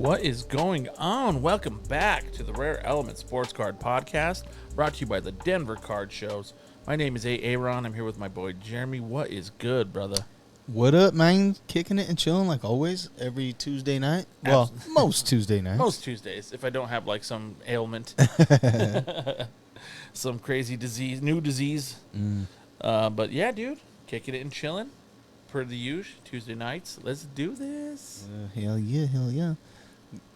What is going on? Welcome back to the Rare Element Sports Card Podcast, brought to you by the Denver Card Shows. My name is Aaron. I'm here with my boy Jeremy. What is good, brother? What up, man? Kicking it and chilling like always every Tuesday night. Well, most Tuesday nights. Most Tuesdays, if I don't have like some ailment, some crazy disease, new disease. But yeah, dude, kicking it and chilling, per the usual Tuesday nights. Let's do this. Hell yeah.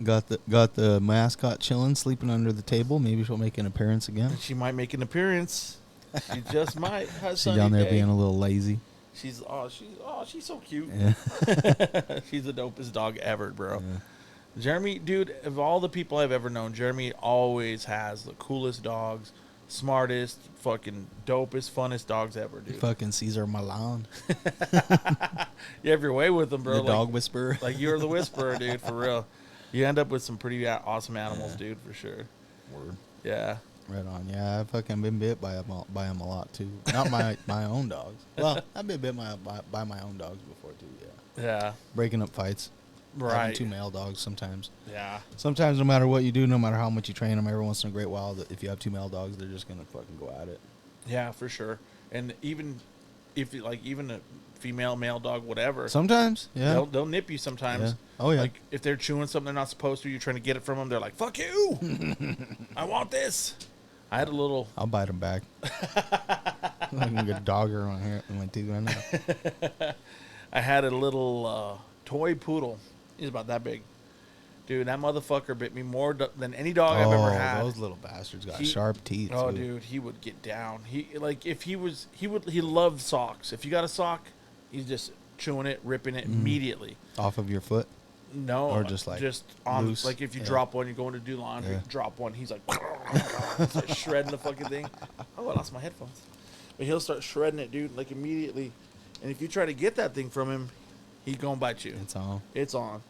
Got the mascot chilling, sleeping under the table. Maybe she'll make an appearance again. She might make an appearance. She just might. She's down there being a little lazy. She's so cute. Yeah. She's the dopest dog ever, bro. Yeah. Jeremy, dude, of all the people I've ever known, Jeremy always has the coolest dogs, smartest, fucking dopest, funnest dogs ever, dude. Fucking Caesar Milan. You have your way with them, bro. The dog whisperer. Like you're the whisperer, dude, for real. You end up with some pretty awesome animals, dude, for sure. Word. Yeah. Right on. Yeah, I've fucking been bit by them a lot, too. Not my own dogs. Well, I've been bit by my own dogs before, too, yeah. Yeah. Breaking up fights. Right. Having two male dogs sometimes. Yeah. Sometimes no matter what you do, no matter how much you train them, every once in a great while, if you have two male dogs, they're just going to fucking go at it. Yeah, for sure. And even if even a female, male dog, whatever. Sometimes, yeah. They'll nip you sometimes. Yeah. Oh, yeah. Like, if they're chewing something they're not supposed to, you're trying to get it from them, they're like, fuck you! I want this! I had a little... I'll bite them back. I'm going to get a dogger on here in my teeth right now. I had a little toy poodle. He's about that big. Dude, that motherfucker bit me more than any dog I've ever had. Those little bastards got sharp teeth. Oh, dude, he would get down. He loved socks. If you got a sock, he's just chewing it, ripping it immediately. Off of your foot? No, or just on loose? Like if you drop one, you're going to do laundry. Drop one, he's like, start shredding the fucking thing. Oh, I lost my headphones. But he'll start shredding it, dude, like immediately. And if you try to get that thing from him, he's gonna bite you. It's on.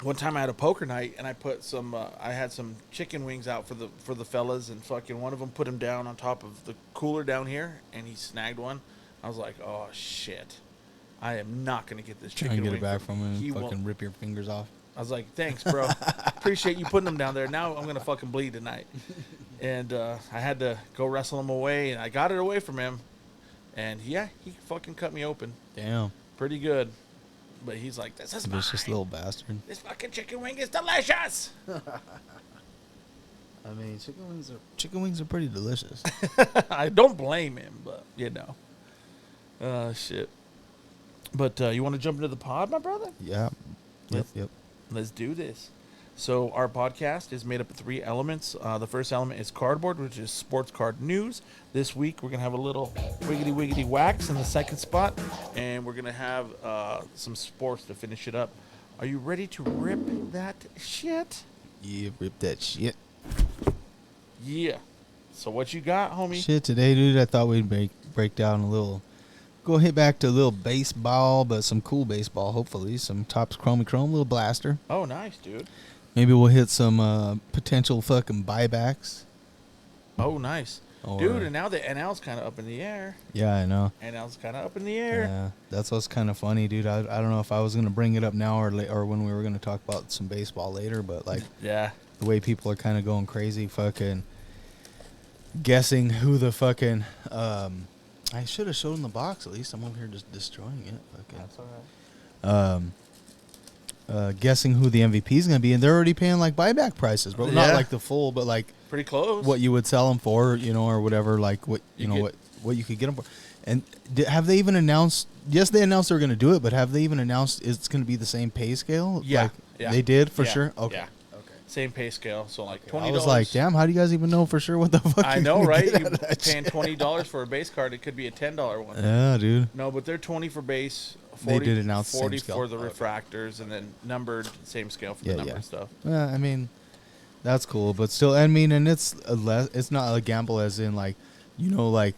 One time I had a poker night and I put I had some chicken wings out for the fellas, and fucking one of them put him down on top of the cooler down here, and he snagged one. I was like, oh shit. I am not going to get this chicken wing. Trying to get it back from him and fucking rip your fingers off. I was like, thanks, bro. Appreciate you putting them down there. Now I'm going to fucking bleed tonight. And I had to go wrestle him away, and I got it away from him. And, yeah, he fucking cut me open. Damn. Pretty good. But he's like, this is vicious little bastard. This fucking chicken wing is delicious. I mean, chicken wings are pretty delicious. I don't blame him, but, you know. Shit. But you want to jump into the pod, my brother? Yeah. Yep. Let's do this. So our podcast is made up of three elements. The first element is cardboard, which is sports card news. This week we're going to have a little wiggity wax in the second spot. And we're going to have some sports to finish it up. Are you ready to rip that shit? Yeah, rip that shit. Yeah. So what you got, homie? Shit, today, dude, I thought we'd break down a little... Go hit back to a little baseball, but some cool baseball, hopefully. Some Topps Chrome, little blaster. Oh, nice, dude. Maybe we'll hit some potential fucking buybacks. Oh, nice. Dude, and now the NL's kind of up in the air. Yeah, I know. NL's kind of up in the air. Yeah, that's what's kind of funny, dude. I don't know if I was going to bring it up now or when we were going to talk about some baseball later, but, like, yeah, the way people are kind of going crazy fucking guessing who the fucking... I should have shown the box at least. I'm over here just destroying it. Fucking. That's all right. Guessing who the MVP is going to be, and they're already paying like buyback prices, bro. Not like the full, but like pretty close. What you would sell them for, you know, or whatever. Like what what you could get them for. And have they even announced? Yes, they announced they were going to do it, but have they even announced it's going to be the same pay scale? Yeah, like, they did for sure. Okay. Yeah. Same pay scale, so like $20. I was like, damn, how do you guys even know for sure what the fuck? I know, right? You're paying $20 for a base card. It could be a $10 one. Yeah, dude. No, but they're $20 for base. 40, they did announce 40 same scale. For the refractors, and then numbered same scale for the numbered stuff. Yeah, I mean, that's cool, but still, I mean, and it's not a gamble as in like, you know, like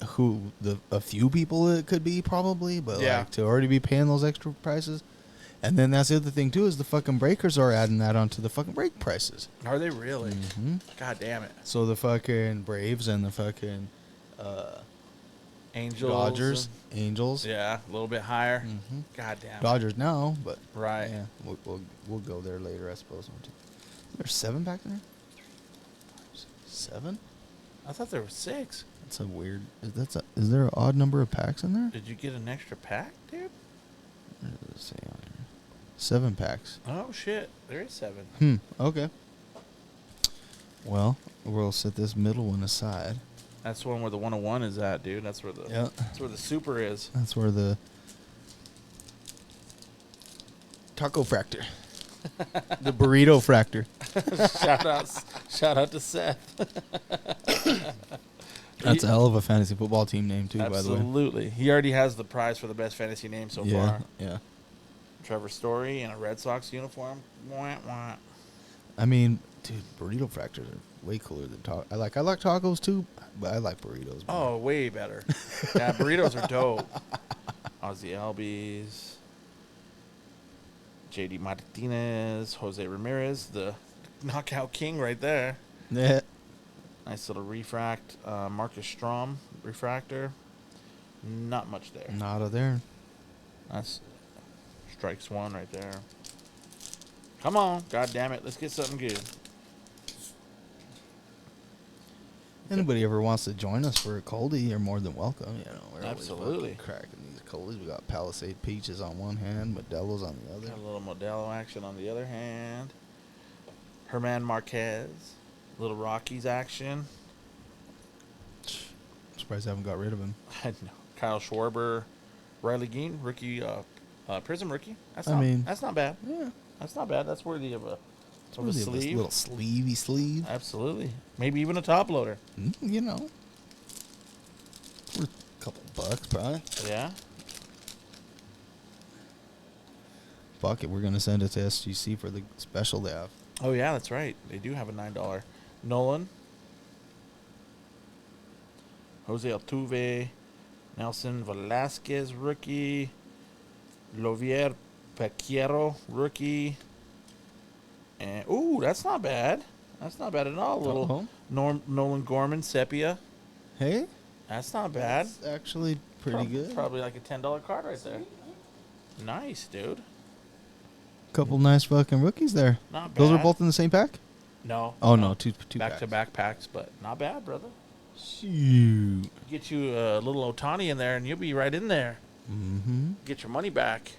who a few people it could be probably, but like to already be paying those extra prices. And then that's the other thing, too, is the fucking breakers are adding that onto the fucking break prices. Are they really? Mm-hmm. God damn it. So the fucking Braves and the fucking Angels. Dodgers. Angels. Yeah, a little bit higher. Mm-hmm. God damn. Dodgers now, but Right. yeah, we'll go there later, I suppose. There's 7 back there. 7? I thought there were 6. That's a weird. Is there an odd number of packs in there? Did you get an extra pack, dude? What does it say on here? 7 packs. Oh shit, there is 7. Okay. Well, we'll set this middle one aside. That's the one where the 101 is at, dude. That's where the That's where the super is. That's where the taco fractor. The burrito fractor. Shout out to Seth. That's a hell of a fantasy football team name too, Absolutely. by the way. Absolutely. He already has the prize for the best fantasy name so far. Yeah. Trevor Story in a Red Sox uniform. Wah, wah. I mean, dude, burrito fractors are way cooler than tacos. I like tacos too, but I like burritos. Man. Oh, way better. Yeah, burritos are dope. Ozzy Albies, JD Martinez, Jose Ramirez, the knockout king right there. Yeah. Nice little refract. Marcus Strom refractor. Not much there. Nada there. That's strikes one right there. Come on. God damn it. Let's get something good. Anybody ever wants to join us for a coldie, you're more than welcome. You know, we're Absolutely. always cracking these coldies. We got Palisade Peaches on one hand, Modelo's on the other. Got a little Modelo action on the other hand. Herman Marquez. Little Rockies action. Surprised I haven't got rid of him. I know. Kyle Schwarber. Riley Gein, rookie, Prism rookie. That's not bad. Yeah. That's not bad. That's worthy of a sleeve. Little sleevey sleeve. Absolutely. Maybe even a top loader. You know. Worth a couple bucks, probably. Yeah. Fuck it. We're going to send it to SGC for the special they have. Oh, yeah, that's right. They do have a $9. Nolan. Jose Altuve. Nelson Velasquez, rookie. Lovier Pequero, rookie. And, ooh, that's not bad. That's not bad at all. Little Nolan Gorman, Sepia. Hey? That's not bad. That's actually pretty good. Probably like a $10 card right there. Nice, dude. Couple nice fucking rookies there. Not bad. Those are both in the same pack? No. Oh, no. Two Back-to-back packs, but not bad, brother. Shoot. Get you a little Otani in there, and you'll be right in there. Mm-hmm. Get your money back.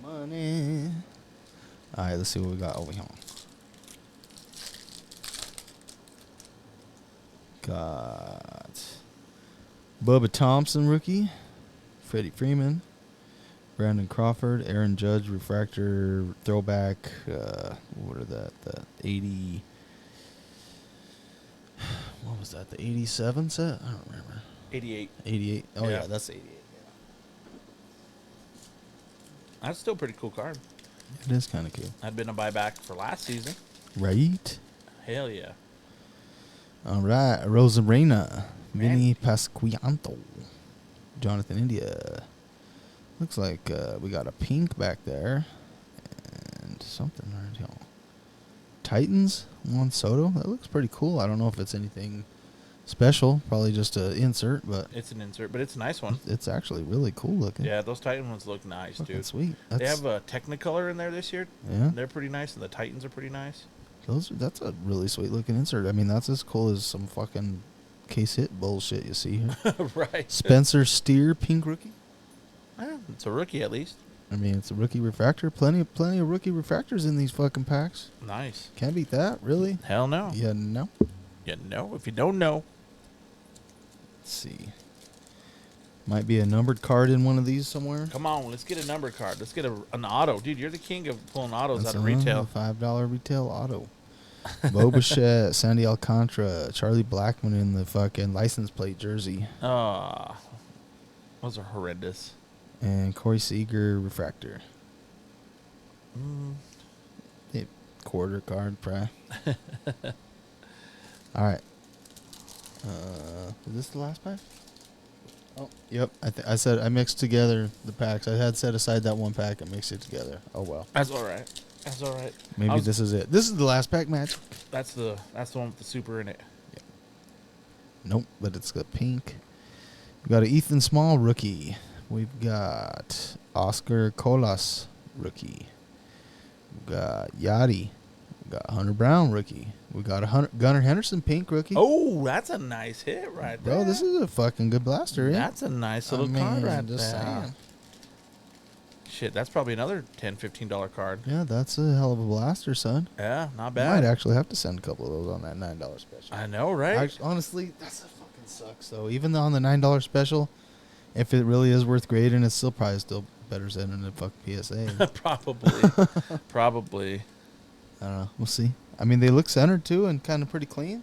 Money. All right, let's see what we got over here. Got Bubba Thompson, rookie. Freddie Freeman. Brandon Crawford. Aaron Judge, refractor, throwback. What are that? The 80. What was that? The 87 set? I don't remember. 88. 88. Oh, yeah, that's 88. That's still a pretty cool card. It is kind of cool. I'd been a buyback for last season. Right? Hell yeah. All right. Rosarena. Vinny Pasquanto. Jonathan India. Looks like we got a pink back there. And something right here. Titans. Juan Soto. That looks pretty cool. I don't know if it's anything special. Probably just an insert, but it's an insert, but it's a nice one. It's actually really cool looking. Yeah, those Titan ones look nice, dude. Sweet. They have a Technicolor in there this year. Yeah, they're pretty nice, and the Titans are pretty nice. That's a really sweet looking insert. I mean, that's as cool as some fucking case hit bullshit you see here. Right. Spencer Steer, pink rookie. Yeah, it's a rookie at least. I mean, it's a rookie refractor. Plenty of rookie refractors in these fucking packs. Nice. Can't beat that, really. Hell no. Yeah, no. You know, if you don't know. Let's see. Might be a numbered card in one of these somewhere. Come on, let's get a number card. Let's get an auto. Dude, you're the king of pulling autos That's out of retail. $5 retail auto. Bo Bichette, Sandy Alcantara, Charlie Blackmon in the fucking license plate jersey. Those are horrendous. And Corey Seager refractor. Quarter card, probably. All right. Is this the last pack? Oh, yep. I said I mixed together the packs. I had set aside that one pack and mixed it together. Oh well. That's all right. That's all right. Maybe this is it. This is the last pack match. That's the one with the super in it. Yeah. Nope, but it's the pink. We got an Ethan Small rookie. We've got Oscar Colas rookie. We got Yachty. We got Hunter Brown rookie. We got a Gunnar Henderson pink rookie. Oh, that's a nice hit right there. Bro, this is a fucking good blaster. That's a nice little card right there. Saying. Shit, that's probably another $10, $15 card. Yeah, that's a hell of a blaster, son. Yeah, not I bad. might actually have to send a couple of those on that $9 special. I know, right? Honestly, that's a fucking sucks, though. Even on the $9 special, if it really is worth grading, it's still probably still better sending a fucking PSA. Probably. I don't know. We'll see. I mean, they look centered, too, and kind of pretty clean.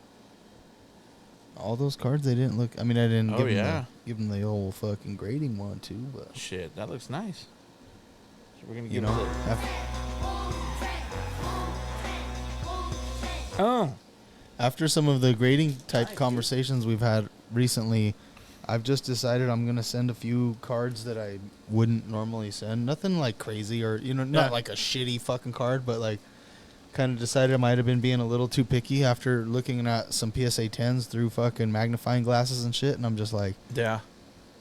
All those cards, they didn't look... I mean, I didn't give them the old fucking grading one, too, but... Shit, that looks nice. So we're going to You give know... After some of the grading type conversations we've had recently, I've just decided I'm going to send a few cards that I wouldn't normally send. Nothing like crazy or, not like a shitty fucking card, but like kind of decided I might have been being a little too picky after looking at some PSA 10s through fucking magnifying glasses and shit. And I'm just like, yeah,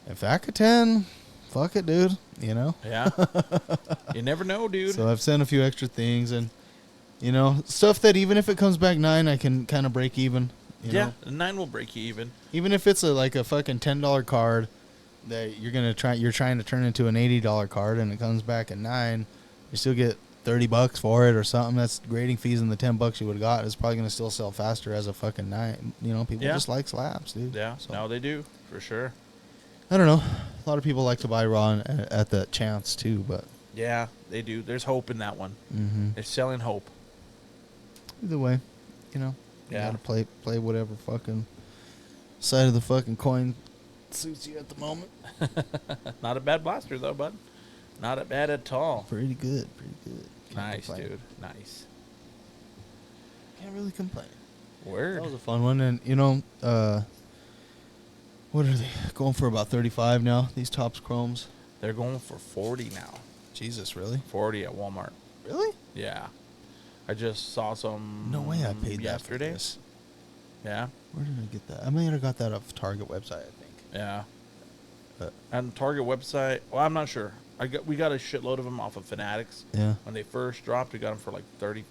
if I could 10, fuck it, dude. Yeah. You never know, dude. So I've sent a few extra things and, stuff that even if it comes back 9, I can kind of break even. You know? The 9 will break you even. Even if it's like a fucking $10 card that you're trying to turn into an $80 card and it comes back at 9, you still get $30 for it or something. That's grading fees and the $10 you would have got. It's probably going to still sell faster as a fucking 9. People just like slabs, dude. Yeah, so. No, they do for sure. I don't know. A lot of people like to buy raw at the chance too, but yeah, they do. There's hope in that one. Mm-hmm. They're selling hope. Either way, you gotta play whatever fucking side of the fucking coin suits you at the moment. Not a bad blaster though, bud. Not a bad at all. Pretty good. Nice, dude. Nice. Can't really complain. Word. That was a fun one, and what are they going for? About 35 now. These Topps Chromes. They're going for 40 now. Jesus, really? 40 at Walmart. Really? Yeah. I just saw some. No way! I paid yesterday. That for this. Yeah. Where did I get that? I may have got that off Target website. I think. Yeah. But and Target website. Well, I'm not sure. We got a shitload of them off of Fanatics. Yeah. When they first dropped, we got them for like 30.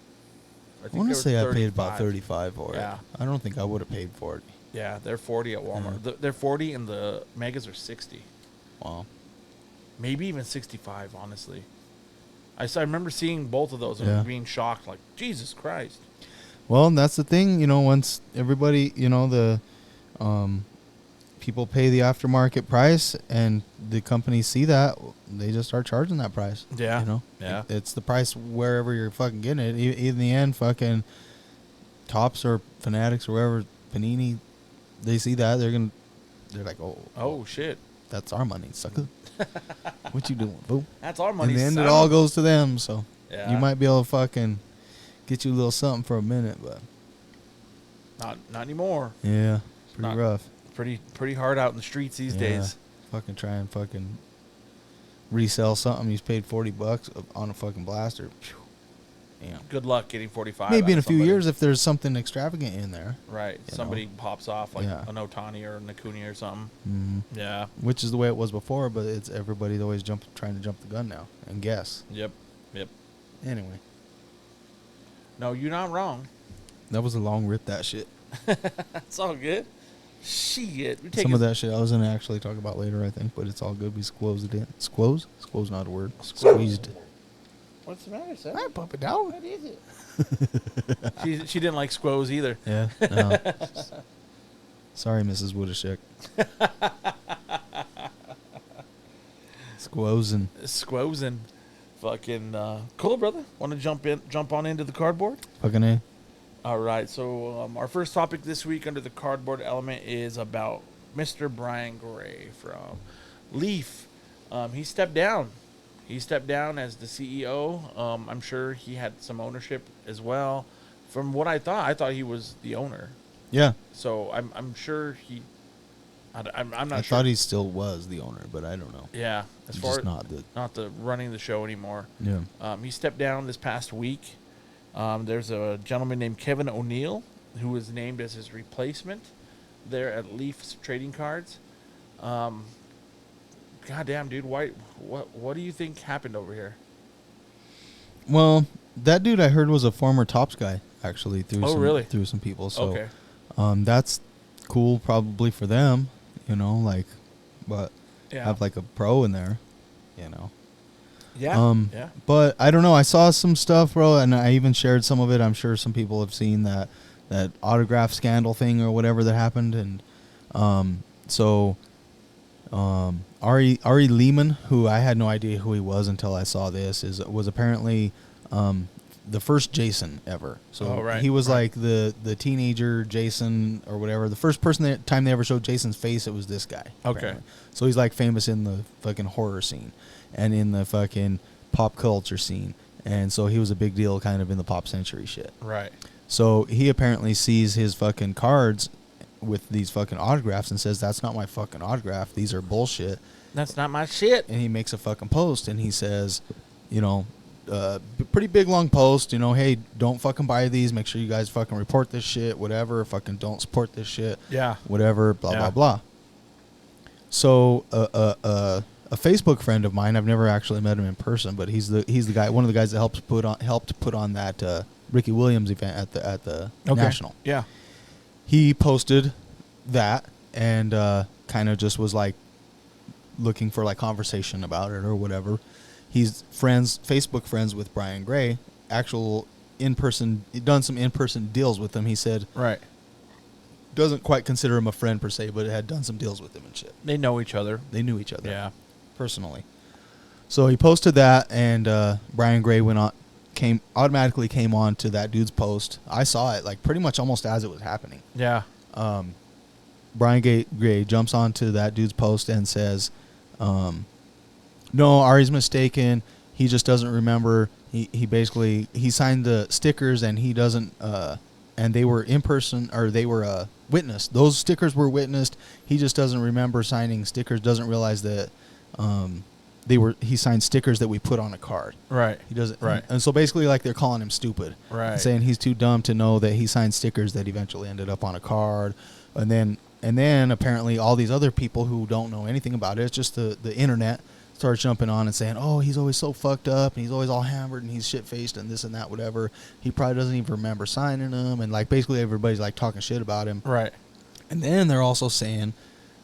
I want to say I paid about 35 for it. Yeah. I don't think I would have paid for it. Yeah, they're 40 at Walmart. Yeah. They're 40 and the Megas are 60. Wow. Maybe even 65, honestly. I remember seeing both of those and being shocked, like, Jesus Christ. Well, that's the thing, once everybody, the people pay the aftermarket price and the companies see that, they just start charging that price. Yeah. Yeah. It's the price wherever you're fucking getting it. In the end, fucking Topps or Fanatics or wherever, Panini, they see that, they're like, oh shit. That's our money, sucker. What you doing, boo? That's our money. In the end, it all goes to them. So yeah. You might be able to fucking get you a little something for a minute, but not anymore. Yeah, pretty rough. Pretty hard out in the streets these days. Fucking try and fucking resell something you paid $40 on a fucking blaster. Yeah. Good luck getting 45. Maybe in a few years if there's something extravagant in there. Right. Somebody pops off like an Otani or a Nakuni or something. Mm-hmm. Yeah. Which is the way it was before, but it's everybody's always trying to jump the gun now and guess. Yep. Anyway. No, you're not wrong. That was a long rip, that shit. It's all good. Shit. Some of that shit I was going to actually talk about later, I think, but it's all good. We squoze it in. Squoze? Squoze not a word. Squeezed. What's the matter, son? Hi, pump it down. What is it? she didn't like squoze either. Yeah. No. Sorry, Mrs. Woodashek. Squozing. Fucking cool, brother. Want to jump on into the cardboard? Fucking A. All right. So our first topic this week under the cardboard element is about Mr. Brian Gray from Leaf. He stepped down. He stepped down as the CEO. I'm sure he had some ownership as well. From what I thought he was the owner. Yeah. So I'm sure he. I'm not sure. I thought he still was the owner, but I don't know. Yeah, as far as not the running the show anymore. Yeah. He stepped down this past week. There's a gentleman named Kevin O'Neill who was named as his replacement there at Leaf's Trading Cards. Goddamn, dude. What do you think happened over here? Well, that dude I heard was a former Tops guy, actually, through some people. So, okay. That's cool, probably for them, but have like a pro in there, Yeah. But I don't know. I saw some stuff, bro, and I even shared some of it. I'm sure some people have seen that autograph scandal thing or whatever that happened, and Ari Lehman, who I had no idea who he was until I saw this, was apparently the first Jason ever. So he was like the teenager Jason or whatever. The first time they ever showed Jason's face, it was this guy. Okay. Apparently. So he's like famous in the fucking horror scene and in the fucking pop culture scene. And so he was a big deal kind of in the pop century shit. Right. So he apparently sees his fucking cards with these fucking autographs and says, that's not my fucking autograph. These are bullshit. That's not my shit. And he makes a fucking post and he says, pretty big long post, hey, don't fucking buy these. Make sure you guys fucking report this shit, whatever. Fucking don't support this shit. Yeah. Whatever, blah, blah, blah. So a Facebook friend of mine, I've never actually met him in person, but he's the guy, one of the guys that helped put on that Ricky Williams event at the National. Yeah. He posted that and kind of just was like looking for like conversation about it or whatever. He's Facebook friends with Brian Gray, actual done some in-person deals with him. He said, right, doesn't quite consider him a friend per se, but had done some deals with him and shit. They know each other. They knew each other. Yeah. Personally. So he posted that, and Brian Gray automatically came on to that dude's post. I saw it like pretty much almost as it was happening. Yeah. Brian Gray jumps onto that dude's post and says, no, Ari's mistaken. He just doesn't remember. He basically signed the stickers and he doesn't and they were in person, or they were witnessed. Those stickers were witnessed. He just doesn't remember signing stickers, doesn't realize that he signed stickers that we put on a card. Right. He doesn't. Right. And so basically like they're calling him stupid. Right. Saying he's too dumb to know that he signed stickers that eventually ended up on a card. And then apparently all these other people who don't know anything about it, it's just the internet, starts jumping on and saying, oh, he's always so fucked up and he's always all hammered and he's shit-faced and this and that, whatever. He probably doesn't even remember signing them. And like basically everybody's like talking shit about him. Right. And then they're also saying,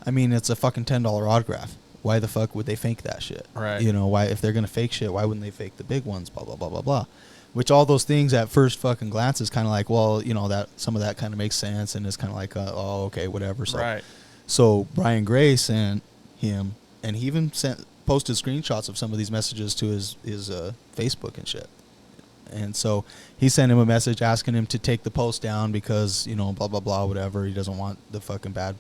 I mean, it's a fucking $10 autograph. Why the fuck would they fake that shit? Right. Why, if they're going to fake shit, why wouldn't they fake the big ones? Blah, blah, blah, blah, blah. Which all those things at first fucking glance is kind of like, well, that some of that kind of makes sense. And it's kind of like, oh, okay, whatever. So, right. So Brian Gray sent him, and he even posted screenshots of some of these messages to his Facebook and shit. And so he sent him a message asking him to take the post down because, blah, blah, blah, whatever. He doesn't want the fucking bad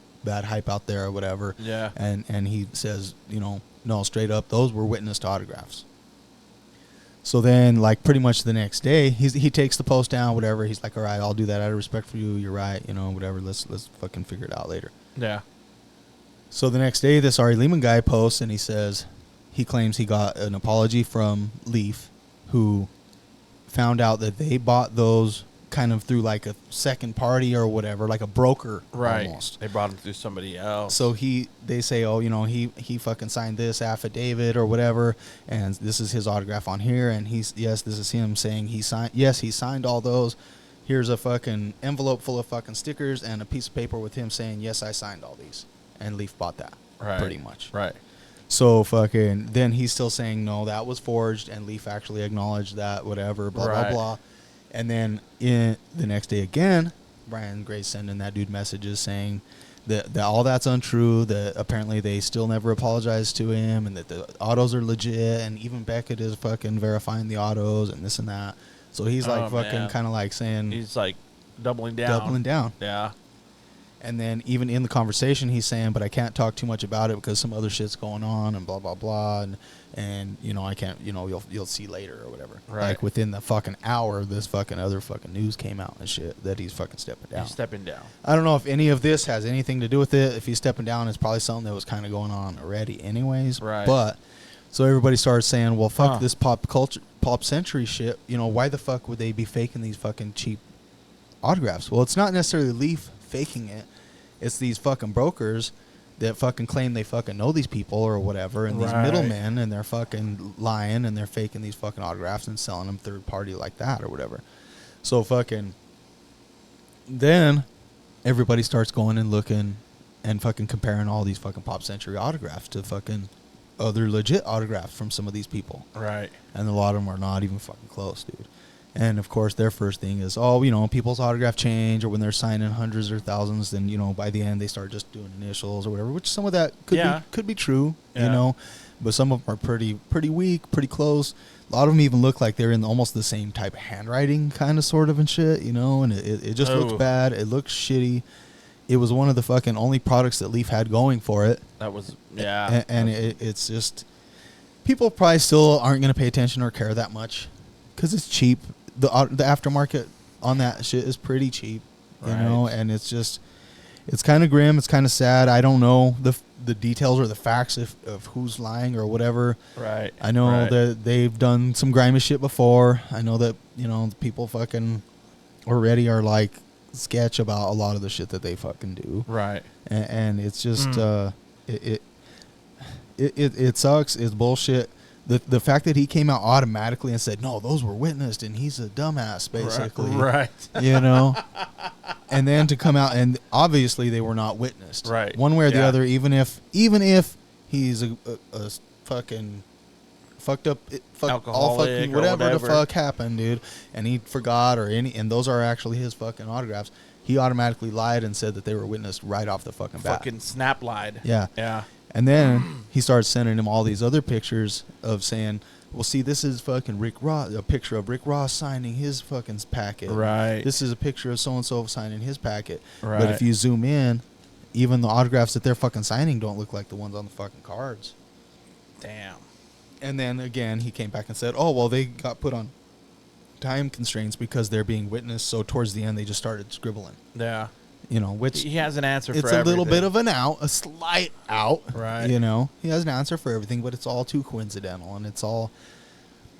hype out there or whatever. Yeah. And he says, no, straight up, those were witnessed autographs. So then, like, pretty much the next day, he takes the post down, whatever. He's like, all right, I'll do that out of respect for you. You're right, whatever. Let's fucking figure it out later. Yeah. So the next day, this Ari Lehman guy posts, and he claims he got an apology from Leaf, who found out that they bought those kind of through like a second party or whatever, like a broker. Right. Almost. They brought him through somebody else. So they say, oh, he fucking signed this affidavit or whatever, and this is his autograph on here, and this is him saying he signed all those. Here's a fucking envelope full of fucking stickers and a piece of paper with him saying, yes, I signed all these. And Leaf bought that. Right. Pretty much. Right. So fucking then he's still saying, no, that was forged, and Leaf actually acknowledged that, whatever, blah, right. blah, blah. And then in the next day again, Brian Gray's sending that dude messages saying that all that's untrue, that apparently they still never apologized to him, and that the autos are legit, and even Beckett is fucking verifying the autos and this and that. So he's like fucking kind of like saying... He's like doubling down. Yeah. And then even in the conversation, he's saying, but I can't talk too much about it because some other shit's going on and blah, blah, blah. And I can't, you'll see later or whatever. Right. Like within the fucking hour, this fucking other fucking news came out and shit that he's fucking stepping down. He's stepping down. I don't know if any of this has anything to do with it. If he's stepping down, it's probably something that was kind of going on already anyways. Right. But so everybody started saying, well, fuck this pop century shit. Why the fuck would they be faking these fucking cheap autographs? Well, it's not necessarily Leaf faking it. It's these fucking brokers that fucking claim they fucking know these people or whatever, and these middlemen, and they're fucking lying, and they're faking these fucking autographs and selling them third party like that or whatever. So fucking then everybody starts going and looking and fucking comparing all these fucking Pop Century autographs to fucking other legit autographs from some of these people. Right. And a lot of them are not even fucking close, dude. And, of course, their first thing is, oh, you know, people's autograph change, or when they're signing hundreds or thousands, then, you know, by the end they start just doing initials or whatever, which some of that could be true, you know. But some of them are pretty weak, pretty close. A lot of them even look like they're in almost the same type of handwriting kind of sort of and shit, you know, and it just looks bad. It looks shitty. It was one of the fucking only products that Leaf had going for it. That was, it's just, people probably still aren't going to pay attention or care that much because it's cheap. The aftermarket on that shit is pretty cheap, you know, and it's just, it's kind of grim. It's kind of sad. I don't know the details or the facts of who's lying or whatever. Right. I know that they've done some grimy shit before. I know that, you know, people fucking already are like sketch about a lot of the shit that they fucking do. Right. And it's just, it sucks. It's bullshit. The fact that he came out automatically and said, no, those were witnessed, and he's a dumbass, basically. Right. You know? And then to come out, and obviously they were not witnessed. Right. One way or the other, even if he's a fucking fucked up, all fucking whatever the fuck happened, dude, and he forgot and those are actually his fucking autographs, he automatically lied and said that they were witnessed right off the fucking bat. Fucking snap lied. Yeah. Yeah. And then he starts sending him all these other pictures of saying, well, see, this is fucking Rick Ross, a picture of Rick Ross signing his fucking packet. Right. This is a picture of so-and-so signing his packet. Right. But if you zoom in, even the autographs that they're fucking signing don't look like the ones on the fucking cards. Damn. And then, again, he came back and said, oh, well, they got put on time constraints because they're being witnessed, so towards the end they just started scribbling. Yeah. You know, which he has an answer for everything. It's a little bit of an out, a slight out. Right. You know, he has an answer for everything, but it's all too coincidental, and it's all.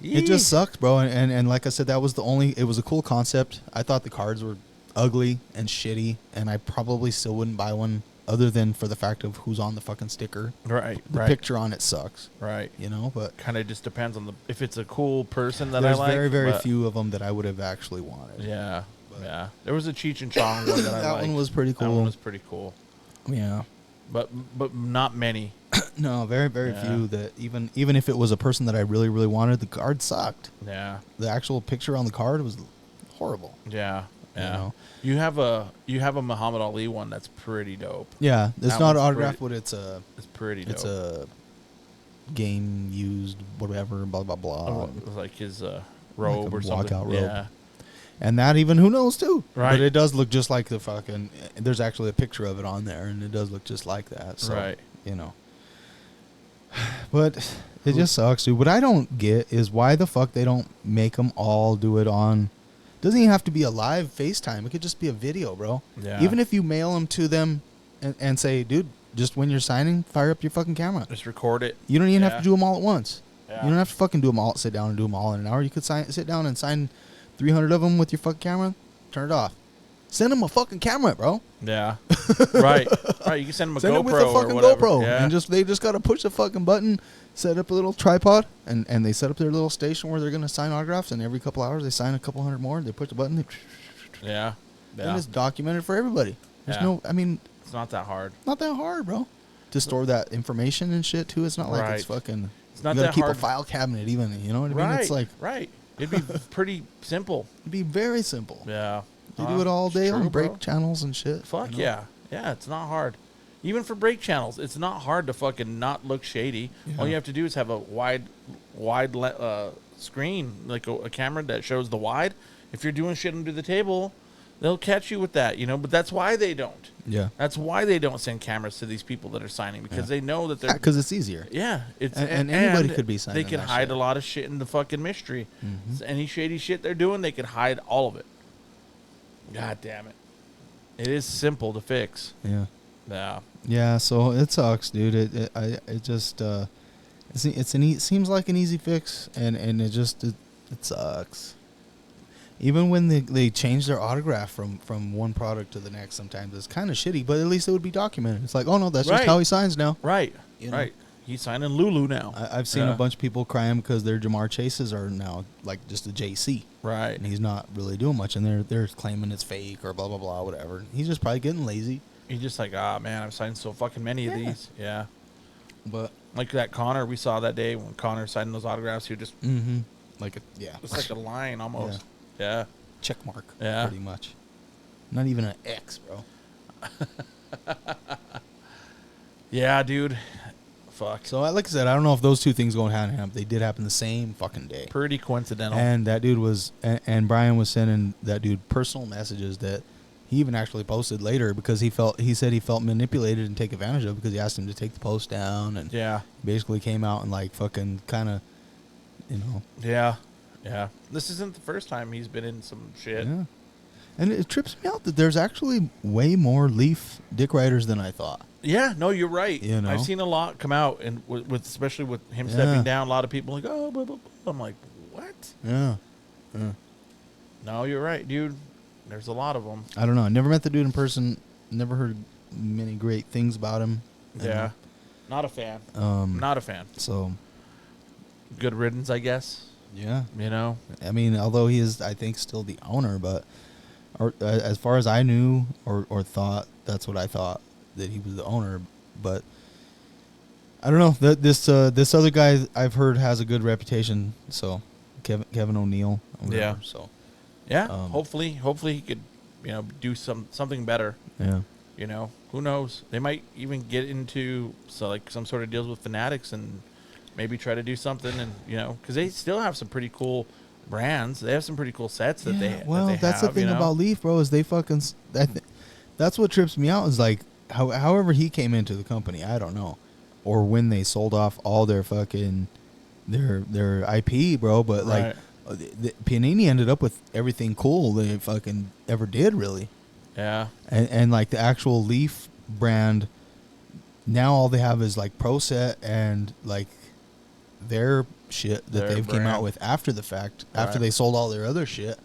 It just sucks, bro. And like I said, that was it was a cool concept. I thought the cards were ugly and shitty, and I probably still wouldn't buy one other than for the fact of who's on the fucking sticker. Right. The picture on it sucks. Right. You know, but kind of just depends on if it's a cool person that there's I like. There's very few of them that I would have actually wanted. Yeah. Yeah, there was a Cheech and Chong one that I liked. That one was pretty cool. That one was pretty cool. Yeah, but not many. No, very few. That even if it was a person that I really wanted, the card sucked. Yeah, the actual picture on the card was horrible. Yeah, yeah. You know? You have a Muhammad Ali one that's pretty dope. Yeah, it's not autographed, but it's pretty dope. It's a game used whatever, blah blah blah. Like his robe like or something. Walkout robe. Yeah. And that even, who knows, too. Right. But it does look just like the fucking... There's actually a picture of it on there, and it does look just like that. So, right. You know. But it just sucks, dude. What I don't get is why the fuck they don't make them all do it on... Doesn't even have to be a live FaceTime. It could just be a video, bro. Yeah. Even if you mail them to them and say, dude, just when you're signing, fire up your fucking camera. Just record it. You don't even have to do them all at once. Yeah. You don't have to fucking do them all, sit down and do them all in an hour. You could sit down and sign... 300 of them with your fucking camera, turn it off. Send them a fucking camera, bro. Yeah. Right. You can send them a Send GoPro it with a fucking or whatever. GoPro. Yeah. And they just got to push the fucking button, set up a little tripod, and they set up their little station where they're going to sign autographs, and every couple hours they sign a couple hundred more. They push the button. Yeah. And it's documented for everybody. There's it's not that hard. Not that hard, bro. To store that information and shit, too. It's not like it's fucking... It's not you that keep hard. A file cabinet even, you know what I mean? It's like... Right. It'd be pretty simple. It'd be very simple. Yeah. They do it all day on break channels and shit. Fuck yeah. Yeah, it's not hard. Even for break channels, it's not hard to fucking not look shady. Yeah. All you have to do is have a wide screen, like a camera that shows the wide. If you're doing shit under the table, they'll catch you with that, you know. But that's why they don't. Yeah. That's why they don't send cameras to these people that are signing, because they know that they're... because it's easier. Yeah. And anybody could be signing. They can hide a lot of shit in the fucking mystery. Mm-hmm. Any shady shit they're doing, they can hide all of it. God damn it. It is simple to fix. Yeah. Yeah. Yeah, so it sucks, dude. It just it seems like an easy fix, and it sucks. Even when they change their autograph from one product to the next, sometimes it's kind of shitty, but at least it would be documented. It's like, oh, no, that's just how he signs now. Right, you know? right. He's signing Lulu now. I've seen a bunch of people crying because their Jamar Chases are now like just a JC. Right. And he's not really doing much, and they're claiming it's fake or blah, blah, blah, whatever. He's just probably getting lazy. He's just like, man, I've signed so fucking many of these. Yeah. But like that Connor we saw that day when Connor signed those autographs, he would just it's like a line almost. Yeah. Check mark. Yeah. Pretty much. Not even an X, bro. Yeah, dude. Fuck. So like I said, I don't know if those two things going hand in hand. They did happen the same fucking day. Pretty coincidental. And that dude was, and Brian was sending that dude personal messages that he even actually posted later because he said he felt manipulated and taken advantage of because he asked him to take the post down and basically came out and like fucking kind of, you know. Yeah. Yeah. This isn't the first time he's been in some shit. Yeah. And it trips me out that there's actually way more Leaf dick riders than I thought. Yeah, no, you're right. You know? I've seen a lot come out, and with especially with him stepping down, a lot of people are like, oh, blah, blah, blah. I'm like, what? Yeah. No, you're right, dude. There's a lot of them. I don't know. I never met the dude in person. Never heard many great things about him. Yeah. Not a fan. Not a fan. So. Good riddance, I guess. Yeah. You know? I mean, although he is, I think, still the owner, but as far as I knew or thought, that's what I thought, that he was the owner. But I don't know. This other guy I've heard has a good reputation. So Kevin O'Neill. Yeah. So. Yeah. Hopefully he could, do something better. Yeah. You know, who knows? They might even get into some sort of deals with Fanatics and maybe try to do something, and because they still have some pretty cool brands. They have some pretty cool sets that they. Well, that they that's have, the thing about Leaf, bro. Is they fucking. That's what trips me out. Is like however he came into the company. I don't know, or when they sold off all their fucking their IP, bro. But like, Panini ended up with everything cool they fucking ever did, really. Yeah. And like the actual Leaf brand, now all they have is like Pro Set and like their shit that they've came out with after the fact, after they sold all their other shit.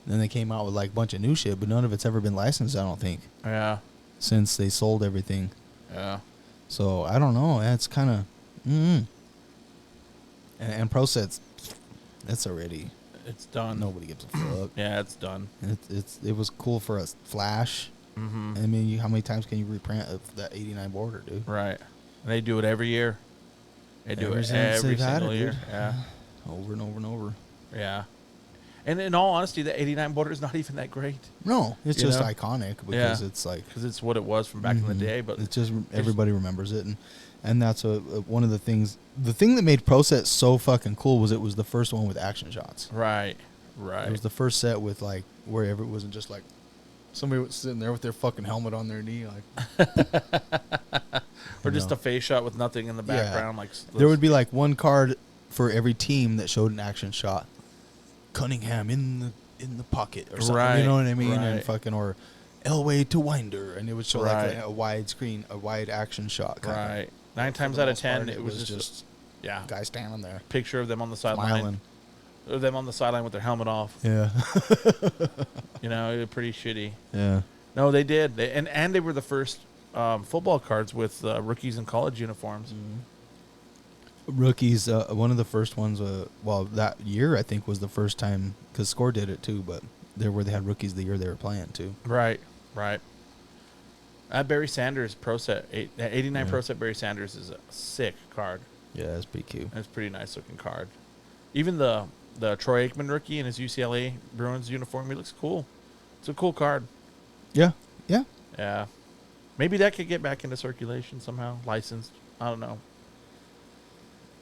And then they came out with like a bunch of new shit, but none of it's ever been licensed, I don't think. Yeah. Since they sold everything. Yeah. So I don't know. It's kind of, and Pro Set's, it's already. It's done. Nobody gives a fuck. Yeah, it's done. It was cool for a flash. Mm-hmm. I mean, how many times can you reprint of that 89 border, dude? Right. And they do it every year. They do it every single year. Yeah. Over and over and over. Yeah. And in all honesty, the 89 border is not even that great. No, it's just iconic because it's like... Because it's what it was from back in the day. But it's just everybody remembers it. And that's one of the things... The thing that made Pro Set so fucking cool was it was the first one with action shots. Right. It was the first set with like... Where it wasn't just like... Somebody was sitting there with their fucking helmet on their knee. Like, or just a face shot with nothing in the background. Like there would be like one card for every team that showed an action shot. Cunningham in the pocket or something. Right, you know what I mean? right. And fucking, or Elway to Winder. And it would show like a wide screen, a wide action shot. Right. 9 times out of 10, it was just guy standing there. Picture of them on the sideline. Or them on the sideline with their helmet off. Yeah. It was pretty shitty. Yeah. No, they did. And they were the first football cards with rookies in college uniforms. Mm-hmm. Rookies, one of the first ones, that year I think was the first time, because Score did it too, but they had rookies the year they were playing too. Right. Barry Sanders Pro Set, 89 Pro Set Barry Sanders is a sick card. Yeah, that's pretty cute. That's a pretty nice looking card. Even the Troy Aikman rookie in his UCLA Bruins uniform, he looks cool. It's a cool card. Yeah. Yeah. Maybe that could get back into circulation somehow, licensed. I don't know.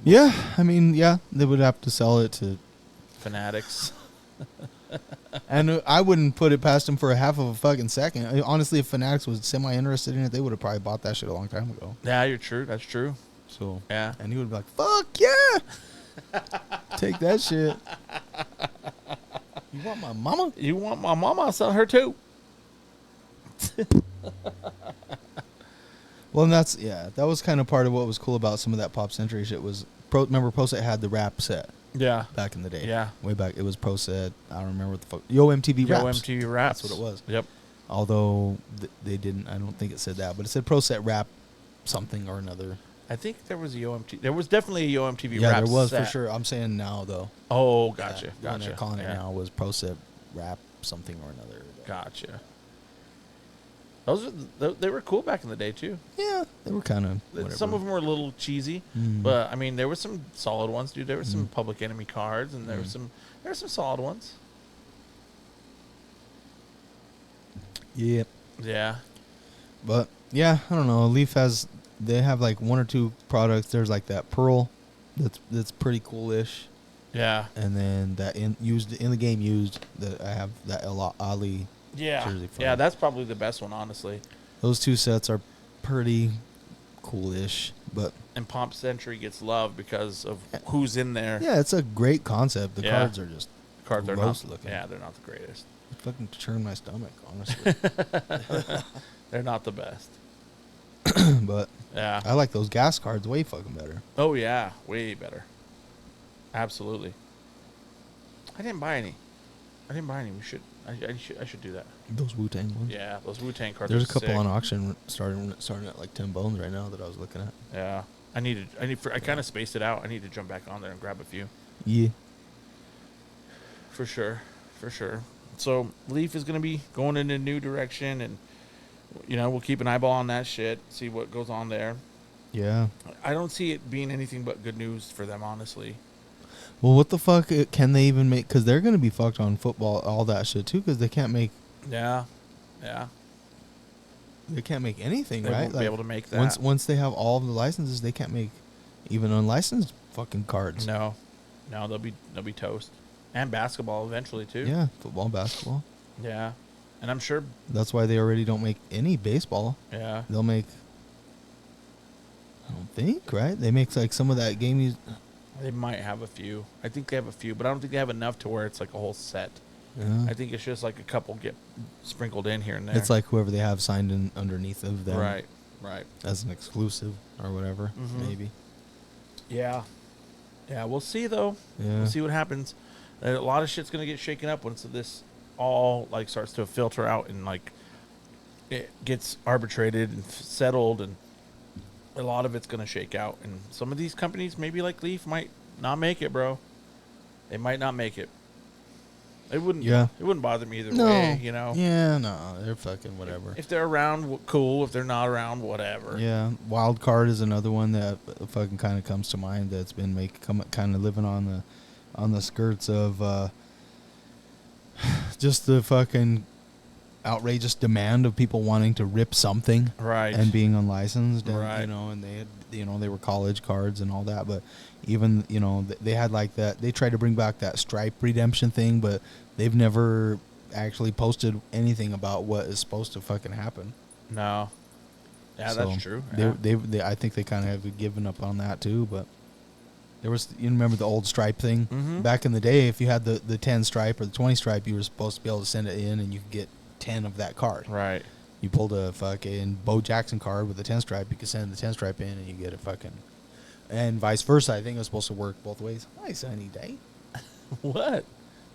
Yeah, I mean, they would have to sell it to Fanatics. And I wouldn't put it past them for a half of a fucking second. Honestly, if Fanatics was semi-interested in it, they would have probably bought that shit a long time ago. Yeah, you're true. That's true. So yeah, and he would be like, "Fuck yeah, take that shit." You want my mama? You want my mama? I'll sell her too. Well, and that was kind of part of what was cool about some of that Pop Century shit was, remember Pro Set had the rap set. Yeah. Back in the day. Yeah. Way back. It was Pro Set. I don't remember what the fuck. Yo MTV Raps. Yo MTV Raps. That's what it was. Yep. Although they didn't, I don't think it said that, but it said Pro Set Rap something or another. I think there was a Yo MTV. There was definitely a Yo MTV Rap. Yeah, there was set. for sure. I'm saying now though. Oh, gotcha. When they're calling it now was Pro Set Rap something or another. Gotcha. They were cool back in the day too. Yeah, they were kind of. Some of them were a little cheesy, but I mean, there were some solid ones, dude. There were some Public Enemy cards, and there were some solid ones. Yep. Yeah. But yeah, I don't know. Leaf they have like one or two products. There's like that Pearl, that's pretty coolish. Yeah. And then that in the game that I have that Ali. Yeah. Jersey from. Yeah, that's probably the best one, honestly. Those two sets are pretty coolish, but and Pomp Century gets love because of who's in there. Yeah, it's a great concept. The cards are just cards are gross not looking. Yeah, they're not the greatest. It fucking churn my stomach, honestly. They're not the best. But yeah, I like those gas cards way fucking better. Oh yeah, way better. Absolutely. I didn't buy any. We should. I should do that. Those Wu-Tang ones. Yeah, those Wu-Tang cards. There's a are couple sick. on auction starting at like 10 bones right now that I was looking at. Yeah, I kind of spaced it out. I need to jump back on there and grab a few. Yeah. For sure. So Leaf is gonna be going in a new direction, and we'll keep an eyeball on that shit. See what goes on there. Yeah. I don't see it being anything but good news for them, honestly. Well, what the fuck can they even make? Because they're going to be fucked on football, all that shit, too, because they can't make... Yeah. They can't make anything, they right? Won't be able to make that. Once they have all of the licenses, they can't make even unlicensed fucking cards. No, they'll be toast. And basketball eventually, too. Yeah, football, basketball. Yeah. And I'm sure... That's why they already don't make any baseball. Yeah. They'll make... I don't think, right? They make, like, some of that game... They might have a few. I think they have a few, but I don't think they have enough to where it's like a whole set. Yeah. I think it's just like a couple get sprinkled in here and there. It's like whoever they have signed in underneath of them. Right. As an exclusive or whatever, maybe. Yeah. Yeah, we'll see, though. Yeah. We'll see what happens. A lot of shit's going to get shaken up once this all like starts to filter out and like it gets arbitrated and settled, and a lot of it's going to shake out. And some of these companies, maybe like Leaf, might not make it, bro. They might not make it. It wouldn't. Yeah. It wouldn't bother me either way. Yeah. No. They're fucking whatever. If they're around, cool. If they're not around, whatever. Yeah. Wild Card is another one that fucking kind of comes to mind. That's been kind of living on the skirts of just the fucking outrageous demand of people wanting to rip something, right, and being unlicensed, and, right, and they had, they were college cards and all that, but even, they had like that, they tried to bring back that Stripe redemption thing, but they've never actually posted anything about what is supposed to fucking happen. No. Yeah, so that's true. Yeah. They I think they kind of have given up on that too, but there was, you remember the old Stripe thing? Mm-hmm. Back in the day, if you had the 10 Stripe or the 20 Stripe, you were supposed to be able to send it in and you could get 10 of that card. Right. You pulled a fucking Bo Jackson card with a 10 Stripe, you could send the 10 Stripe in and you get a fucking... And vice versa. I think it was supposed to work both ways. Hi, Sunny Day. What?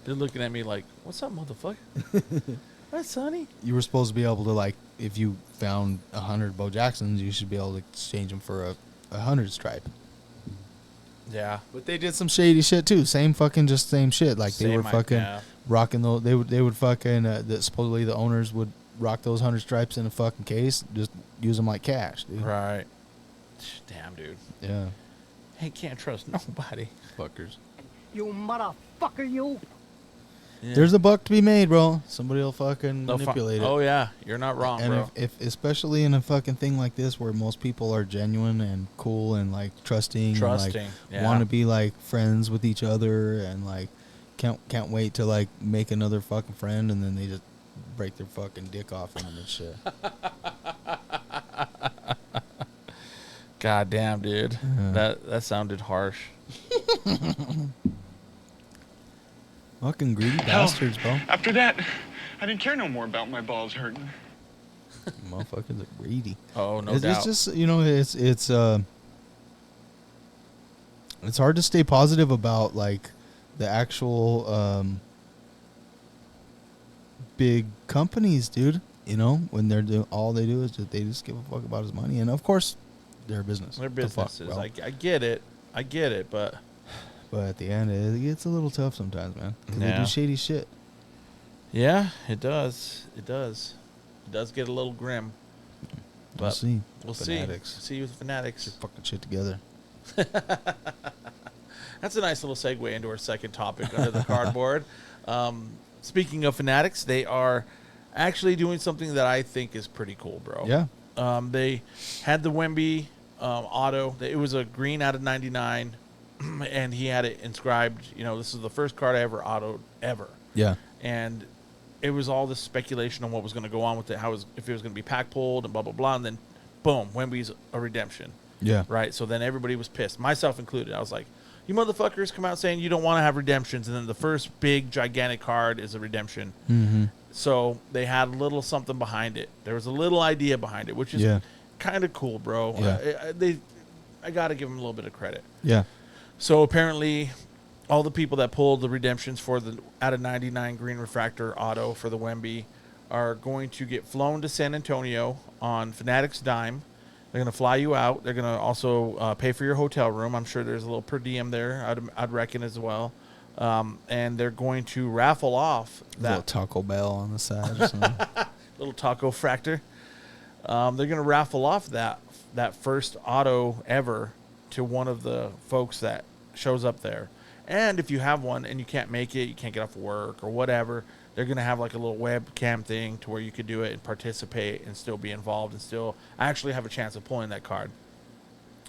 They're looking at me like, what's up, motherfucker? Hi, Sonny. You were supposed to be able to, like, if you found 100 Bo Jacksons, you should be able to exchange them for a 100 Stripe. Yeah. But they did some shady shit, too. Same shit. Like, they were fucking rocking those. They would fucking, supposedly the owners would rock those 100 Stripes in a fucking case, just use them like cash, dude. Right. Damn, dude. Yeah. Hey, can't trust nobody. Fuckers. You motherfucker, you. Yeah. There's a buck to be made, bro. Somebody will fucking manipulate it. Oh, yeah. You're not wrong, and bro. If especially in a fucking thing like this where most people are genuine and cool and, like, trusting. And, like, want to be, like, friends with each other and, like, can't wait to, like, make another fucking friend, and then they just break their fucking dick off in them and shit. God damn, dude. Yeah. That sounded harsh. Fucking greedy bastards, bro. After that, I didn't care no more about my balls hurting. Motherfuckers are greedy. Oh, no doubt. It's just, it's It's hard to stay positive about like the actual big companies, dude. You know, when they're doing all they do is they just give a fuck about his money, and of course, their business. Their businesses. I get it, but at the end, it gets a little tough sometimes, man. Because they do shady shit. Yeah, it does. It does get a little grim. But We'll see. Fanatics. See you with Fanatics. Get fucking shit together. That's a nice little segue into our second topic under the cardboard. Speaking of Fanatics, they are actually doing something that I think is pretty cool, bro. Yeah. They had the Wemby auto. It was a green out of 99, and he had it inscribed. You know, this is the first card I ever autoed ever. Yeah. And it was all this speculation on what was going to go on with it, if it was going to be pack pulled and blah, blah, blah. And then, boom, Wemby's a redemption. Yeah. Right? So then everybody was pissed, myself included. I was like, you motherfuckers come out saying you don't want to have redemptions, and then the first big, gigantic card is a redemption. Mm-hmm. So they had a little something behind it. There was a little idea behind it, which is kind of cool, bro. Yeah. I got to give them a little bit of credit. Yeah. So apparently all the people that pulled the redemptions for the out of 99 green refractor auto for the Wemby are going to get flown to San Antonio on Fanatics dime. They're going to fly you out. They're going to also pay for your hotel room. I'm sure there's a little per diem there, I'd reckon, as well. And they're going to raffle off that little Taco Bell on the side or something. little taco fractor. They're going to raffle off that first auto ever to one of the folks that shows up there. And if you have one and you can't make it, you can't get off work or whatever, they're going to have like a little webcam thing to where you could do it and participate and still be involved and still actually have a chance of pulling that card.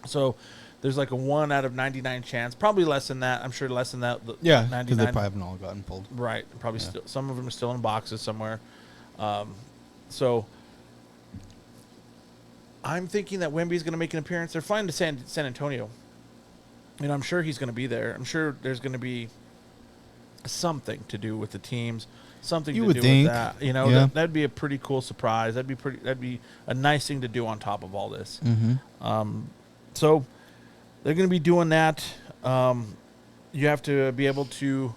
So there's like a 1 out of 99 chance, probably less than that. I'm sure less than that. Yeah, because they probably haven't all gotten pulled. Right. Probably still, some of them are still in boxes somewhere. So I'm thinking that Wemby's going to make an appearance. They're flying to San Antonio. And I'm sure he's going to be there. I'm sure there's going to be something to do with the teams, something you to would do think. with that. You know, that'd be a pretty cool surprise. That'd be a nice thing to do on top of all this. Mm-hmm. So they're going to be doing that. You have to be able to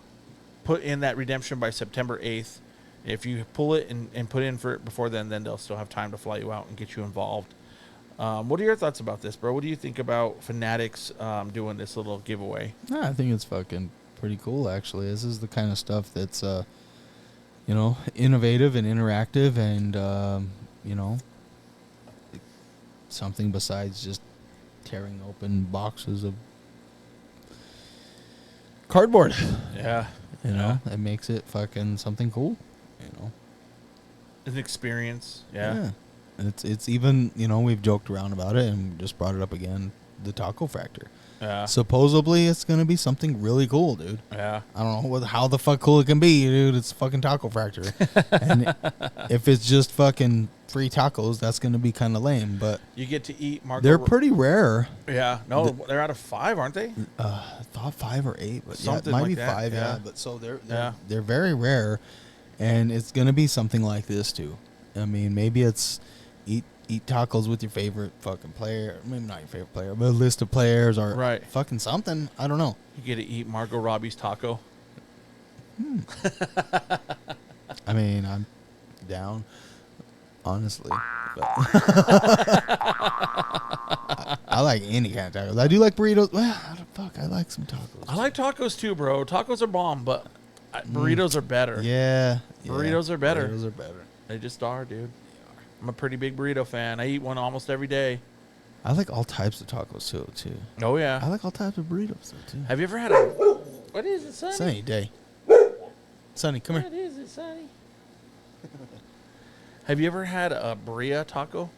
put in that redemption by September 8th. If you pull it and put in for it before then they'll still have time to fly you out and get you involved. What are your thoughts about this, bro? What do you think about Fanatics doing this little giveaway? I think it's fucking pretty cool, actually. This is the kind of stuff that's, innovative and interactive and, something besides just tearing open boxes of cardboard. Yeah. It makes it fucking something cool, An experience. Yeah. It's even, we've joked around about it and just brought it up again, the taco fractor. Yeah. Supposedly it's going to be something really cool, dude. Yeah. I don't know how the fuck cool it can be, dude. It's fucking taco fractor. And if it's just fucking free tacos, that's going to be kind of lame, but you get to eat they're pretty rare. Yeah. No, they're out of 5, aren't they? I thought 5 or 8, but something it might like be that. 5, yeah. But so they're very rare, and it's going to be something like this too. I mean, maybe it's eat tacos with your favorite fucking player. Maybe not your favorite player, but a list of players or fucking something. I don't know. You get to eat Margot Robbie's taco. I mean, I'm down, honestly. But I like any kind of tacos. I do like burritos. Well, I like some tacos. I like tacos too, bro. Tacos are bomb, but burritos are better. Yeah. Burritos are better. Burritos are better. They just are, dude. I'm a pretty big burrito fan. I eat one almost every day. I like all types of tacos too. Oh yeah. I like all types of burritos too. Have you ever had a? What is it, Sonny? Sunny day. Sonny, come here. What is it, Sonny? Have you ever had a birria taco?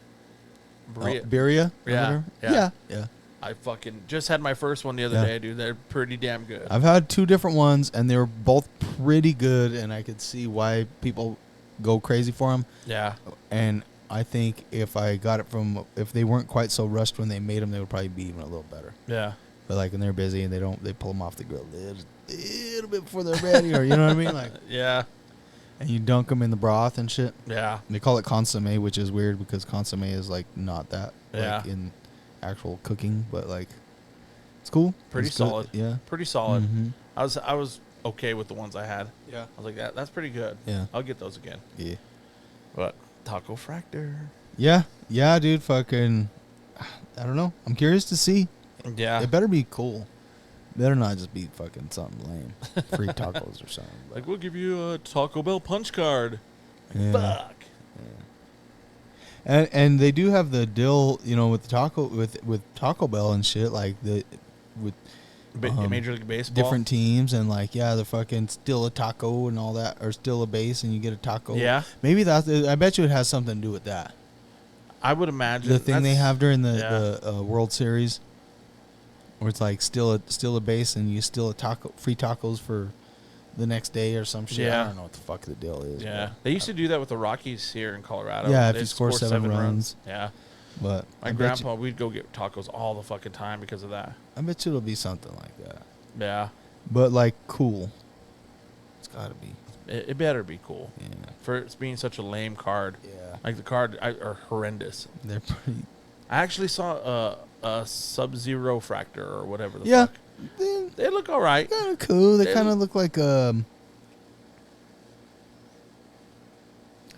Birria? Yeah. Yeah. I fucking just had my first one the other day, dude. They're pretty damn good. I've had 2 different ones, and they were both pretty good, and I could see why people go crazy for them. Yeah. And I think if they weren't quite so rushed when they made them, they would probably be even a little better. Yeah. But like when they're busy and they pull them off the grill a little bit before they're ready, or you know what I mean? Like yeah. And you dunk them in the broth and shit. Yeah. They call it consomme, which is weird because consomme is like not that like in actual cooking, but like It's cool. Pretty It's good. solid. Yeah. Pretty solid. Mhm. I was okay with the ones I had. Yeah. I was like, that's pretty good. Yeah. I'll get those again. Yeah. But Taco Fractor. Yeah. Yeah, dude. Fucking. I don't know. I'm curious to see. Yeah. It better be cool. Better not just be fucking something lame. Free tacos or something. But. Like, we'll give you a Taco Bell punch card. Yeah. Fuck. And they do have the deal, with the with Taco Bell and shit, like with Major League Baseball. different teams and like they're fucking still a taco and all that, or still a base and you get a taco. Yeah. Maybe that's. I bet you it has something to do with that. I would imagine The thing they have during yeah. the World Series, where it's like still a base and you still free tacos for the next day or some shit. Yeah. I don't know what the fuck the deal is. Yeah. They used to do that with the Rockies here in Colorado. Yeah, if They'd you score 7 runs. Yeah. But My grandpa, we'd go get tacos all the fucking time because of that. I bet you it'll be something like that. Yeah. But like cool. It's gotta be. It better be cool. Yeah. For it being such a lame card. Yeah. Like the card are horrendous. They're pretty. I actually saw a Sub-Zero Fractor or whatever the Yeah. fuck. They look all right. Kind of cool. They They kind of look like I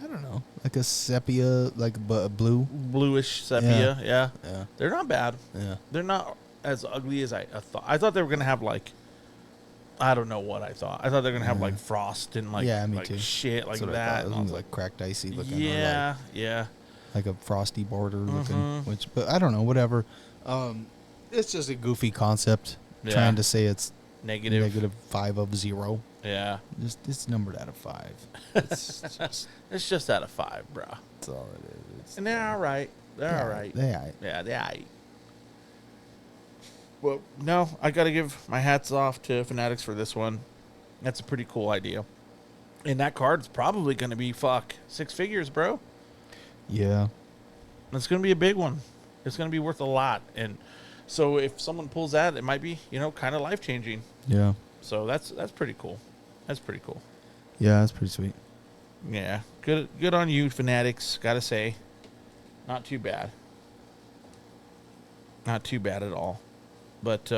don't know, like a sepia, like a blue. Bluish sepia. Yeah. Yeah. They're not bad. Yeah. They're not as ugly as I thought. I thought they were going to have like, I don't know what I thought. I thought they were going to have like frost and like, Yeah, me like too. shit like That's what I that. thought. And It I was was like cracked icy looking. or yeah, yeah. like a frosty border looking. Mhm. But I don't know. Whatever. It's just a goofy concept. Yeah. Trying to say it's Negative. -5 of 0. Yeah. Just it's numbered out of 5. It's just It's just out of 5, bro. that's all it is. It's, And they're all right. They're all right. Yeah. Yeah, they're all right. Well, no, I got to give my hats off to Fanatics for this one. That's a pretty cool idea. And that card's probably going to be, 6 figures, bro. Yeah. It's going to be a big one. It's going to be worth a lot. And so if someone pulls that, it might be, kind of life-changing. Yeah. So that's pretty cool. That's pretty cool. Yeah, that's pretty sweet. Yeah. Good on you, Fanatics, got to say. Not too bad. Not too bad at all. But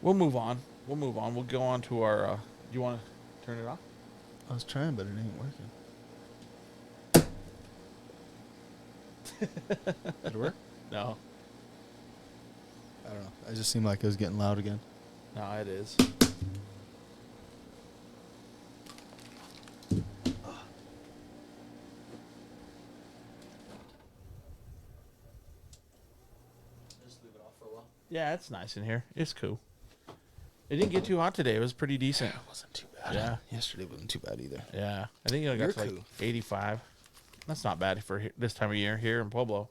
we'll move on. We'll go on to our do you want to turn it off? I was trying, but it ain't working. Did it work? No. I don't know. It just seemed like it was getting loud again. No, it is. Just leave it off for a while. Yeah, it's nice in here. It's cool. It didn't get too hot today. It was pretty decent. It wasn't too bad. Yeah. Yesterday wasn't too bad either. Yeah. I think it got You're to like cool. 85. That's not bad for this time of year here in Pueblo.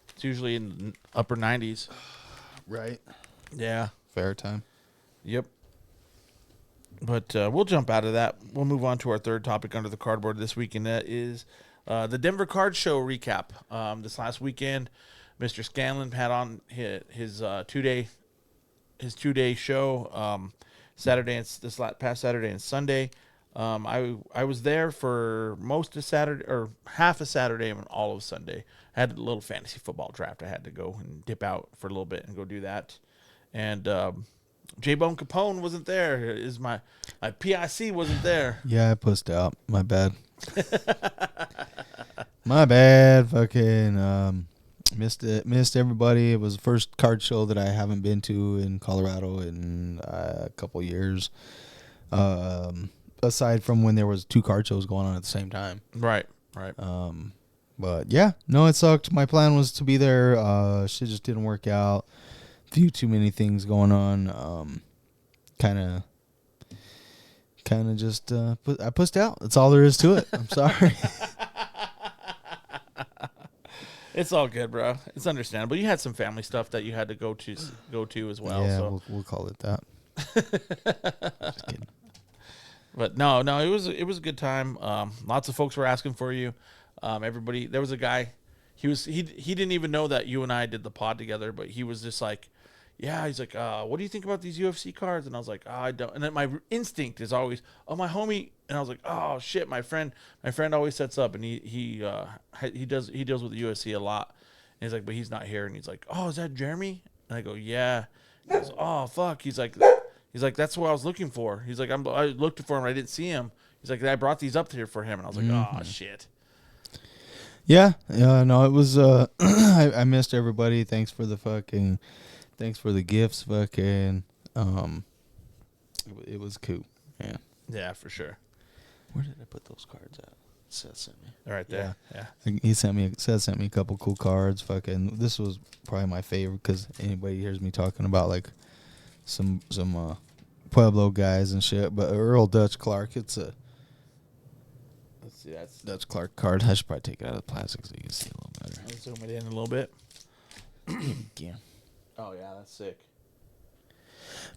It's usually in the upper 90s. Right. Yeah. Fair time. Yep. But we'll jump out of that. We'll move on to our third topic under the cardboard this week, and that is the Denver Card Show recap. This last weekend, Mr. Scanlon had on his 2-day show Saturday and past Saturday and Sunday. I was there for most of Saturday or half of Saturday and all of Sunday. I had a little fantasy football draft. I had to go and dip out for a little bit and go do that. And J-Bone Capone wasn't there. My PIC wasn't there. Yeah, I pussed out. My bad. My bad. Fucking missed it. Missed everybody. It was the first card show that I haven't been to in Colorado in a couple years. Aside from when there was 2 card shows going on at the same time. Right. But yeah, no, it sucked. My plan was to be there. Shit just didn't work out. Few too many things going on. Kind of just I pussed out. That's all there is to it. I'm sorry. It's all good, bro. It's understandable. You had some family stuff that you had to go to as well. Yeah, So. we'll call it that. Just kidding. But no, it was a good time. Lots of folks were asking for you. Everybody, there was a guy. He didn't even know that you and I did the pod together, but he was just like, yeah. He's like, what do you think about these UFC cards? And I was like, I don't. And then my instinct is always, my homie. And I was like, oh shit, my friend always sets up, and he deals with the UFC a lot. And he's like, but he's not here. And he's like, oh, is that Jeremy? And I go, yeah. He goes, oh fuck. He's like, that's what I was looking for. He's like, I looked for him, I didn't see him. He's like, I brought these up here for him, and I was like, oh shit. Yeah, no, it was. I missed everybody. Thanks for the gifts, fucking. It was cool. Yeah. Yeah, for sure. Where did I put those cards at? Seth sent me. Right there. Yeah. He sent me a couple cool cards. Fucking, this was probably my favorite because anybody hears me talking about like some Pueblo guys and shit. But Earl Dutch Clark, it's a. Let's see, that's Dutch Clark card. I should probably take it out of the plastic so you can see a little better. I'll zoom it in a little bit. Yeah. Oh yeah, that's sick.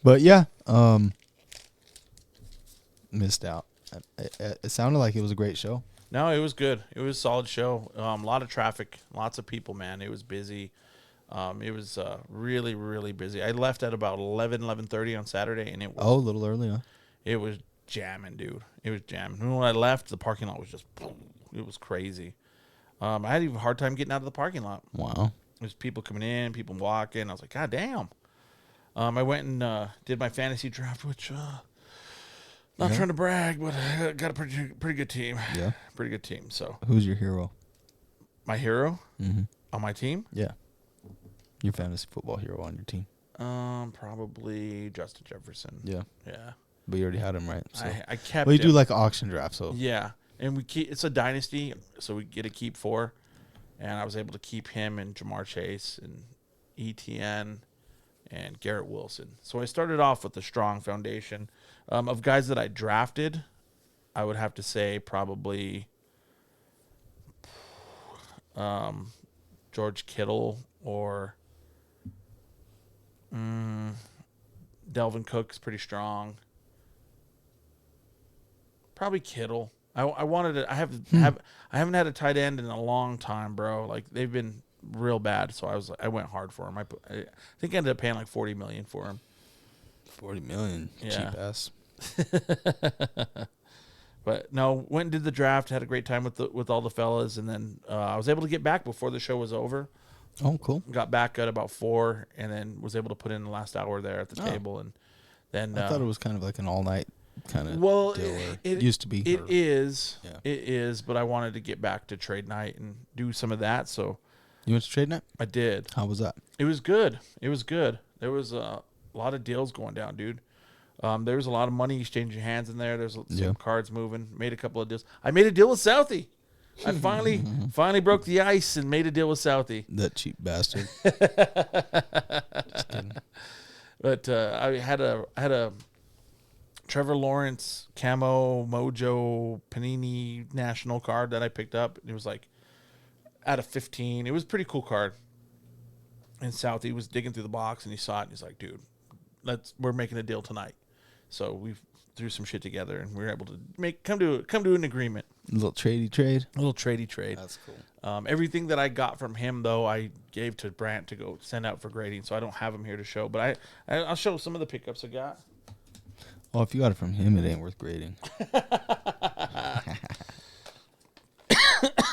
But yeah, missed out. It sounded like it was a great show. No, it was good. It was a solid show. A lot of traffic, lots of people, man. It was busy. It was really, really busy. I left at about 11:30 on Saturday, and it was a little early, huh? It was jamming, dude. It was jamming. And when I left, the parking lot was just, it was crazy. I had even a hard time getting out of the parking lot. Wow. There's people coming in, people walking. I was like, God damn. I went and did my fantasy draft, which not trying to brag, but I got a pretty good team. Yeah, pretty good team. So, who's your hero? My hero on my team? Yeah, your fantasy football hero on your team. Probably Justin Jefferson. Yeah. But you already had him, right? So. I kept. Well, you him. do like auction draft, so yeah, and we keep. It's a dynasty, so we get to keep 4, and I was able to keep him and Jamar Chase and ETN. And Garrett Wilson. So I started off with a strong foundation of guys that I drafted. I would have to say probably George Kittle or Delvin Cook's pretty strong. Probably Kittle. I wanted to. I haven't had a tight end in a long time, bro. Like they've been real bad, so I went hard for him. I think I ended up paying like $40 million for him. $40 million, yeah. Cheap ass. But no, went and did the draft. Had a great time with all the fellas, and then I was able to get back before the show was over. Oh, cool. Got back at about 4, and then was able to put in the last hour there at the table, and then I thought it was kind of like an all night kind of. Well, deal, it used to be. It is. Yeah. It is. But I wanted to get back to trade night and do some of that, so. You went to trade night? I did. How was that? It was good. There was a lot of deals going down, dude. There was a lot of money exchanging hands in there. There's some cards moving. Made a couple of deals. I made a deal with Southie. I finally broke the ice and made a deal with Southie. That cheap bastard. Just kidding. But I had a Trevor Lawrence camo mojo Panini national card that I picked up. It was like out of 15. It was a pretty cool card. And Southie was digging through the box and he saw it and he's like, dude, we're making a deal tonight. So we threw some shit together and we were able to come to an agreement. A little tradey trade. That's cool. Everything that I got from him though, I gave to Brant to go send out for grading. So I don't have him here to show, but I'll show some of the pickups I got. Well, if you got it from him, it ain't worth grading.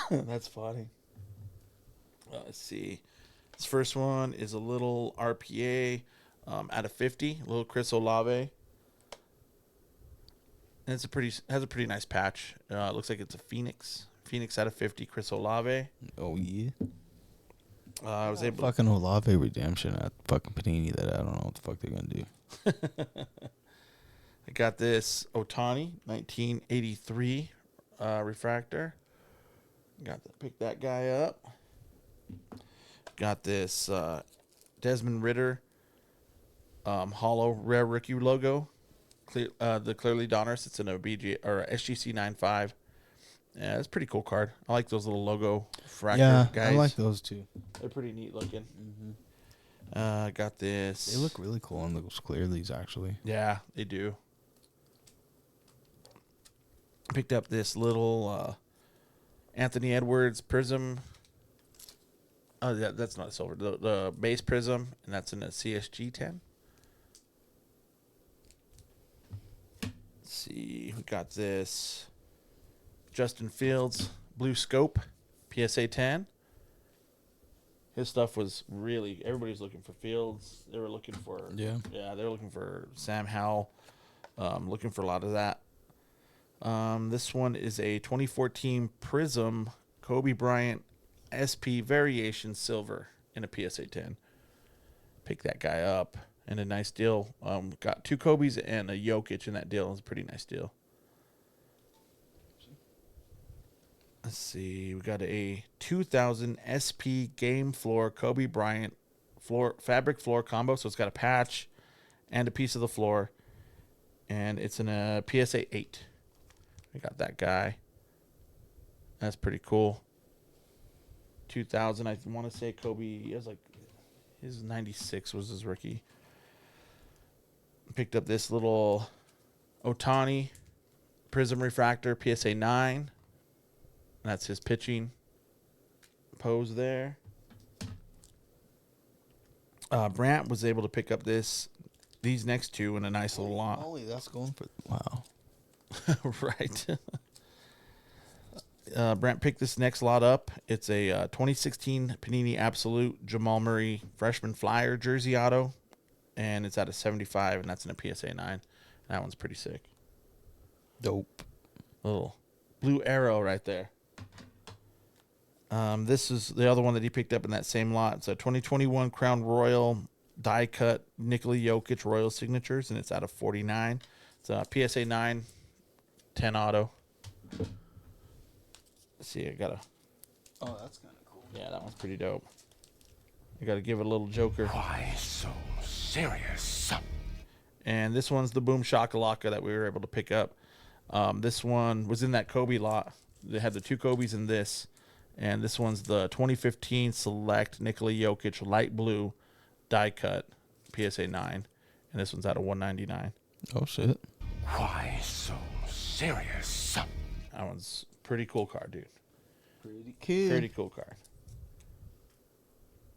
That's funny. Let's see. This first one is a little RPA out of 50, a little Chris Olave. And has a pretty nice patch. It looks like it's a Phoenix out of 50, Chris Olave. Oh yeah. I was able fucking Olave redemption at fucking Panini that I don't know what the fuck they're gonna do. I got this Otani 1983 refractor. Pick that guy up. Got this Desmond Ritter hollow rare rookie logo. The Clearly Donruss. It's an OBG or a SGC 9.5. Yeah, it's a pretty cool card. I like those little logo refractor guys. I like those too. They're pretty neat looking. Mm-hmm. Got this. They look really cool on those Clearlys, actually. Yeah, they do. Picked up this little Anthony Edwards Prism. Oh, yeah, that's not a silver. The base Prism, and that's in a CSG 10. Let's see. We got this Justin Fields Blue Scope PSA 10. His stuff was really, everybody's looking for Fields. They were looking for, they were looking for Sam Howell. Looking for a lot of that. This one is a 2014 Prism Kobe Bryant SP Variation Silver in a PSA 10. Pick that guy up in a nice deal. Got 2 Kobe's and a Jokic in that deal. It was a pretty nice deal. Let's see. We got a 2000 SP Game Floor Kobe Bryant fabric floor combo. So it's got a patch and a piece of the floor. And it's in a PSA 8. We got that guy. That's pretty cool. 2000, I want to say Kobe, he was like, his 96 was his rookie. Picked up this little Otani Prism Refractor PSA 9. That's his pitching pose there. Brant was able to pick up these next 2 in a nice little lot. Holy, that's going for... Wow. Right. Brent picked this next lot up. It's a 2016 Panini Absolute Jamal Murray Freshman Flyer Jersey Auto, and it's at a 75, and that's in a PSA 9. That one's pretty sick. Dope. Little blue arrow right there. This is the other one that he picked up in that same lot. It's a 2021 Crown Royal die cut Nikola Jokic Royal Signatures, and it's out of 49. It's a PSA 9 10 auto. Let's see, I got a... Oh, that's kind of cool. Yeah, that one's pretty dope. I got to give it a little Joker. Why so serious? And this one's the Boom Shakalaka that we were able to pick up. This one was in that Kobe lot. They had the 2 Kobe's in this. And this one's the 2015 Select Nikola Jokic Light Blue die cut PSA 9. And this one's out of 199. Oh, shit. Why so serious? That one's pretty cool card, dude. Pretty cool card.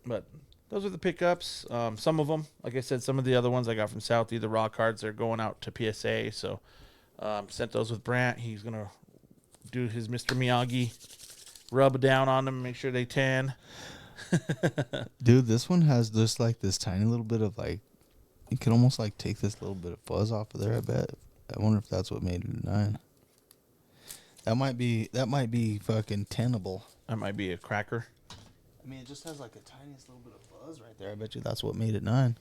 But those are the pickups. Some of them, like I said, some of the other ones I got from Southie, the raw cards, they're going out to PSA. So sent those with Brant. He's going to do his Mr. Miyagi, rub down on them, make sure they tan. Dude, this one has just like this tiny little bit of like, you can almost like take this little bit of fuzz off of there, I bet. I wonder if that's what made it a 9. That might be fucking tenable. That might be a cracker. I mean, it just has like a tiniest little bit of fuzz right there. I bet you that's what made it 9.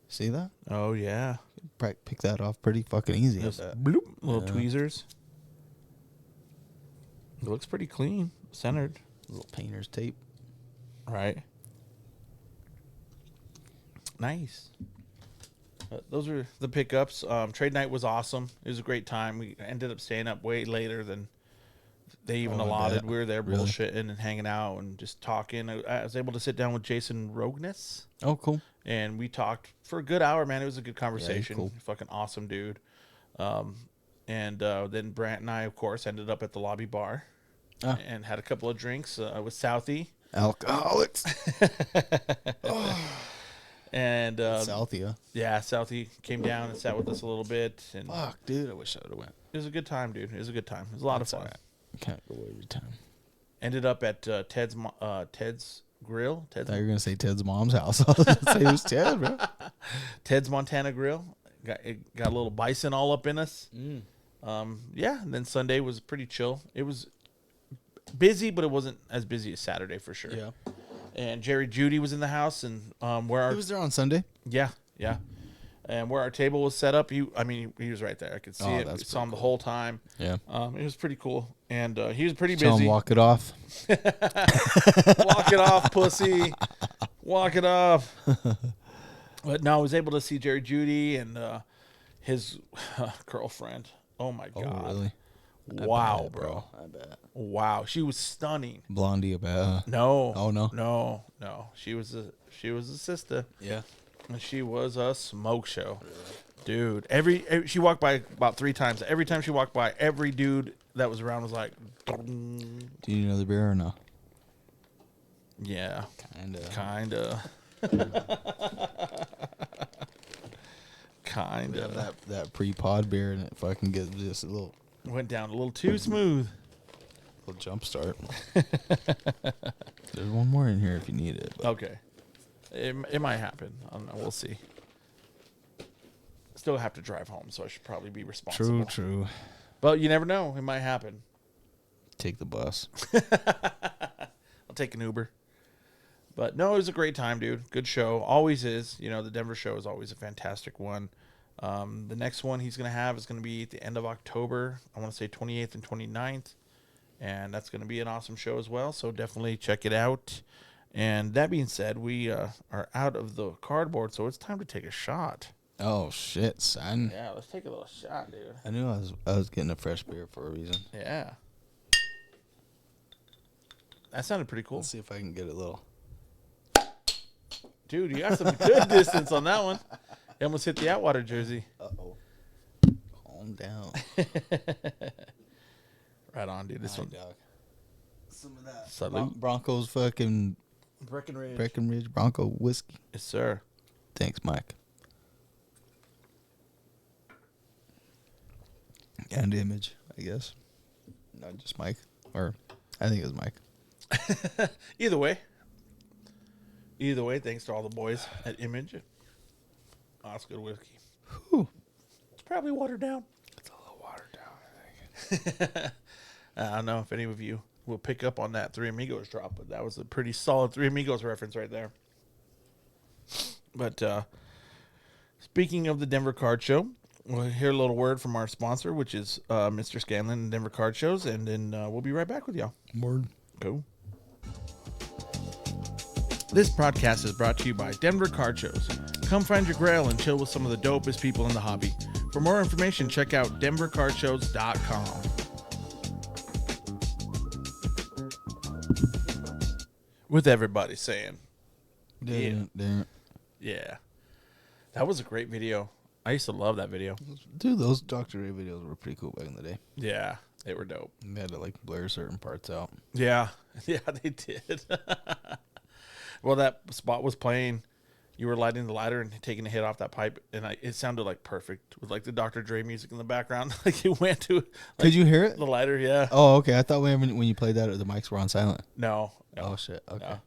See that? Oh, yeah. Pick that off pretty fucking easy. Just bloop, little Yeah. tweezers. It looks pretty clean, centered. Little painter's tape. Right. Nice. Those are the pickups. Trade night was awesome. It was a great time. We ended up staying up way later than they even allotted. We were there bullshitting and hanging out and just talking. I was able to sit down with Jason Rogness. Oh, cool. And we talked for a good hour, man. It was a good conversation. Yeah, cool. Fucking awesome dude. And then Brant and I, of course, ended up at the lobby bar and had a couple of drinks with Southie. Alcoholics. And Southie, huh? yeah, Southie came down and sat with us a little bit. And Fuck, dude. I wish I would have went. it was a good time, dude. It was a good time. It was a lot of fun. Can't go every time. Ended up at Ted's Grill. I thought you were going to say Ted's mom's house. I was going to say it was Ted, bro. Ted's Montana Grill. Got a little bison all up in us. Yeah, and then Sunday was pretty chill. It was busy, but it wasn't as busy as Saturday for sure. Yeah. And Jerry Judy was in the house, and where our He was there on Sunday? yeah, and where our table was set up, he was right there. I could see it. That's We saw him pretty the whole time. Yeah. It was pretty cool, and he was pretty Tell him busy. walk it off. Walk it off, pussy. Walk it off. But no, I was able to see Jerry Judy and his girlfriend. Oh my god! Oh, really? Wow, bet, bro. I bet. Wow, she was stunning. Blondie, I bet. No. Oh, no? No. She was a sister, Yeah. and she was a smoke show, dude. She walked by about 3 times. Every time she walked by, every dude that was around was like, Do you need another beer or no? yeah, Kinda. We have that pre-pod beer and it fucking gets just a little Went down a little too smooth. jump start. There's one more in here if you need it. But. Okay. It might happen. I don't know. We'll see. Still have to drive home, so I should probably be responsible. True. But you never know. It might happen. Take the bus. I'll take an Uber. But no, it was a great time, dude. Good show. Always is. You know, the Denver show is always a fantastic one. The next one he's going to have is going to be at the end of October. I want to say 28th and 29th. And that's going to be an awesome show as well. So definitely check it out. And that being said, we are out of the cardboard, so it's time to take a shot. Oh, shit, son. Yeah, let's take a little shot, dude. I knew I was getting a fresh beer for a reason. Yeah. That sounded pretty cool. Let's see if I can get it a little. Dude, you got some good distance on that one. You almost hit the Atwater jersey. Uh-oh. Calm down. Right on, dude. This one. Dog. Some of that. Salute. Broncos fucking Breckenridge Bronco whiskey. Yes, sir. Thanks, Mike. And Image, I guess. Not just Mike. Or, I think it was Mike. Either way, thanks to all the boys at Image. Oh, that's good whiskey. Whew. It's probably watered down. It's a little watered down, I think. I don't know if any of you will pick up on that Three Amigos drop, but that was a pretty solid Three Amigos reference right there. But speaking of the Denver Card Show, we'll hear a little word from our sponsor, which is Mr. Scanlon and Denver Card Shows, and then we'll be right back with y'all. Word. Cool. This podcast is brought to you by Denver Card Shows. Come find your grail and chill with some of the dopest people in the hobby. For more information, check out denvercardshows.com. With everybody saying, yeah. That was a great video. I used to love that video. Dude, those Dr. Ray videos were pretty cool back in the day. Yeah, they were dope. They had to like blur certain parts out. Yeah, they did. Well, that spot was playing. You were lighting the lighter and taking a hit off that pipe, and it sounded like perfect with like the Dr. Dre music in the background. Like it went to. Like, could you hear it? The lighter, yeah. Oh, okay. I thought when you played that, the mics were on silent. No. Oh shit. Okay. No.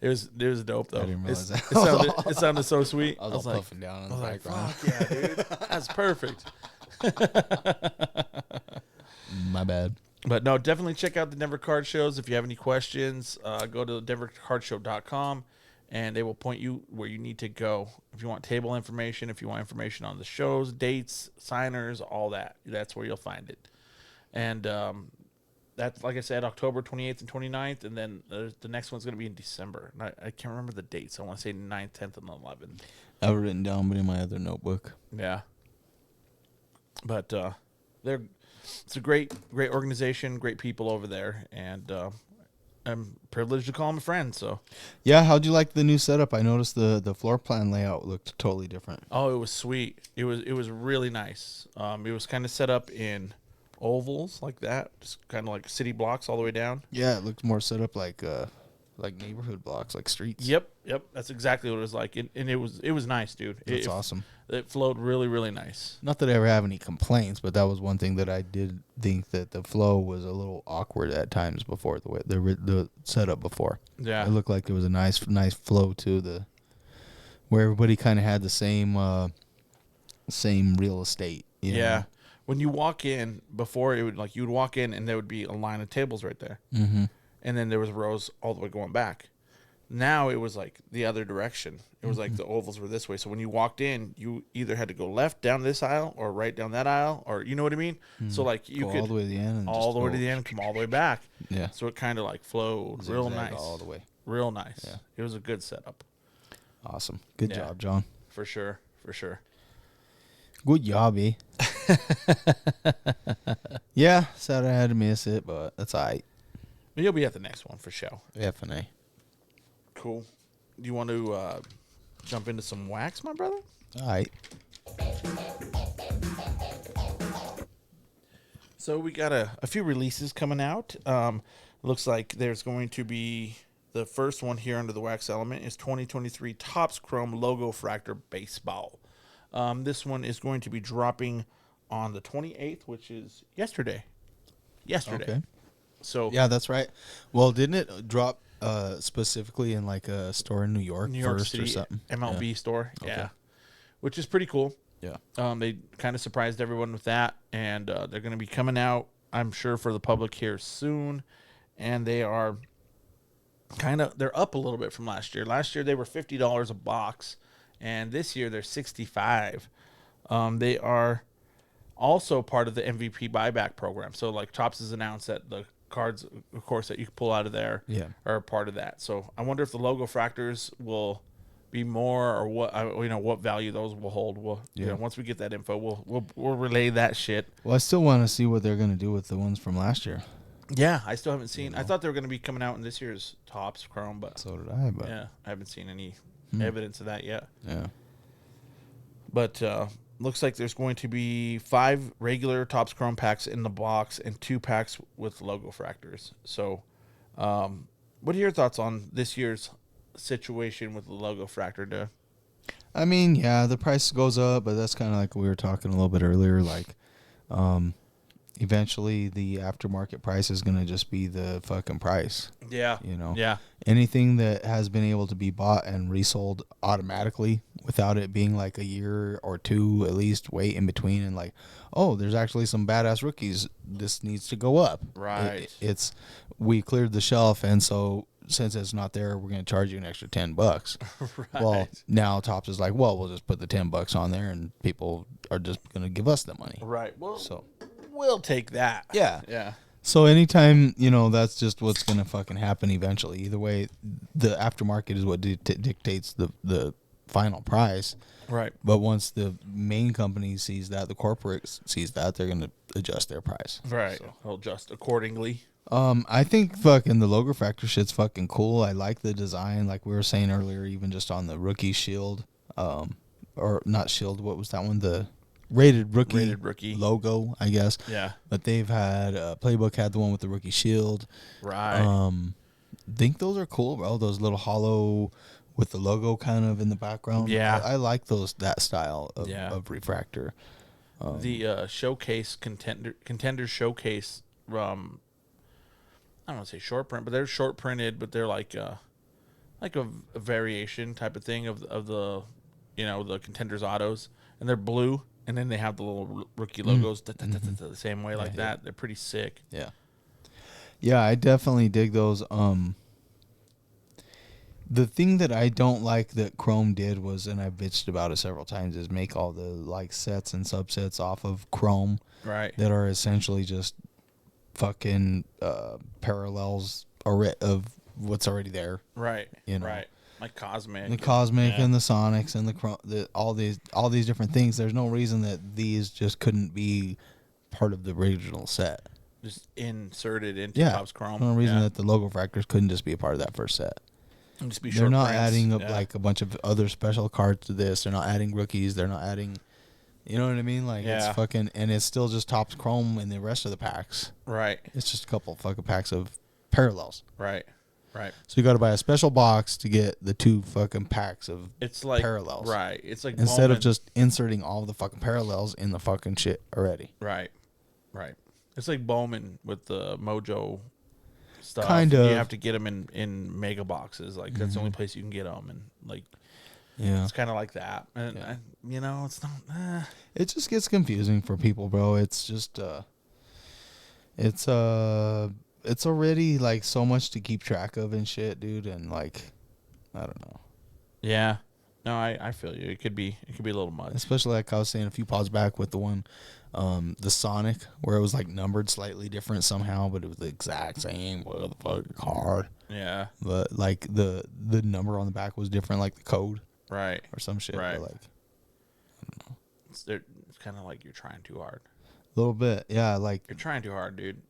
It was dope though. I didn't realize that. It sounded so sweet. I was like, puffing down in the background. Fuck yeah, dude. That's perfect. My bad. But no, definitely check out the Denver Card Shows. If you have any questions, go to denvercardshow.com and they will point you where you need to go. If you want table information, if you want information on the shows, dates, signers, all that, that's where you'll find it. And that's, like I said, October 28th and 29th, and then the next one's going to be in December. And I can't remember the dates. I want to say 9th, 10th, and 11th. I have it written down, but in my other notebook. Yeah. But it's a great organization, great people over there, and I'm privileged to call them a friend. So, yeah, how'd you like the new setup? I noticed the floor plan layout looked totally different. Oh, it was sweet. It was really nice. It was kind of set up in ovals like that, just kind of like city blocks all the way down. Yeah, it looked more set up like neighborhood blocks, like streets. Yep. That's exactly what it was like, and it was nice, dude. That's awesome. It flowed really, really nice. Not that I ever have any complaints, but that was one thing that I did think that the flow was a little awkward at times before the way the setup before. Yeah, it looked like there was a nice flow to where everybody kind of had the same real estate. You know? When you walk in, before it would you would walk in and there would be a line of tables right there, mm-hmm. and then there was rows all the way going back. Now it was like the other direction. It was like the ovals were this way. So when you walked in, you either had to go left down this aisle or right down that aisle, or you know what I mean? So like you go could all the way to the end, and all the way to the end, come all the way back. Yeah. So it kind of like flowed real nice. all the way. Real nice. Yeah. It was a good setup. Awesome. Good job, John. For sure. Good job, eh? Yeah, sad I had to miss it, but that's all right. But you'll be at the next one for sure. F&A. Cool. Do you want to jump into some wax, my brother? All right. So we got a few releases coming out. Looks like there's going to be the first one here under the wax element is 2023 Topps Chrome Logo Fractor Baseball. This one is going to be dropping on the 28th, which is yesterday. Okay. So yeah, that's right. Well, didn't it drop specifically in like a store in New York first City or something? MLB store. Okay. Yeah, which is pretty cool. Yeah. They kind of surprised everyone with that, and they're going to be coming out, I'm sure, for the public here soon. And they are they're up a little bit from last year. Last year they were $50 a box, and this year they're $65. They are also part of the MVP buyback program. So like Topps has announced that the cards, of course, that you can pull out of there are a part of that. So I wonder if the logo fractors will be more, or what what value those will hold. We'll once we get that info, we'll relay that shit. Well, I still want to see what they're going to do with the ones from last year. Yeah, I still haven't seen. I thought they were going to be coming out in this year's Topps Chrome, but so did I. But yeah, I haven't seen any evidence of that yet. Yeah. But looks like there's going to be 5 regular Topps Chrome packs in the box and 2 packs with logo fractors. So, what are your thoughts on this year's situation with the logo fractor? I mean, yeah, the price goes up, but that's kind of like we were talking a little bit earlier. Like, eventually the aftermarket price is going to just be the fucking price. Yeah. Yeah. Anything that has been able to be bought and resold automatically without it being like a year or two at least wait in between and like, oh, there's actually some badass rookies. This needs to go up. Right. We cleared the shelf, and so since it's not there, we're going to charge you an extra $10. Right. Well, now Topps is like, well, we'll just put the $10 on there, and people are just going to give us the money. Right. Well, so we'll take that. Yeah. Yeah. So anytime, that's just what's going to fucking happen eventually. Either way, the aftermarket is what dictates the final price. Right. But once the main company sees that, the corporate sees that, they're going to adjust their price. Right. So. They'll adjust accordingly. I think fucking the logo fractor shit's fucking cool. I like the design, like we were saying earlier, even just on the rookie shield, or not shield. What was that one? The rated rookie logo, I guess. Yeah. But they've had Playbook had the one with the rookie shield. Right. Think those are cool, bro. Those little hollow with the logo kind of in the background. Yeah. I like that style of refractor. The showcase contender showcase. I don't want to say short print, but they're short printed, but they're like a variation type of thing of the the contenders autos, and they're blue, and then they have the little rookie logos the same way like that. They're pretty sick. Yeah, I definitely dig those. The thing that I don't like that Chrome did was, and I've bitched about it several times, is make all the like sets and subsets off of Chrome, right? That are essentially just fucking parallels of what's already there, right? Right, like Cosmic, and the Sonics and all these different things. There's no reason that these just couldn't be part of the original set, just inserted into Topps Chrome. No reason that the logo fractors couldn't just be a part of that first set. Just be They're not prints. adding up like a bunch of other special cards to this. They're not adding rookies. They're not adding, you know what I mean? Like it's fucking, and it's still just Topps Chrome in the rest of the packs. Right. It's just a couple fucking packs of parallels. Right. Right. So you got to buy a special box to get the 2 fucking packs of parallels. Right. It's like instead of just inserting all the fucking parallels in the fucking shit already. Right. Right. It's like Bowman with the Mojo stuff. Kind of. You have to get them in mega boxes. Like that's the only place you can get them, and like it's kind of like that. And it's not. It just gets confusing for people, bro. It's just it's already like so much to keep track of and shit, dude. And like, I don't know. Yeah. No, I feel you. It could be a little much. Especially like I was saying a few pods back with the one, the Sonic, where it was like numbered slightly different somehow, but it was the exact same motherfucking card. Yeah. But like the number on the back was different, like the code. Right. Or some shit. Right. But like, I don't know. It's kind of like you're trying too hard. A little bit. Yeah. Like you're trying too hard, dude.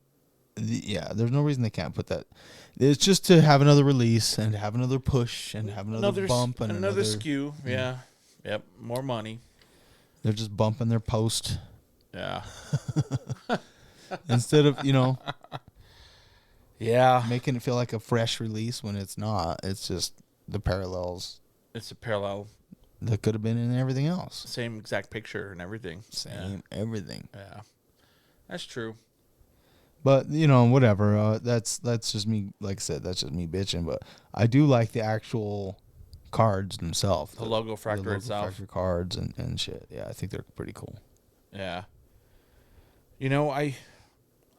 Yeah, there's no reason they can't put that. It's just to have another release and have another push and have another bump and another SKU. Yeah. Yep. More money. They're just bumping their post. Yeah. Instead of, yeah, making it feel like a fresh release when it's not. It's just the parallels. It's a parallel that could have been in everything else. Same exact picture and everything. Same everything. Yeah. That's true. But whatever. That's just me. Like I said, that's just me bitching. But I do like the actual cards themselves. The logo fractor itself. Fractor cards and shit. Yeah, I think they're pretty cool. Yeah. I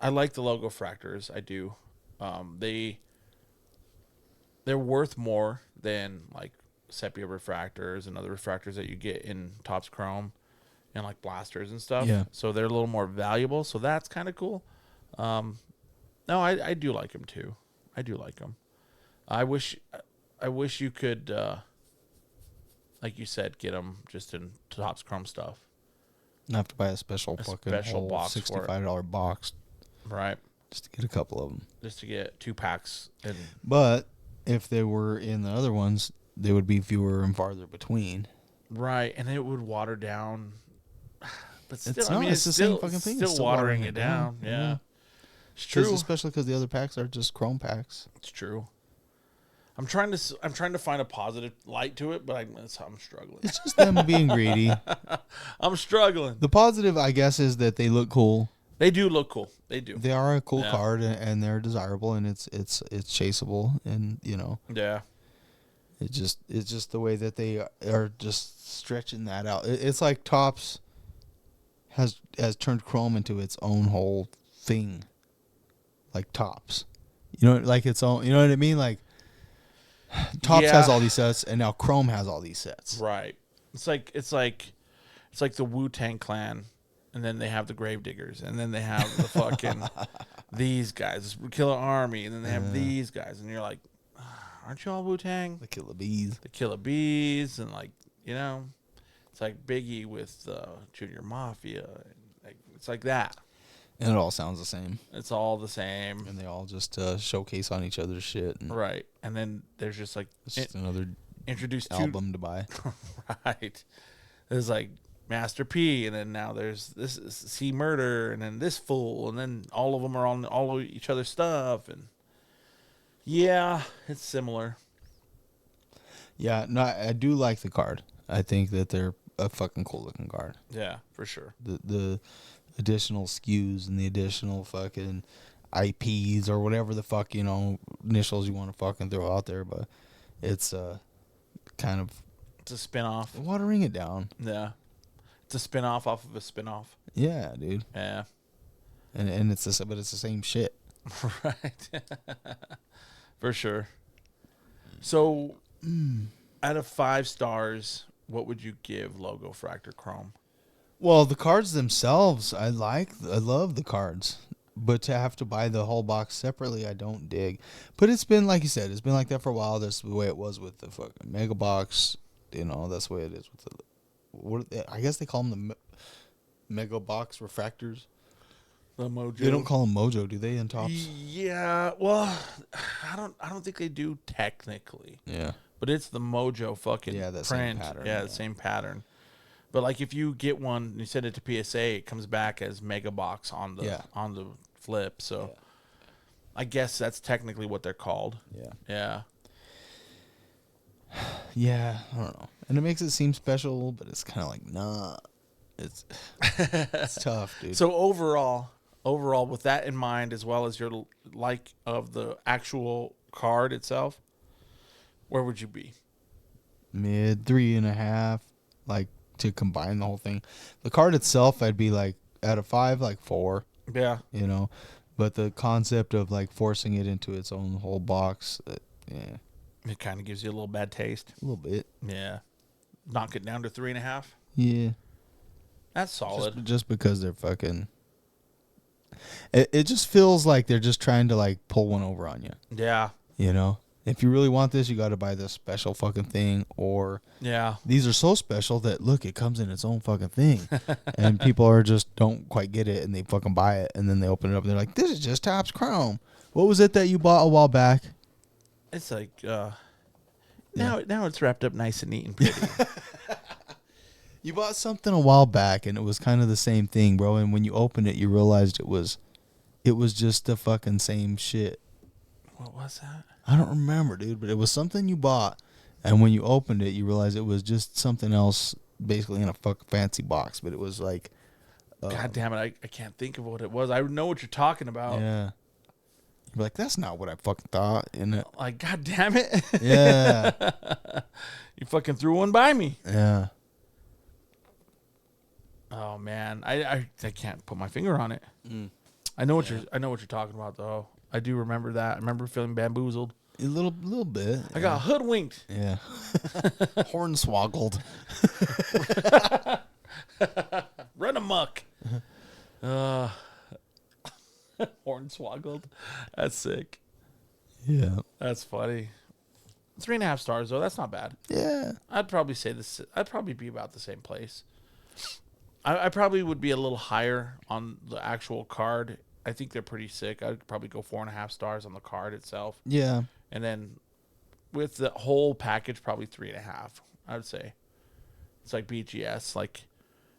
like the logo fractors. I do. They're worth more than like sepia refractors and other refractors that you get in Topps Chrome and like blasters and stuff. Yeah. So they're a little more valuable. So that's kind of cool. No, I do like them too. I do like them. I wish you could, like you said, get them just in Topps Chrome stuff. I have to buy a special box $65 box. Right. Just to get a couple of them. Just to get 2 packs. But if they were in the other ones, they would be fewer and farther between. Right, and it would water down. But still, it's the same fucking thing. Still watering it down. Yeah. It's true. Especially because the other packs are just Chrome packs. It's true. I'm trying to find a positive light to it, but I'm struggling. It's just them being greedy. I'm struggling. The positive, I guess, is that they look cool. They do look cool. They do. They are a cool card, and they're desirable, and it's chaseable, and Yeah. It's just the way that they are just stretching that out. It's like Topps has turned Chrome into its own whole thing. Like Topps, like its own. You know what I mean? Like Topps has all these sets, and now Chrome has all these sets. Right. It's like the Wu-Tang Clan, and then they have the Gravediggers, and then they have the fucking these guys, Killer Army, and then they have these guys, and you're like, aren't you all Wu-Tang? The Killer Bees. The Killer Bees, and it's like Biggie with Junior Mafia. It's like that. And it all sounds the same. It's all the same. And they all just showcase on each other's shit. Right. And then there's just like... It's just another album to buy. Right. There's like Master P, and then now there's this C Murder, and then this fool, and then all of them are on all of each other's stuff. And yeah, it's similar. Yeah, no, I do like the card. I think that they're a fucking cool looking card. Yeah, for sure. The additional SKUs and the additional fucking IPs or whatever the fuck, initials you want to fucking throw out there, but it's kind of... It's a spin-off. Watering it down. Yeah. It's a spin-off off of a spin-off. Yeah, dude. Yeah. And it's the same shit. Right. For sure. So, out of 5 stars, what would you give Logo Fractor Chrome? Well, the cards themselves, I love the cards. But to have to buy the whole box separately, I don't dig. But it's been, like you said, it's been like that for a while. That's the way it was with the fucking Mega Box. That's the way it is with I guess they call them the Mega Box Refractors. The Mojo. They don't call them Mojo, do they, in Topps? Yeah, well, I don't think they do technically. Yeah. But it's the Mojo fucking that print. same pattern. Yeah, the same pattern. But like if you get one and you send it to PSA, it comes back as Mega Box on the flip. So I guess that's technically what they're called. Yeah. Yeah. Yeah, I don't know. And it makes it seem special, but it's kind of like, nah. It's tough, dude. So overall, with that in mind, as well as your like of the actual card itself, where would you be? Mid 3.5, like to combine the whole thing. The card itself, I'd be like out of 5, like 4. Yeah. But the concept of like forcing it into its own whole box, yeah. It kind of gives you a little bad taste. A little bit. Yeah. Knock it down to 3.5. Yeah. That's solid. Just because they're fucking... It just feels like they're just trying to like pull one over on you. Yeah. If you really want this, you got to buy this special fucking thing, or these are so special that look, it comes in its own fucking thing, and people are just don't quite get it, and they fucking buy it, and then they open it up and they're like, "This is just Topps Chrome. What was it that you bought a while back?" It's like now it's wrapped up nice and neat and pretty. You bought something a while back, and it was kind of the same thing, bro. And when you opened it, you realized it was just the fucking same shit. What was that? I don't remember, dude, but it was something you bought, and when you opened it, you realized it was just something else, basically in a fucking fancy box. But it was like God damn it, I can't think of what it was. I know what you're talking about. Yeah. You're like, that's not what I fucking thought. In it. Like, God damn it. Yeah. You fucking threw one by me. Yeah. Oh man, I can't put my finger on it. I know what you're talking about though. I do remember that. I remember feeling bamboozled. A little bit. I got hoodwinked. Yeah. Hornswoggled. Run amok. Hornswoggled. That's sick. Yeah. That's funny. 3.5 stars though. That's not bad. Yeah. I'd probably say this. I'd probably be about the same place. I probably would be a little higher on the actual card. I think they're pretty sick. I'd probably go 4.5 stars on the card itself. Yeah. And then with the whole package, probably 3.5. I would say it's like BGS. Like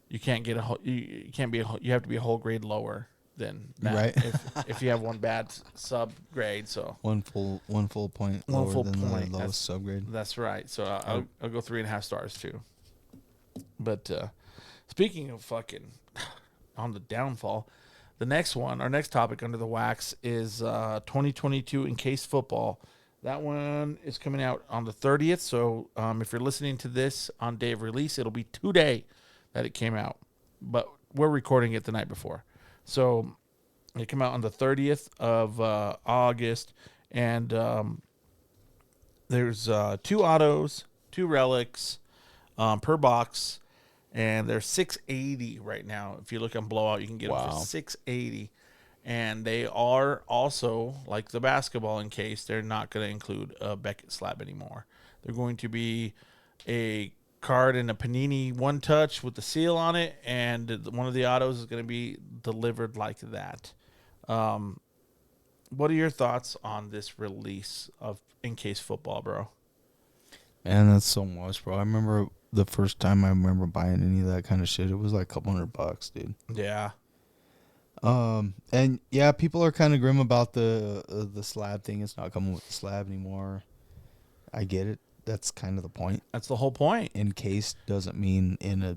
you can't get you can't be you have to be a whole grade lower than that. Right. if you have one bad sub grade. So one full point one lower full than point. the lowest subgrade. That's right. So I'll go 3.5 stars too. But speaking of fucking on the downfall, the next one, our next topic under the wax is 2022 Encased Football. That one is coming out on the 30th. So if you're listening to this on day of release, it'll be today that it came out. But we're recording it the night before. So it came out on the 30th of August. And there's 2 autos, 2 relics per box. And they're $680 right now. If you look on Blowout, you can get them for $680. And they are also, like the basketball encased, they're not going to include a Beckett slab anymore. They're going to be a card in a Panini One Touch with the seal on it, and one of the autos is going to be delivered like that. What are your thoughts on this release of Encased Football, bro? Man, that's so much, bro. I remember the first time I remember buying any of that kind of shit, it was like a couple $100, dude. Yeah. And yeah, people are kind of grim about the slab thing. It's not coming with the slab anymore. I get it. That's kind of the point. That's the whole point. Encased doesn't mean in a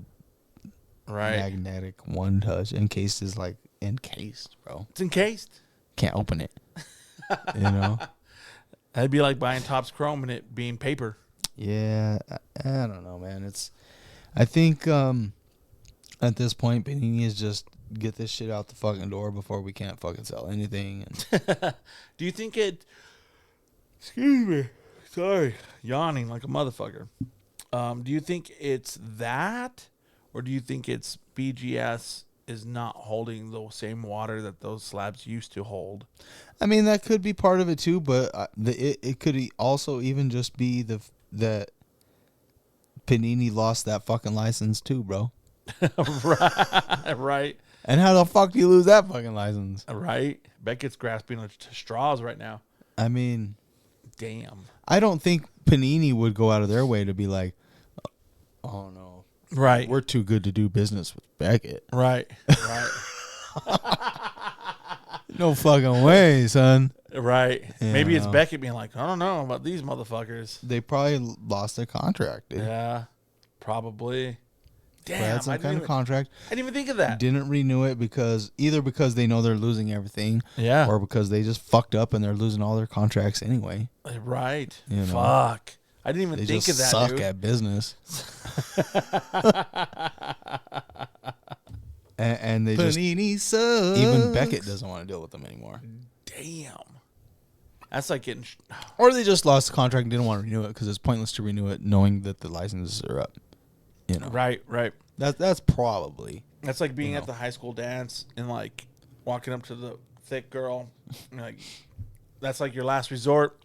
magnetic One Touch. Encased is like encased, bro. It's encased. Can't open it. You know? That'd be like buying Topps Chrome and it being paper. Yeah, I don't know, man. I think at this point, Panini is just get this shit out the fucking door before we can't fucking sell anything. And Do you think it? Excuse me, sorry, yawning like a motherfucker. Do you think it's that, or do you think it's BGS is not holding the same water that those slabs used to hold? I mean, that could be part of it too, but it could also even just be that Panini lost that fucking license too, bro. Right. And how the fuck do you lose that fucking license? Right. Beckett's grasping at straws right now. I mean, damn. I don't think Panini would go out of their way to be like, oh no, right, we're too good to do business with Beckett. Right. No fucking way, son. Right. Yeah, maybe it's Beckett being like, I don't know about these motherfuckers. They probably lost their contract, dude. Yeah, probably. Damn, Had some kind of contract. I didn't even think of that. Didn't renew it because they know they're losing everything. Yeah. Or because they just fucked up and they're losing all their contracts anyway. Right. You know? Fuck. I didn't even think of that, suck dude. at business. and they Panini just sucks. even Beckett doesn't want to deal with them anymore. Damn. That's like getting... Or they just lost the contract and didn't want to renew it because it's pointless to renew it knowing that the licenses are up. You know. Right. That's probably. That's like being at the high school dance and like walking up to the thick girl. And like, that's like your last resort.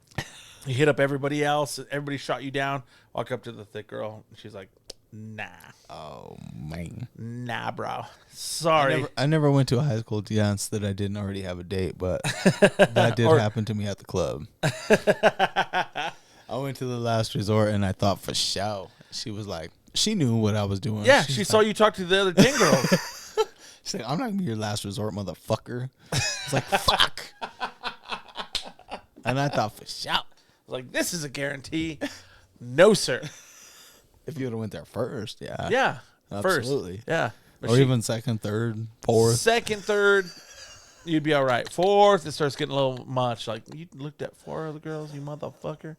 You hit up everybody else. Everybody shot you down. Walk up to the thick girl. And she's like, nah. Oh, man. Nah, bro. Sorry. I never went to a high school dance that I didn't already have a date, but that did happen to me at the club. I went to the last resort and I thought for sure. She was like, she knew what I was doing. Yeah, she saw you talk to the other 10 girls. She's like, I'm not going to be your last resort, motherfucker. It's like, fuck. And I thought for sure. Like, this is a guarantee. No, sir. If you would have went there first, yeah. Yeah. Absolutely. First. Yeah. Or even second, third, fourth. Second, third, you'd be all right. Fourth, it starts getting a little much. Like, you looked at 4 other girls, you motherfucker.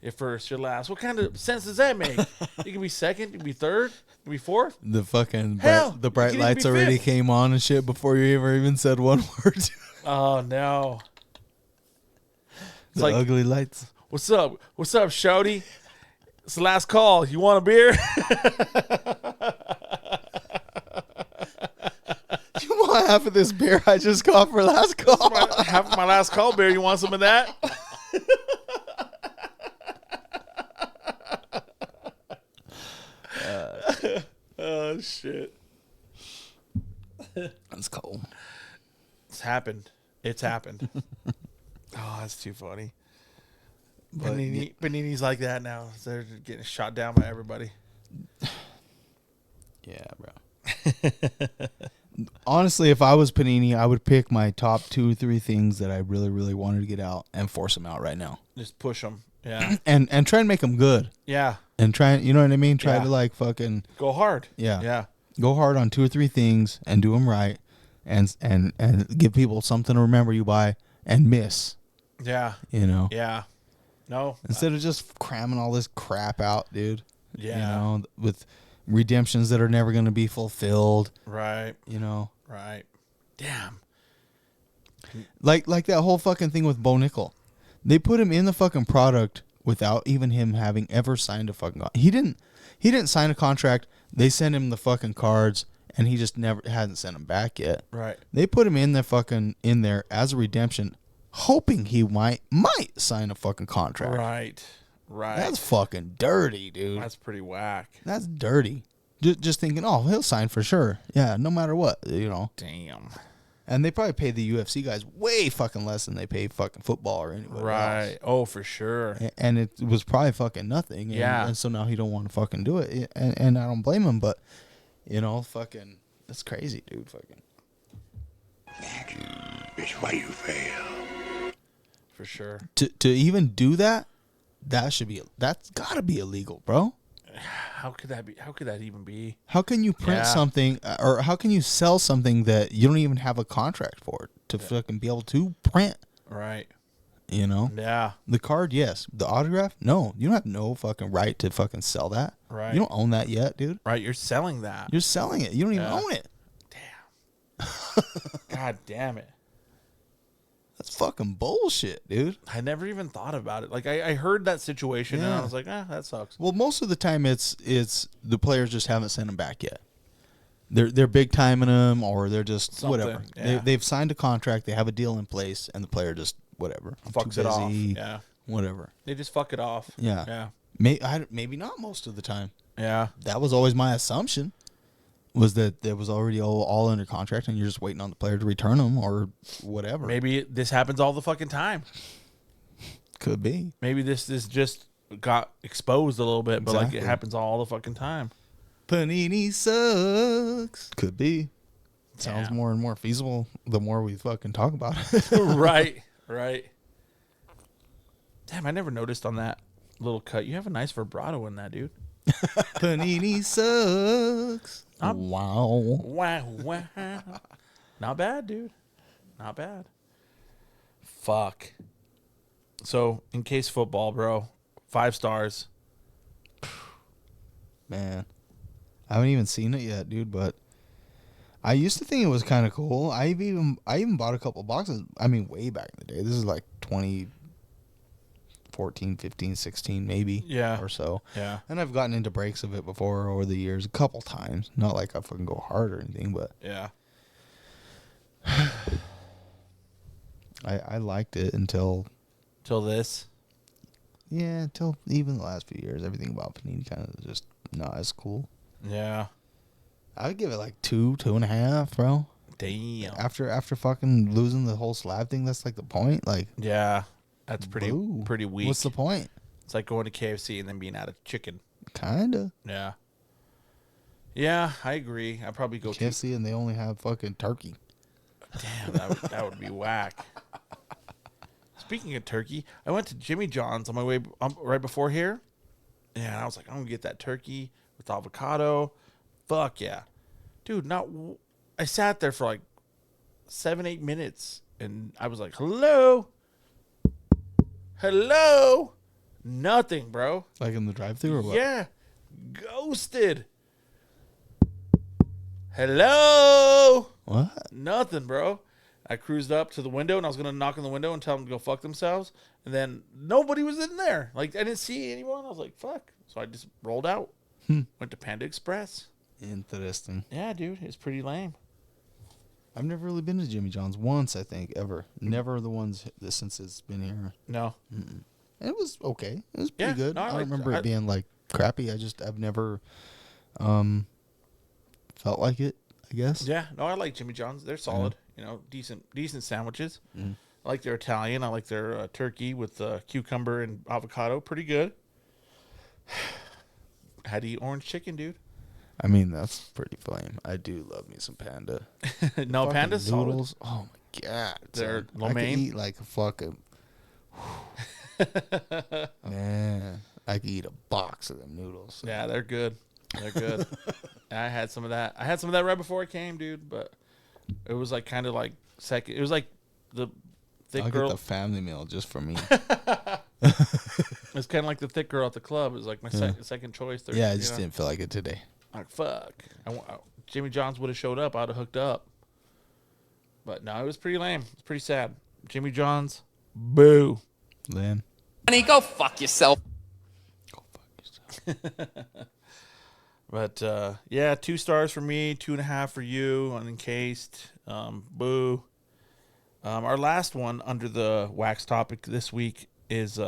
Your first, your last. What kind of sense does that make? You can be second, you can be third, you can be fourth. The fucking Hell, the bright you can lights even be already fifth. came on and shit before you ever even said one word. Oh, no. It's The like, ugly lights. what's up? What's up, shouty? It's the last call. You want a beer? You want half of this beer I just got for last call? Half of my last call beer. You want some of that? Oh, shit. That's cold. It's happened. It's happened. Oh, that's too funny. But Panini's like that now. They're getting shot down by everybody. yeah, bro. Honestly, if I was Panini, I would pick my top 2 or 3 things that I really, really wanted to get out and force them out right now. Just push them. Yeah. And try and make them good. Yeah. And try, you know what I mean? Try Yeah. to like fucking Go hard. yeah. Yeah. Go hard on 2 or 3 things and do them right, and give people something to remember you by and miss. Yeah. You know. Yeah. No. Instead of just cramming all this crap out, dude. Yeah. You know, with redemptions that are never going to be fulfilled. Right. You know. Right. Damn. Like that whole fucking thing with Bo Nickel. They put him in the fucking product without even him having ever signed a fucking contract. He didn't sign a contract. They sent him the fucking cards, and he just hadn't sent them back yet. Right. They put him in there as a redemption, hoping he might sign a fucking contract. Right. Right. That's fucking dirty, dude. That's pretty whack. That's dirty. Just thinking, oh, he'll sign for sure. Yeah, no matter what, you know. Damn. And they probably pay the UFC guys way fucking less than they pay fucking football or anybody Right. else. Oh, for sure. And it was probably fucking nothing. And, Yeah. And so now he don't want to fucking do it. And I don't blame him, but, you know, fucking, that's crazy, dude. Fucking. That is why you fail. For sure. To even do that, that's gotta be illegal, bro. How could that be? How could that even be? How can you print Yeah. something, or how can you sell something that you don't even have a contract for to fucking be able to print? Right. You know, Yeah. the card, yes. The autograph, no. You don't have no fucking right to fucking sell that. Right. You don't own that yet, dude. Right. You're selling that. You're selling it. You don't even Yeah. own it. God damn it. That's fucking bullshit, dude. I never even thought about it. Like I heard that situation and I Yeah. was like, that sucks. Well, most of the time it's the players just haven't sent them back yet. They're big timing them, or they're just Something, whatever. yeah. They've signed a contract, they have a deal in place, and the player just whatever. I'm Fucks too it off. busy, Yeah. whatever. They just fuck it off. Yeah. Yeah. Maybe not most of the time. Yeah. That was always my assumption. Was that there was already all under contract, and you're just waiting on the player to return them or whatever. Maybe this happens all the fucking time. Could be. Maybe this just got exposed a little bit, but like it Exactly. happens all the fucking time. Panini sucks. Could be. Sounds Yeah. more and more feasible the more we fucking talk about it. Right. Right. Damn, I never noticed on that little cut. You have a nice vibrato in that, dude. Panini sucks. Wow. Wow, wow. Not bad, dude. Not bad. Fuck. So, in case football, bro, 5 stars. Man. I haven't even seen it yet, dude, but I used to think it was kind of cool. I even bought a couple boxes. I mean, way back in the day. This is like 2014, 15, 16 maybe. Yeah. Or so. Yeah. And I've gotten into breaks of it before over the years a couple times. Not like I fucking go hard or anything, but Yeah. I liked it until Till this. until even the last few years. Everything about Panini kind of just not as cool. Yeah. I would give it like 2.5, bro. Damn. After fucking losing the whole slab thing, that's like the point. Like, Yeah. That's pretty boo. weak. What's the point? It's like going to KFC and then being out of chicken. Kinda. Yeah. Yeah, I agree. I'd probably go to. KFC and they only have fucking turkey. Damn, that would be whack. Speaking of turkey, I went to Jimmy John's on my way right before here. Yeah, and I was like, I'm going to get that turkey with avocado. Fuck yeah. Dude, I sat there for like 7-8 minutes and I was like, hello? Hello? Nothing, bro. Like in the drive-thru or what? Yeah. Ghosted. Hello? What? Nothing, bro. I cruised up to the window and I was going to knock on the window and tell them to go fuck themselves. And then nobody was in there. Like, I didn't see anyone. I was like, fuck. So I just rolled out. Went to Panda Express. Interesting. Yeah, dude. It's pretty lame. I've never really been to Jimmy John's once, I think, ever. Never the ones since it's been here. No. Mm-mm. It was okay. It was pretty good. No, I don't remember it being, like, crappy. I've never felt like it, I guess. Yeah. No, I like Jimmy John's. They're solid. You know, decent sandwiches. I like their Italian. I like their turkey with cucumber and avocado. Pretty good. Had to eat orange chicken, dude. I mean, that's pretty flame. I do love me some Panda. No, Panda's noodles. solid. Oh my god, They're lo I could mein. eat like a fucking man. I could eat a box of them noodles. Yeah, they're good. They're good. I had some of that. I had some of that right before I came, dude. But it was like kind of like second. It was like the thick I'll girl. get the family meal just for me. It's kind of like the thick girl at the club. It was like my second choice. Yeah, I just didn't feel like it today. Like, fuck. Jimmy John's would have showed up. I'd have hooked up. But no, it was pretty lame. It's pretty sad. Jimmy John's, boo. Lynn. Honey, go fuck yourself. Go fuck yourself. But, yeah, 2 stars for me, 2.5 for you, unencased. Boo. Our last one under the wax topic this week is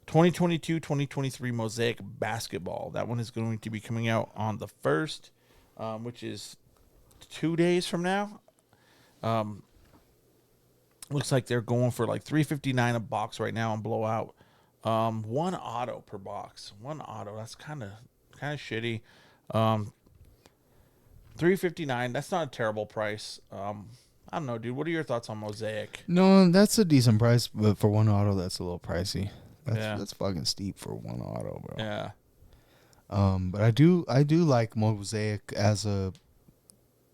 2022-2023 Mosaic Basketball. That one is going to be coming out on the 1st, which is 2 days from now. Looks like they're going for like $3.59 a box right now on Blowout. 1 auto per box. 1 auto. That's kind of shitty. $3.59. That's not a terrible price. I don't know, dude. What are your thoughts on Mosaic? No, that's a decent price, but for 1 auto, that's a little pricey. Yeah. That's fucking steep for 1 auto, bro. Yeah. But I do like Mosaic as a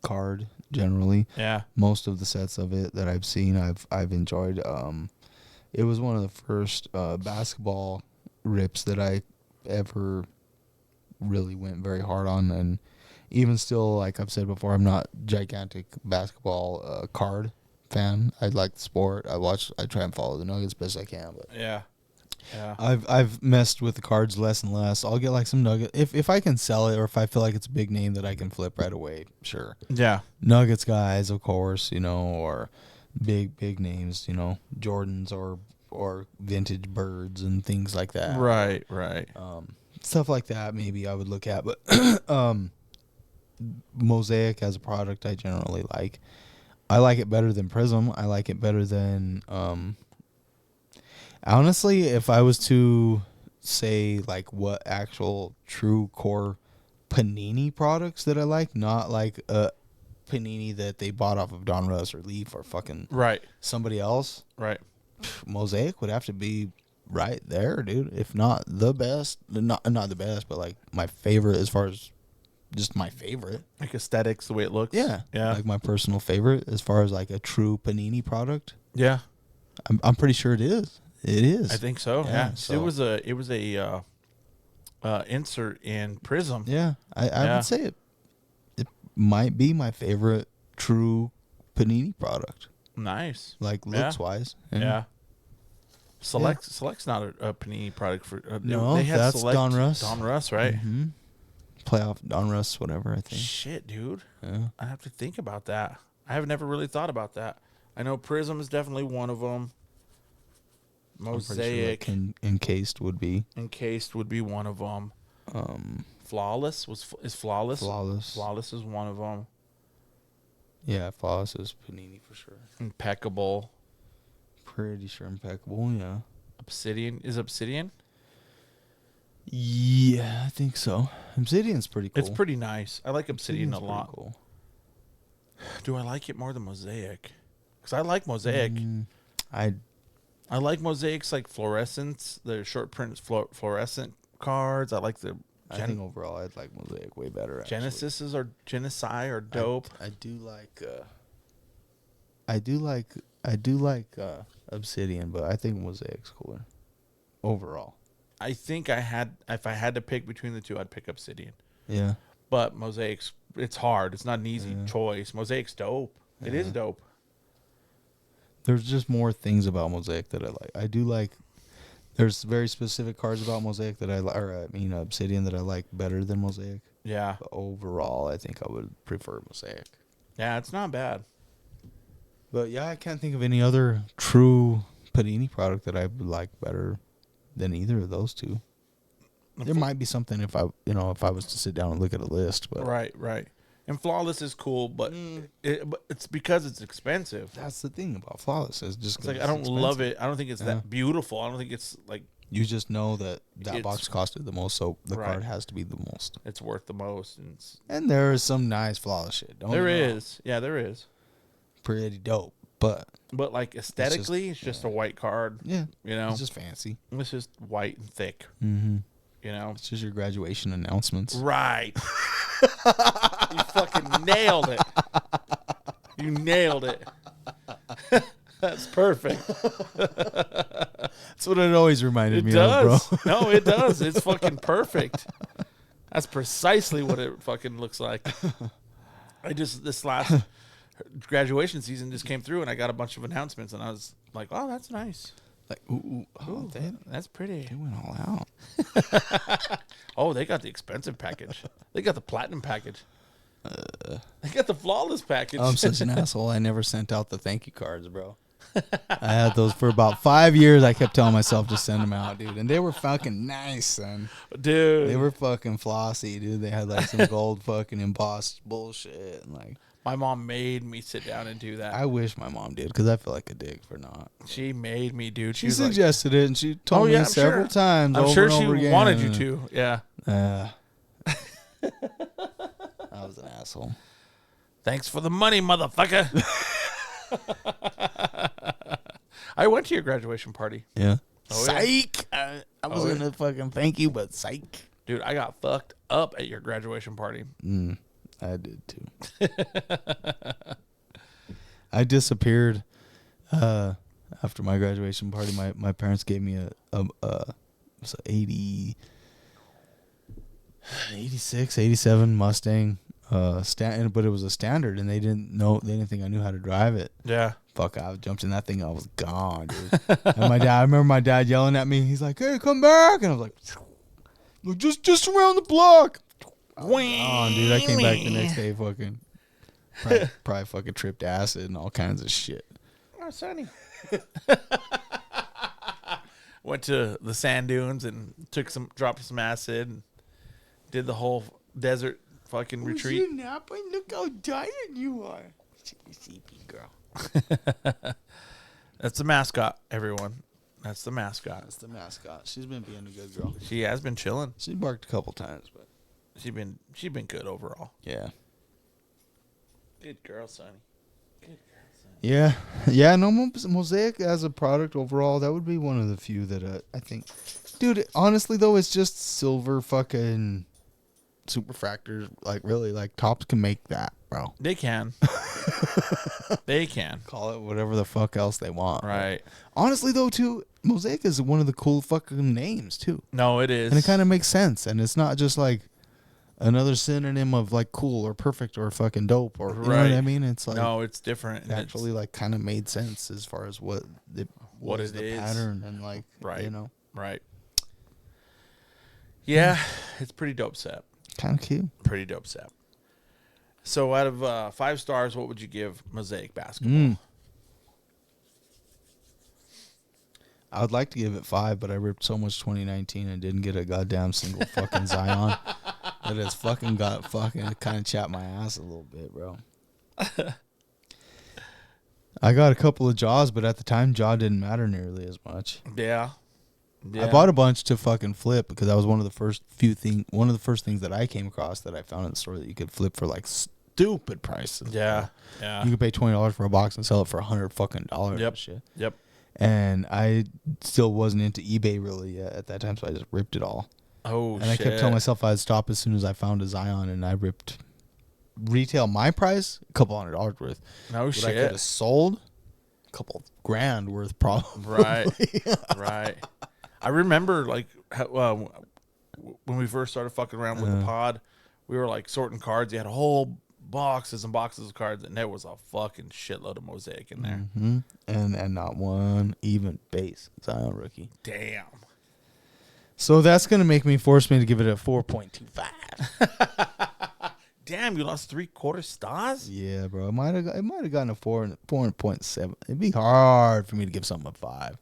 card generally. Yeah. Most of the sets of it that I've seen, I've enjoyed. It was one of the first basketball rips that I ever really went very hard on, and even still, like I've said before, I'm not gigantic basketball card fan. I like the sport. I try and follow the Nuggets best I can, but Yeah. Yeah. I've messed with the cards less and less. I'll get like some Nugget if I can sell it, or if I feel like it's a big name that I can flip right away. Sure. Yeah. Nuggets guys, of course, or big names, Jordans or vintage birds and things like that. Right. Stuff like that maybe I would look at, but Mosaic as a product I generally like. I like it better than Prism. I like it better than honestly, if I was to say like what actual true core Panini products that I like, not like a Panini that they bought off of Don Russ or Leaf or fucking somebody else. Right. Mosaic would have to be right there, dude. If not the best, not the best, but like my favorite as far as just my favorite. Like aesthetics, the way it looks. Yeah. Yeah. Like my personal favorite as far as like a true Panini product. Yeah. I'm pretty sure it is. It is. I think so. Yeah, Yeah. so- It was a insert in Prism. Yeah. I would say it might be my favorite true Panini product. Nice. Like looks wise. Yeah. Select's not a Panini product for. No, that's Select Don Russ. Don Russ, right? Mm-hmm. Playoff Don Russ, whatever, I think. Shit, dude. Yeah. I have to think about that. I have never really thought about that. I know Prism is definitely one of them. Mosaic Sure like encased would be. encased would be one of them. Flawless is flawless. Flawless is one of them. Yeah, Flawless is Panini for sure. Impeccable. Pretty sure Impeccable, yeah. Obsidian is Obsidian. Yeah, I think so. Obsidian's pretty cool. It's pretty nice. I like Obsidian a pretty lot. cool. Do I like it more than Mosaic? Because I like Mosaic. I like Mosaic's like fluorescence. The short print fluorescent cards. I like I think overall I'd like Mosaic way better. Actually. Genesis or Genocide are dope. I do like Obsidian, but I think Mosaic's cooler overall. I think if I had to pick between the two, I'd pick Obsidian. Yeah. But Mosaic's, it's hard. It's not an easy choice. Mosaic's dope. It is dope. There's just more things about Mosaic that I like. I do like. There's very specific cards about Mosaic that Obsidian that I like better than Mosaic. Yeah. But overall, I think I would prefer Mosaic. Yeah, it's not bad. But yeah, I can't think of any other true Panini product that I would like better than either of those two. There might be something if I was to sit down and look at a list, but right. And Flawless is cool, but it's because it's expensive. That's the thing about Flawless. It's like I don't love it. I don't think it's that beautiful. I don't think it's like you just know that box costed the most, so the card has to be the most. It's worth the most, and there is some nice Flawless shit. There is, pretty dope, but like aesthetically, it's just a white card. Yeah, it's just fancy. It's just white and thick. Mm-hmm. It's just your graduation announcements. Right. You fucking nailed it. You nailed it. That's perfect. That's what it always reminded me of, bro. No, it does. It's fucking perfect. That's precisely what it fucking looks like. This last graduation season just came through and I got a bunch of announcements and I was like, oh, that's nice. Like, that's pretty. They went all out. Oh, they got the expensive package. They got the platinum package. They got the Flawless package. I'm such an asshole. I never sent out the thank you cards, bro. I had those for about 5 years. I kept telling myself to send them out, dude. And they were fucking nice, son. Dude. They were fucking flossy, dude. They had like some gold fucking embossed bullshit. And like, my mom made me sit down and do that. I wish my mom did because I feel like a dick for not. She made me, dude. She suggested it and she told me several times. I'm sure she again. wanted you to. Yeah. I was an asshole. Thanks for the money, motherfucker. I went to your graduation party. Yeah. Oh, psych. Yeah. I was gonna fucking thank you, but psych. Dude, I got fucked up at your graduation party. I did too. I disappeared after my graduation party. My parents gave me a 86, 87 Mustang but it was a standard and they didn't think I knew how to drive it. Yeah. Fuck, I jumped in that thing, I was gone, dude. And I remember my dad yelling at me. He's like, "Hey, come back." And I was like, just around the block. Oh, dude, I came back the next day fucking probably fucking tripped acid and all kinds of shit. Oh, Sonny. Went to the sand dunes and dropped some acid and did the whole desert fucking retreat. You napping? Look how tired you are. Sleepy girl. That's the mascot, everyone. That's the mascot. She's been being a good girl. She has been chilling. She barked a couple times, but She's been good overall. Yeah. Good girl, Sonny. Good girl, Sonny. Yeah. No, Mosaic as a product overall, that would be one of the few that I think. Dude, honestly though, it's just silver fucking superfractors. Like really, like Topps can make that, bro. They can. They can call it whatever the fuck else they want. Right. Honestly though, too, Mosaic is one of the cool fucking names too. No, it is, and it kind of makes sense, and it's not just like another synonym of like cool or perfect or fucking dope or you know what I mean. It's like no, it's different. It actually like kind of made sense as far as what is the pattern and like right. Right. Mm. Yeah, it's pretty dope set. Kind of cute. Pretty dope set. So out of 5 stars, what would you give Mosaic basketball? I would like to give it 5, but I ripped so much 2019 and didn't get a goddamn single fucking Zion that it's fucking kind of chapped my ass a little bit, bro. I got a couple of Jaws, but at the time, Jaw didn't matter nearly as much. Yeah. I bought a bunch to fucking flip because that was one of the first things that I came across that I found in the store that you could flip for like stupid prices. Yeah. Yeah. You could pay $20 for a box and sell it for $100 fucking dollars. Yep. And shit. Yep. And I still wasn't into eBay really yet at that time, so I just ripped it all. Oh, and I kept telling myself I'd stop as soon as I found a Zion, and I ripped retail my price a couple $100 worth. No What shit. I could have sold a couple $grand worth, probably. Right. I remember like when we first started fucking around with the pod, we were like sorting cards. You had whole boxes and boxes of cards, and there was a fucking shitload of Mosaic in there. Mm-hmm. And not one even base Zion rookie. Damn. So that's gonna force me to give it a 4.25. Damn, you lost 3/4 stars? Yeah, bro. It might have gotten a 4.7. It'd be hard for me to give something a 5.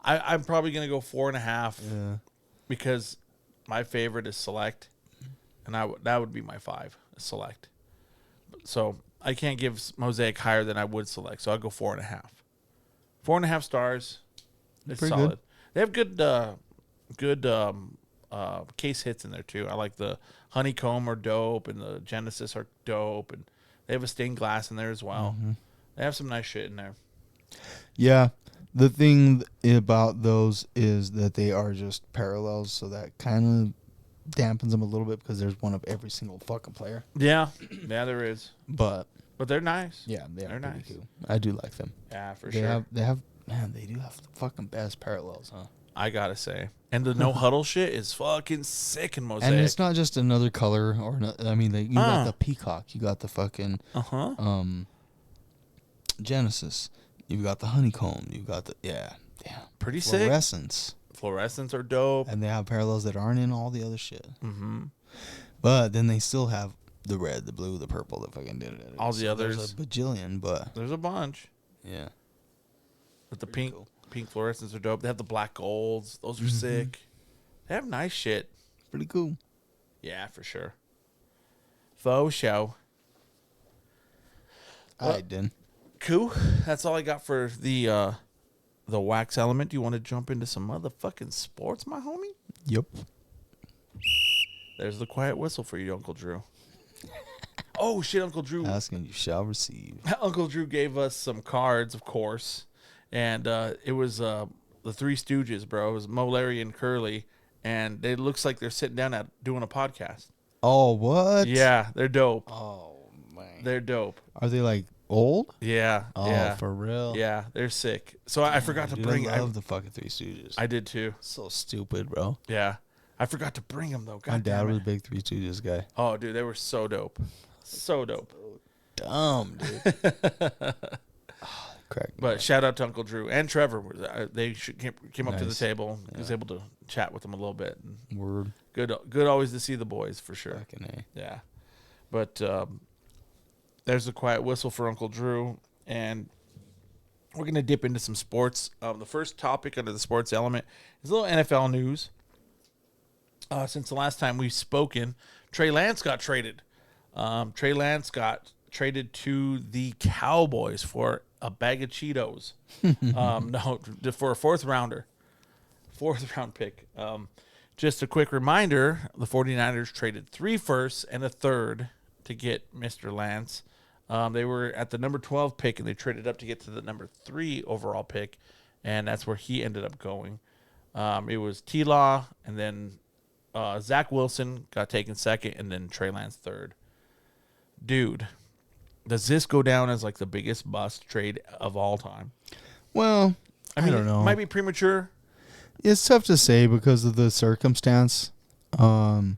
I'm probably gonna go 4.5. Yeah. Because my favorite is Select, and that would be my 5, Select. So I can't give Mosaic higher than I would Select, so I'll go 4.5. 4.5 stars. It's pretty solid. good. They have good case hits in there too. I like the Honeycomb are dope, and the Genesis are dope, and they have a stained glass in there as well. Mm-hmm. They have some nice shit in there. Yeah. The thing about those is that they are just parallels, so that kind of dampens them a little bit because there's one of every single fucking player. Yeah, there is. But they're nice. yeah, they're nice. cool. I do like them. Yeah, for They sure. they do have the fucking best parallels, huh? I gotta say, and the no huddle shit is fucking sick in Mosaic. And it's not just another color, or you got the peacock, you got the fucking Genesis, you've got the honeycomb, you've got the pretty sick. Fluorescents are dope, and they have parallels that aren't in all the other shit. Mm-hmm. But then they still have the red, the blue, the purple, the fucking all the others. There's a bajillion, but there's a bunch. Yeah, But the pretty pink cool. pink fluorescents are dope. They have the black golds. Those are sick. They have nice shit. pretty cool. Yeah, for sure. Faux show. All right, then. Cool. That's all I got for the wax element. Do you want to jump into some motherfucking sports, my homie? Yep. There's the quiet whistle for you, Uncle Drew. Oh, shit, Uncle Drew. Asking you shall receive. Uncle Drew gave us some cards, of course. And it was the Three Stooges, bro. It was Mo, Larry, and Curly. And it looks like they're sitting down doing a podcast. Oh, what? Yeah, they're dope. Oh, man. They're dope. Are they like old? Yeah. Oh, yeah. for real? Yeah, they're sick. So I forgot to Dude, bring. I love the fucking Three Stooges. I did too. So stupid, bro. Yeah, I forgot to bring them though. God My dad damn was it. a big Three Stooges guy. Oh, dude, they were so dope. So dope. Dumb, dude. Correct. But shout out to Uncle Drew and Trevor. They came up to the Nice. table. I was able to chat with them a little bit. And Word. good always to see the boys for sure. Fucking A. Yeah. But there's the quiet whistle for Uncle Drew. And we're going to dip into some sports. The first topic under the sports element is a little NFL news. Since the last time we've spoken, Trey Lance got traded. Trey Lance got traded to the Cowboys for a bag of Cheetos. No, for a fourth round pick. Just a quick reminder, the 49ers traded 3 firsts and a third to get Mr. Lance. They were at the number 12 pick, and they traded up to get to the number 3 overall pick, and that's where he ended up going. It was T-Law, and then Zach Wilson got taken second, and then Trey Lance third. Dude, does this go down as like the biggest bust trade of all time? Well, I mean, I don't know. It might be premature. It's tough to say because of the circumstance. It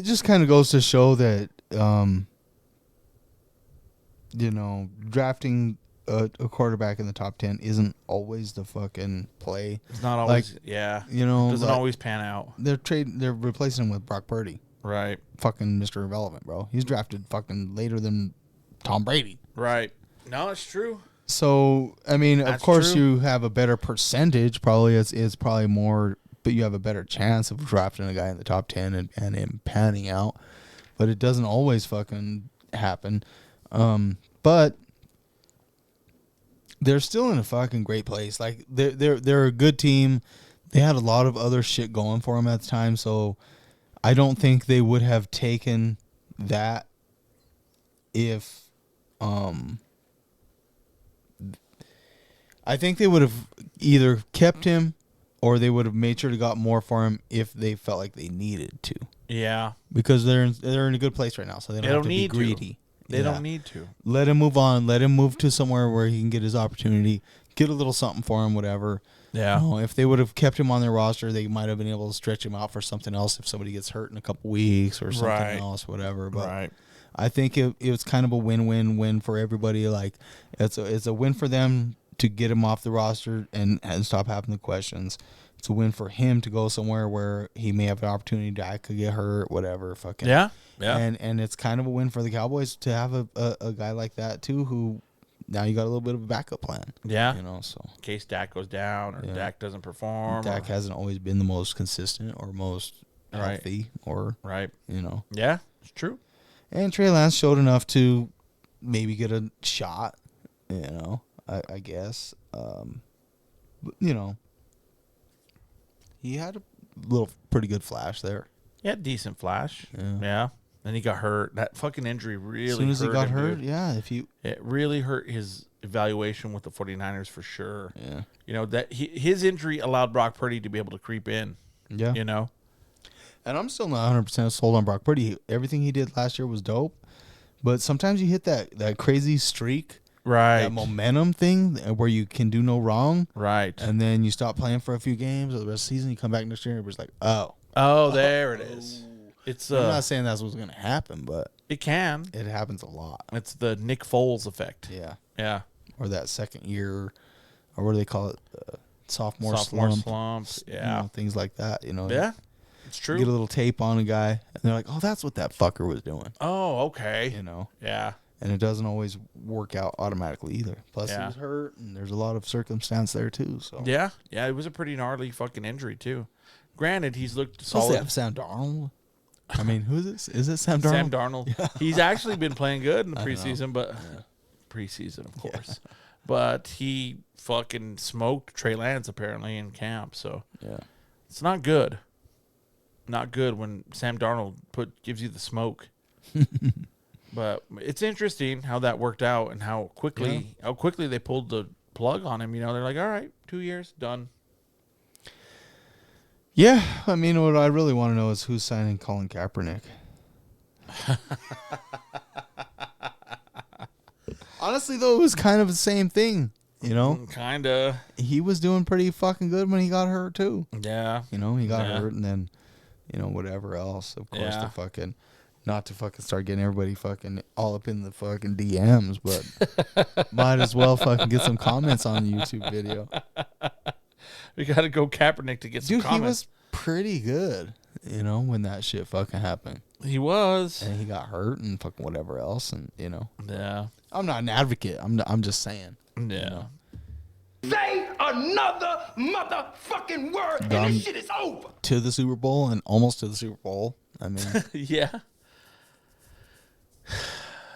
just kind of goes to show that, drafting a quarterback in the top 10 isn't always the fucking play. It's not always, Like, yeah. Doesn't always pan out. They're replacing him with Brock Purdy. Right. Fucking Mr. Irrelevant, bro. He's drafted fucking later than Tom Brady. Right. No, it's true. So, I mean, That's of course true. you have a better percentage. Probably it's probably more, but you have a better chance of drafting a guy in the top 10 and him panning out. But it doesn't always fucking happen. But they're still in a fucking great place. Like they're a good team. They had a lot of other shit going for them at the time, so I don't think they would have taken that if I think they would have either kept him or they would have made sure to got more for him if they felt like they needed to. Yeah. Because they're in a good place right now, so they don't have to be greedy. They don't need to. Let him move on. Let him move to somewhere where he can get his opportunity, get a little something for him, whatever. Yeah. You know, if they would have kept him on their roster, they might have been able to stretch him out for something else if somebody gets hurt in a couple weeks or something else, whatever. But I think it was kind of a win-win-win for everybody. Like it's a win for them to get him off the roster and stop having the questions. It's a win for him to go somewhere where he may have an opportunity to could get hurt, whatever. Fucking yeah. And it's kind of a win for the Cowboys to have a guy like that too, who now you got a little bit of a backup plan. Yeah. You know, so in case Dak goes down or Dak doesn't perform. Dak hasn't always been the most consistent or most healthy or you know. Yeah, it's true. And Trey Lance showed enough to maybe get a shot, you know, I guess. But, you know, he had a little pretty good flash there. Yeah, decent flash. Yeah. Then he got hurt. That fucking injury really hurt. As soon as he got hurt, dude. It really hurt his evaluation with the 49ers for sure. Yeah. You know, that his injury allowed Brock Purdy to be able to creep in. Yeah. You know? And I'm still not 100% sold on Brock Purdy. Everything he did last year was dope. But sometimes you hit that crazy streak. Right. That momentum thing where you can do no wrong. Right. And then you stop playing for a few games or the rest of the season. You come back next year and it was like, Oh, there it is. It's I'm not saying that's what's going to happen, but it can. It happens a lot. It's the Nick Foles effect. Yeah. Yeah. Or that second year, or what do they call it? Sophomore slump. Yeah. You know, things like that, you know. Yeah. It's true. You get a little tape on a guy, and they're like, oh, that's what that fucker was doing. Oh, okay. You know. Yeah. And it doesn't always work out automatically either. Plus, he was hurt, and there's a lot of circumstance there, too. So Yeah. Yeah, it was a pretty gnarly fucking injury, too. Granted, he's looked solid. Sam Darnold? I mean, who is this? Is it Sam Darnold? Sam Darnold. Yeah. He's actually been playing good in the preseason, but preseason, of course. Yeah. But he fucking smoked Trey Lance apparently in camp, so it's not good. Not good when Sam Darnold gives you the smoke. But it's interesting how that worked out and how quickly they pulled the plug on him. You know, they're like, all right, 2 years, done. Yeah, I mean, what I really want to know is who's signing Colin Kaepernick. Honestly, though, it was kind of the same thing, you know? Kind of. He was doing pretty fucking good when he got hurt, too. Yeah. You know, he got hurt and then, you know, whatever else. Of course, not to fucking start getting everybody fucking all up in the fucking DMs, but might as well fucking get some comments on the YouTube video. We got to go Kaepernick to get some comments. Dude, he was pretty good, you know, when that shit fucking happened. He was. And he got hurt and fucking whatever else, and, you know. Yeah. I'm not an advocate. I'm just saying. Yeah. You know. Say another motherfucking word and this shit is over. To the Super Bowl and almost to the Super Bowl. I mean. Yeah.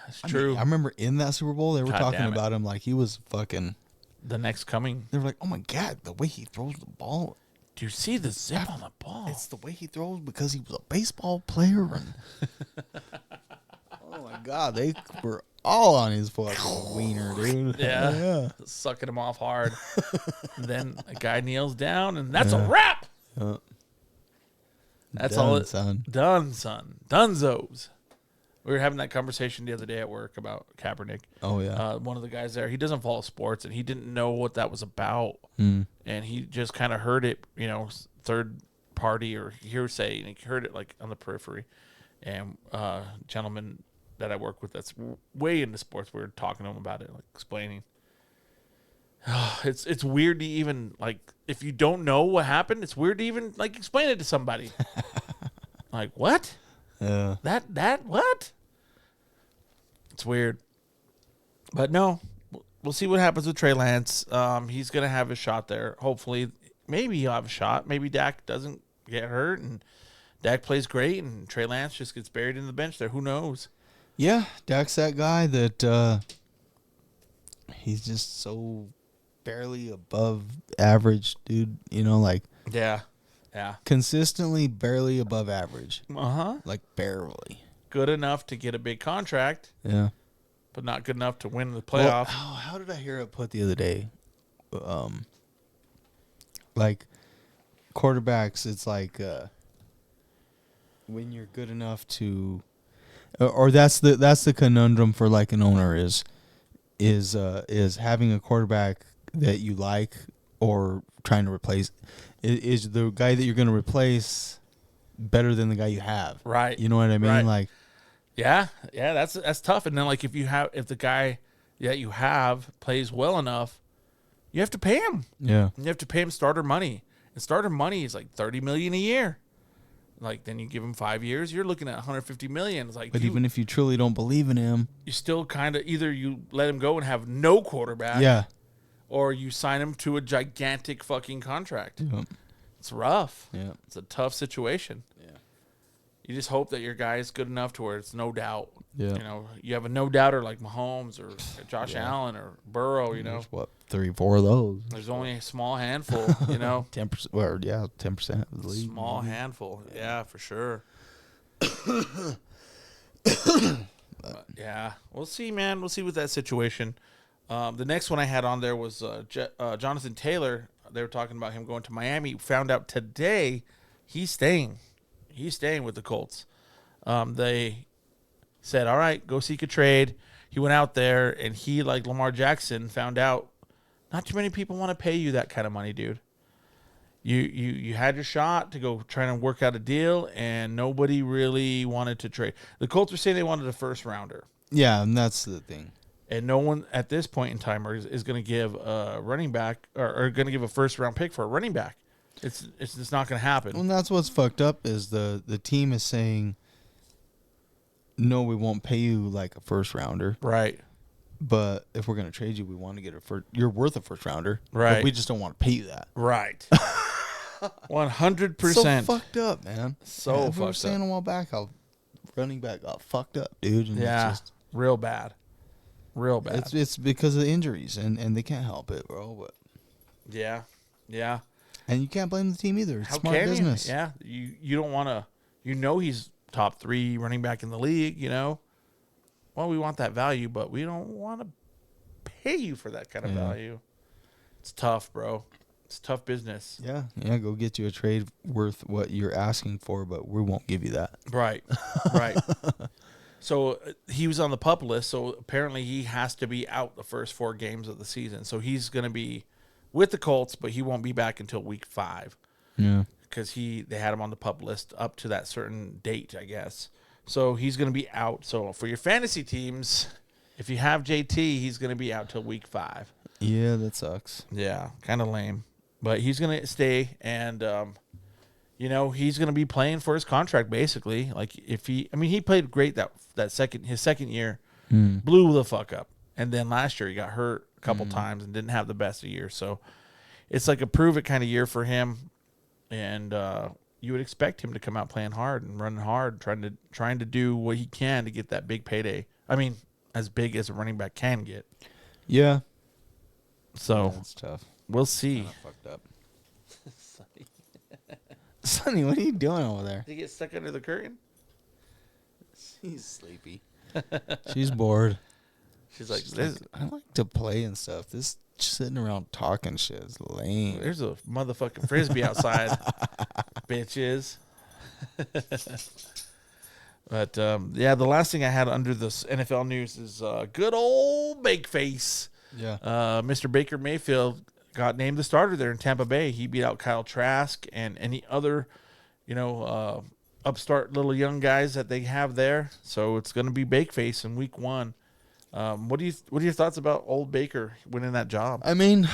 It's true. I remember in that Super Bowl, they were talking about him like he was fucking... The next coming. They were like, oh my God, the way he throws the ball. Do you see the zip on the ball? It's the way he throws because he was a baseball player. And oh my God, they were all on his fucking wiener, dude. Yeah. Sucking him off hard. Then a guy kneels down, and that's a wrap. That's done, all it. Son. Done, son. Dunzos. We were having that conversation the other day at work about Kaepernick. Oh, yeah. One of the guys there, he doesn't follow sports, and he didn't know what that was about. Mm. And he just kind of heard it, you know, third party or hearsay, and he heard it, like, on the periphery. And gentleman that I work with that's way into sports, we were talking to him about it, like, explaining. It's weird to even, like, if you don't know what happened, it's weird to even, like, explain it to somebody. Like, what? Yeah. That what? It's weird. But no, we'll see what happens with Trey Lance. He's going to have a shot there. Hopefully, maybe he'll have a shot. Maybe Dak doesn't get hurt and Dak plays great and Trey Lance just gets buried in the bench there. Who knows? Yeah, Dak's that guy that he's just so barely above average, dude. You know, like... Yeah. Yeah. Consistently barely above average. Uh-huh. Like barely. Good enough to get a big contract. Yeah. But not good enough to win the playoff. Well, how did I hear it put the other day? Like quarterbacks, it's like when you're good enough to, or that's the conundrum for like an owner is having a quarterback that you like or trying to replace. Is the guy that you're going to replace better than the guy you have? Right. You know what I mean? Right. Like, yeah, that's tough. And then like if the guy that you have plays well enough, you have to pay him. yeah. You have to pay him starter money. And starter money is like $30 million a year. Like then you give him 5 years, you're looking at $150 million. It's like, But even if you truly don't believe in him, you still kind of either you let him go and have no quarterback, yeah, or you sign him to a gigantic fucking contract. Yep. It's rough. Yeah. It's a tough situation. Yeah. You just hope that your guy is good enough to where it's no doubt. Yeah. You know, you have a no doubter like Mahomes or Josh Allen or Burrow. You know, There's what 3-4 of those. there's only a small handful. You know, 10%. Or 10% of the league. small handful. Yeah, for sure. Yeah, we'll see, man. We'll see with that situation. The next one I had on there was Jonathan Taylor. They were talking about him going to Miami. Found out today he's staying. He's staying with the Colts. They said, all right, go seek a trade. He went out there, and he, like Lamar Jackson, found out not too many people want to pay you that kind of money, dude. You had your shot to go try and work out a deal, and nobody really wanted to trade. The Colts were saying they wanted a first-rounder. Yeah, and that's the thing. And no one at this point in time is going to give a running back or going to give a first-round pick for a running back. It's just not going to happen. Well, that's what's fucked up is the team is saying, no, we won't pay you like a first rounder. Right. But if we're going to trade you, we want to get you're worth a first rounder. Right. But we just don't want to pay you that. Right. 100%. So fucked up, man. So we were fucked saying up. a while back how running back got fucked up, dude. And Yeah. it's just, Real bad. Real bad. it's because of the injuries, and they can't help it, bro. But Yeah. Yeah. and you can't blame the team either. It's How smart can business. you? Yeah. You don't want to. You know he's top 3 running back in the league. You know. Well, we want that value, but we don't want to pay you for that kind of value. It's tough, bro. It's tough business. Yeah, go get you a trade worth what you're asking for, but we won't give you that. Right. Right. So he was on the PUP list, so apparently he has to be out the first 4 games of the season. So he's going to be with the Colts, but he won't be back until week 5. Yeah. Because they had him on the PUP list up to that certain date, I guess. So he's going to be out. So for your fantasy teams, if you have JT, he's going to be out till week 5. Yeah, that sucks. Yeah, kind of lame. But he's going to stay, and he's going to be playing for his contract basically. Like he played great his second year, blew the fuck up, and then last year he got hurt a couple times and didn't have the best of year. So it's like a prove it kind of year for him, and you would expect him to come out playing hard and running hard, trying to do what he can to get that big payday. I mean, as big as a running back can get. Yeah. So That's tough. we'll see. Fucked up. Sonny, what are you doing over there? Did he get stuck under the curtain? She's sleepy. She's bored. She's like, I like to play and stuff. This sitting around talking shit is lame. there's a motherfucking frisbee outside, bitches. But the last thing I had under this NFL news is good old Bakeface. Yeah. Mr. Baker Mayfield got named the starter there in Tampa Bay. He beat out Kyle Trask and any other, upstart little young guys that they have there. So it's going to be Bakeface in week 1. What are your thoughts about old Baker winning that job? I mean,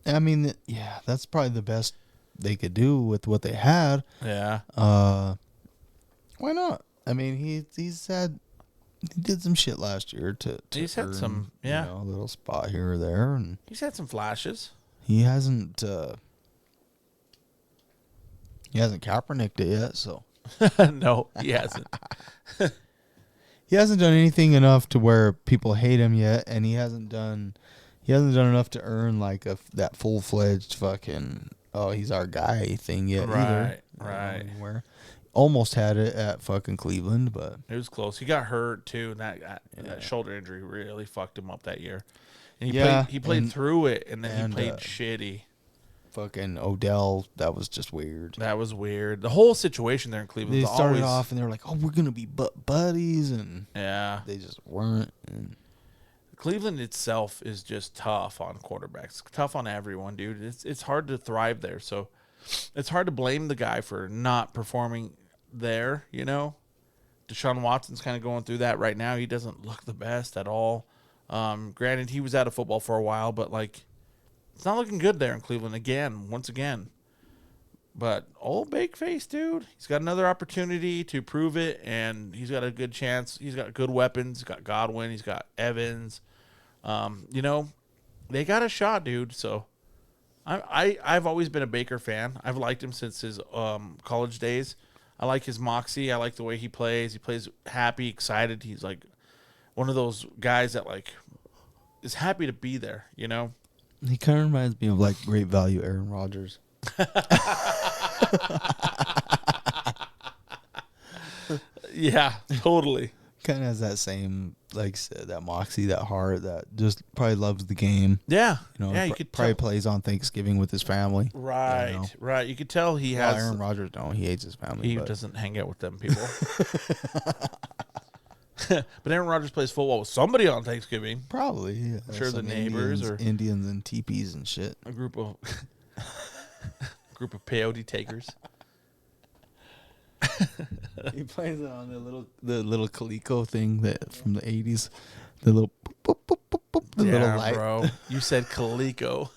yeah, that's probably the best they could do with what they had. Yeah. Why not? I mean, he did some shit last year to He's had earn, some, a little spot here or there, and He's had some flashes. he hasn't Kaepernicked it yet, so No, he hasn't. he hasn't done anything enough to where people hate him yet, and he hasn't done enough to earn like that full-fledged fucking he's our guy thing yet either. Right. Anywhere. Almost had it at fucking Cleveland, but It was close. He got hurt too, and that shoulder injury really fucked him up that year. And he played through it, and then he played shitty. fucking Odell, that was just weird. That was weird. The whole situation there in Cleveland. They started off and they were like, "Oh, we're gonna be buddies," and they just weren't. And Cleveland itself is just tough on quarterbacks, tough on everyone, dude. It's hard to thrive there, so it's hard to blame the guy for not performing there. You know, Deshaun Watson's kind of going through that right now. He doesn't look the best at all. Granted, he was out of football for a while, but like, it's not looking good there in Cleveland once again. But old Bakeface, dude, he's got another opportunity to prove it, and he's got a good chance. He's got good weapons. He's got Godwin. He's got Evans. You know, they got a shot, dude. So I've always been a Baker fan. I've liked him since his college days. I like his moxie. I like the way he plays. He plays happy, excited. He's like one of those guys that like is happy to be there, you know? He kind of reminds me of like great value Aaron Rodgers. Yeah, totally. Kind of has that same, like that moxie, that heart, that just probably loves the game. Yeah, you know, yeah. You could probably plays on Thanksgiving with his family. Right, you know? right. You could tell he has. Aaron Rodgers, no, he hates his family. He doesn't hang out with them people. But Aaron Rodgers plays football with somebody on Thanksgiving. Probably, yeah. I'm sure the neighbors Indians and teepees and shit. A group of peyote takers. He plays it on the little Coleco thing that from the 80s. The little boop, boop, boop, boop, the little light. Bro. You said Coleco.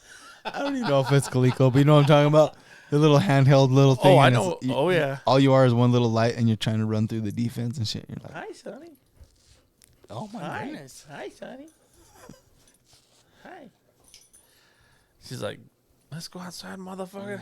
I don't even know if it's Coleco, but you know what I'm talking about? The little handheld little thing. Oh, I know. Oh, yeah. All you are is one little light, and you're trying to run through the defense and shit. You're like, hi, Sonny. Oh, my goodness. Hi, Sonny. Hi. She's like, let's go outside, motherfucker.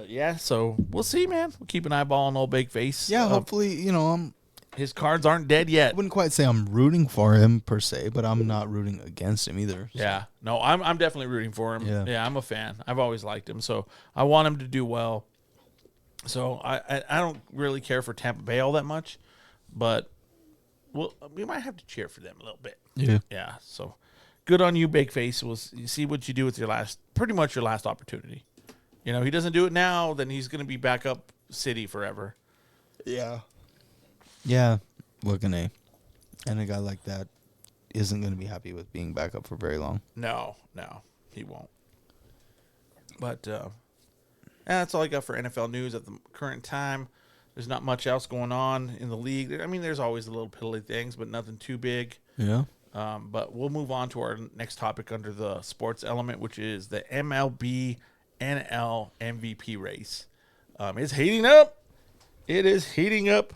Yeah, so we'll see, man. We'll keep an eyeball on old Bakeface. Yeah, hopefully, you know, his cards aren't dead yet. I wouldn't quite say I'm rooting for him per se, but I'm not rooting against him either. So. Yeah, no, I'm definitely rooting for him. Yeah, I'm a fan. I've always liked him, so I want him to do well. So I don't really care for Tampa Bay all that much, but we might have to cheer for them a little bit. Yeah. Yeah, so good on you, Bakeface. We'll see what you do with your pretty much your last opportunity. You know, he doesn't do it now, then he's going to be back up city forever. Yeah. Yeah. What can I? And a guy like that isn't going to be happy with being back up for very long. No, he won't. But that's all I got for NFL news at the current time. There's not much else going on in the league. I mean, there's always the little piddly things, but nothing too big. Yeah. But we'll move on to our next topic under the sports element, which is the MLB NL MVP race. It's heating up. It is heating up.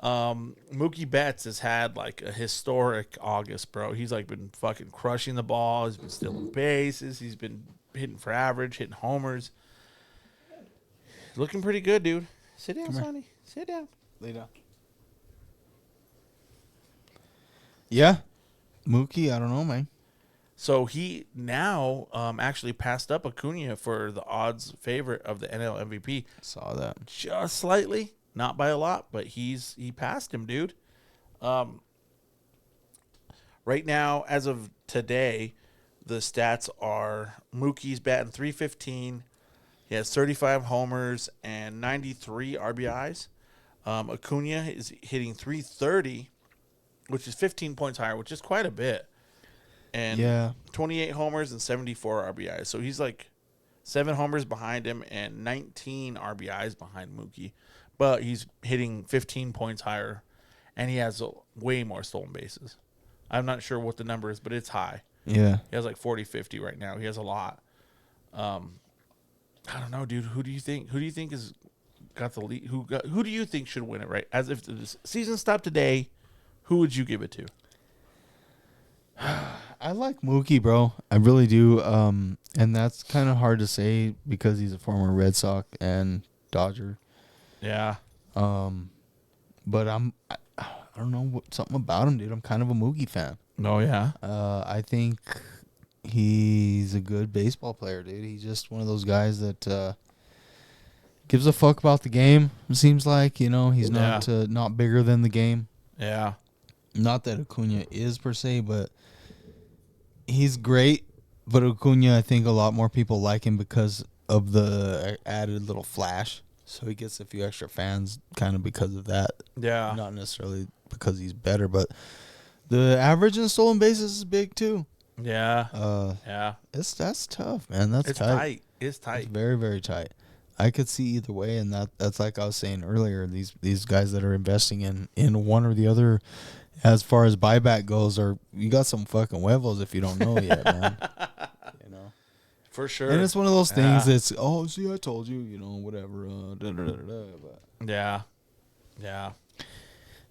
Mookie Betts has had like a historic August, bro. He's like been fucking crushing the ball. He's been stealing bases. He's been hitting for average, hitting homers. Looking pretty good, dude. Sit down, Sonny. Sit down. Lay down. Yeah. Mookie, I don't know, man. So he now actually passed up Acuna for the odds favorite of the NL MVP. Saw that. Just slightly. Not by a lot, but he passed him, dude. Right now, as of today, the stats are Mookie's batting .315. He has 35 homers and 93 RBIs. Acuna is hitting .330, which is 15 points higher, which is quite a bit. And 28 homers and 74 RBIs. So he's like 7 homers behind him and 19 RBIs behind Mookie. But he's hitting 15 points higher, and he has way more stolen bases. I'm not sure what the number is, but it's high. Yeah. He has like 40, 50 right now. He has a lot. I don't know, dude. Who do you think has got the lead? Who do you think should win it, right? As if the season stopped today, who would you give it to? I like Mookie, bro. I really do. And that's kind of hard to say because he's a former Red Sox and Dodger. Yeah. But I don't know, something about him, dude. I'm kind of a Mookie fan. Oh, yeah. I think he's a good baseball player, dude. He's just one of those guys that gives a fuck about the game, it seems like. You know, he's not bigger than the game. Yeah. Not that Acuna is per se, but he's great, But Acuna, I think a lot more people like him because of the added little flash. So he gets a few extra fans kind of because of that. Yeah. Not necessarily because he's better, but the average in stolen bases is big too. Yeah. Yeah. That's tough, man. That's tight. It's tight. It's very, very tight. I could see either way, and that's like I was saying earlier, these guys that are investing in one or the other as far as buyback goes, are you got some fucking huevos if you don't know yet, man. You know? For sure. And it's one of those things that's, oh, see, I told you, whatever. But yeah. Yeah.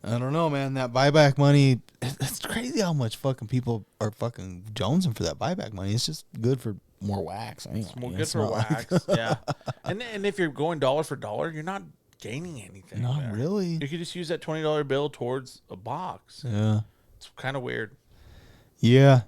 I don't know, man. That buyback money, it's crazy how much fucking people are fucking jonesing for that buyback money. It's just good for more wax. Anyway. It's more good for wax. Yeah. And if you're going dollar for dollar, you're not gaining anything. Not there. really. You could just use that $20 bill towards a box. Yeah. It's kind of weird. Yeah.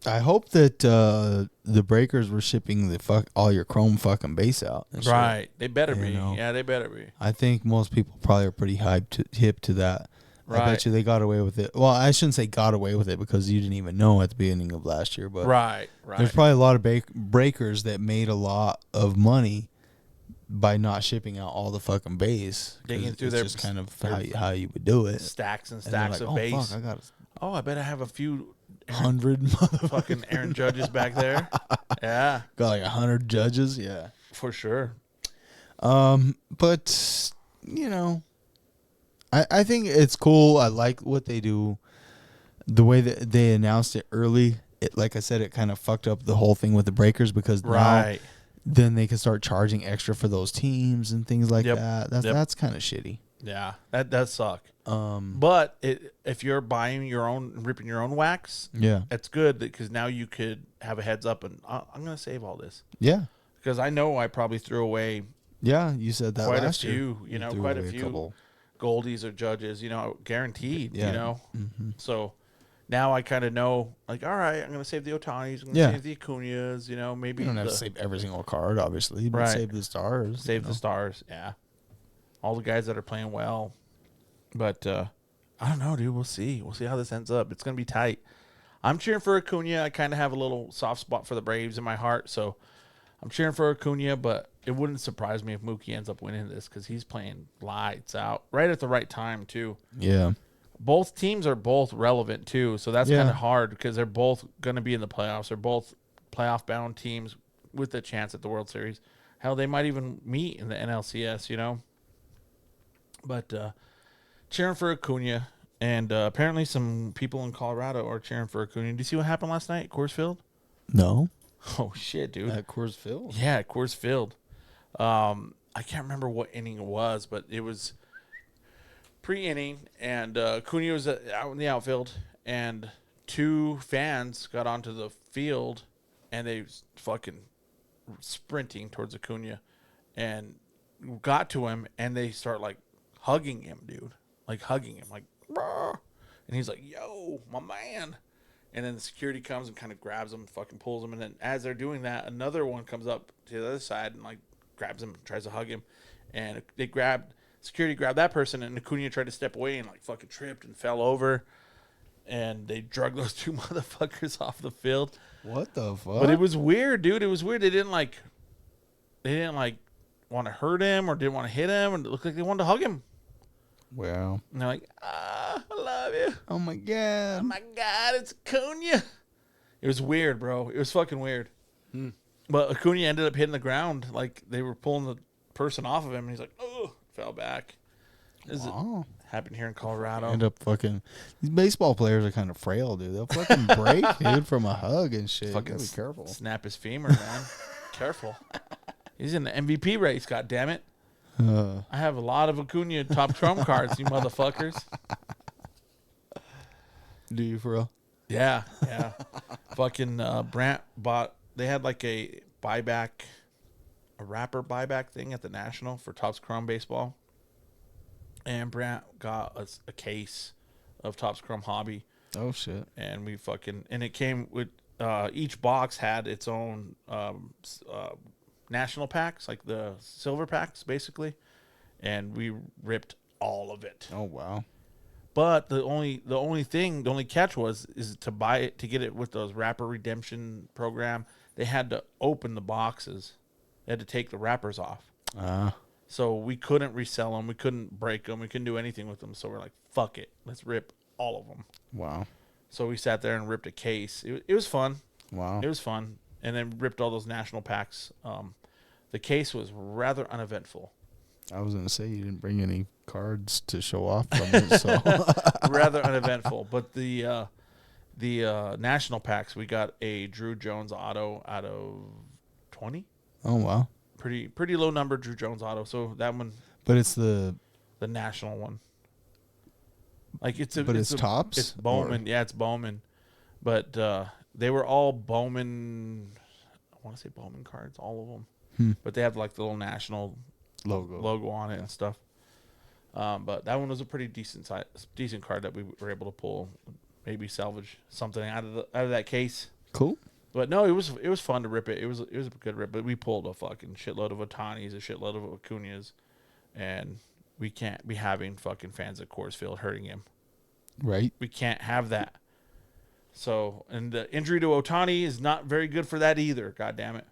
I hope that the breakers were shipping all your chrome fucking base out. And Right. shit. They better be. know. Yeah, they better be. I think most people probably are pretty hip to that. Right. I bet you they got away with it. Well, I shouldn't say got away with it because you didn't even know at the beginning of last year. But Right. there's probably a lot of breakers that made a lot of money by not shipping out all the fucking base. Digging through it's their just kind of how you would do it. stacks and And they're stacks like, of base. Fuck, I got I bet I have a few 100 fucking Aaron Judges back there. Yeah, got like 100 judges. Yeah. for sure. But I think it's cool. I like what they do. The way that they announced it early, like I said, it kind of fucked up the whole thing with the breakers because now then they can start charging extra for those teams and things like that. That's kind of shitty. Yeah, that does suck. But if you're buying your own, ripping your own wax, it's good because now you could have a heads up and I'm gonna save all this. Yeah, because I know I probably threw away. Yeah, you said that quite last a few. year. Quite a few goldies or judges. Guaranteed. Yeah. So now I kind of know. Like, all right, I'm gonna save the Otanis. I'm gonna save the Acuñas. Maybe you don't have to save every single card, obviously, but save the stars. Save the stars. Yeah. All the guys that are playing well. But I don't know, dude. We'll see. We'll see how this ends up. It's going to be tight. I'm cheering for Acuna. I kind of have a little soft spot for the Braves in my heart, so I'm cheering for Acuna, but it wouldn't surprise me if Mookie ends up winning this because he's playing lights out right at the right time, too. Yeah. Both teams are both relevant, too, so that's kind of hard because they're both going to be in the playoffs. They're both playoff-bound teams with a chance at the World Series. Hell, they might even meet in the NLCS, But cheering for Acuna, and apparently some people in Colorado are cheering for Acuna. Did you see what happened last night at Coors Field? No. Oh, shit, dude. At Coors Field? Yeah, at Coors Field. I can't remember what inning it was, but it was pre-inning, and Acuna was out in the outfield, and two fans got onto the field, and they fucking sprinting towards Acuna, and got to him, and they start, hugging him, dude. Hugging him, "Brr." And he's like, yo, my man. And then the security comes and kind of grabs him and fucking pulls him. And then as they're doing that, another one comes up to the other side and, grabs him and tries to hug him. And security grabbed that person, and Acuna tried to step away and, fucking tripped and fell over. And they drug those two motherfuckers off the field. What the fuck? But it was weird, dude. It was weird. They didn't want to hurt him or didn't want to hit him, and it looked like they wanted to hug him. Wow. And they're like, I love you. Oh my god. Oh my god, it's Acuna. It was weird, bro. It was fucking weird. But Acuna ended up hitting the ground. They were pulling the person off of him, and he's like, oh, fell back. This happened here in Colorado. End up fucking. These baseball players are kind of frail, dude. They'll fucking break, dude, from a hug and shit. Fucking be careful. Snap his femur, man. Careful. He's in the MVP race, god damn it. I have a lot of Acuna top trump cards, you motherfuckers. Do you for real? Yeah. Fucking Brant bought. They had a buyback, a wrapper buyback thing at the National for Topps Chrome baseball, and Brant got a case of Topps Chrome Hobby. Oh shit! And it came with each box had its own national packs, like the silver packs, basically, and we ripped all of it. Oh wow! But the only catch is to buy it, to get it with those wrapper redemption program. They had to open the boxes. They had to take the wrappers off. So we couldn't resell them. We couldn't break them. We couldn't do anything with them. So we're like, fuck it. Let's rip all of them. Wow. So we sat there and ripped a case. It was fun. Wow. It was fun. And then ripped all those national packs. The case was rather uneventful. I was going to say you didn't bring any cards to show off from it. So. Rather uneventful. But the national packs, we got a Drew Jones auto out of 20. Oh, wow. Pretty low number Drew Jones auto. So that one. But it's the national one. Like it's Topps? It's Bowman. Or? Yeah, it's Bowman. But they were all Bowman. I want to say Bowman cards, all of them. But they have like the little national logo on it and stuff. But that one was a pretty decent card that we were able to pull, maybe salvage something out of that case. Cool. But no, it was fun to rip it. It was a good rip. But we pulled a fucking shitload of Otanis, a shitload of Acuñas, and we can't be having fucking fans at Coors Field hurting him. Right. We can't have that. So, and the injury to Ohtani is not very good for that either. God damn it.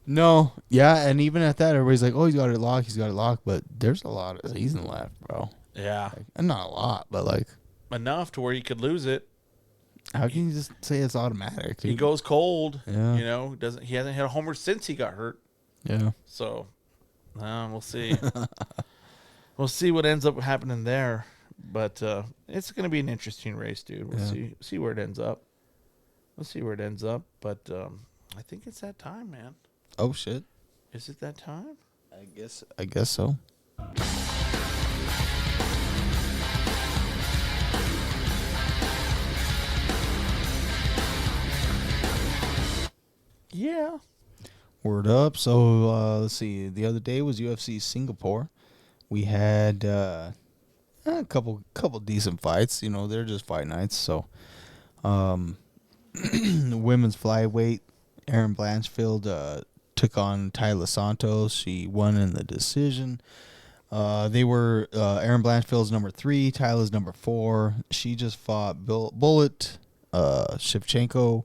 No. Yeah, and even at that, everybody's like, oh, he's got it locked. But there's a lot of season left, bro. Yeah. And not a lot, but like. Enough to where he could lose it. How can you just say it's automatic? Dude? He goes cold. Yeah. You know, he hasn't hit a homer since he got hurt. Yeah. So, we'll see. We'll see what ends up happening there. But it's going to be an interesting race, dude. We'll see where it ends up. We'll see where it ends up. But I think it's that time, man. Oh, shit. Is it that time? I guess so. Yeah. Word up. So let's see. The other day was UFC Singapore. We had a couple decent fights. You know, they're just fight nights. So, the women's flyweight, Erin Blanchfield took on Tayla Santos. She won in the decision. They were Erin Blanchfield's number 3, Tayla's number 4. She just fought Bullet Shevchenko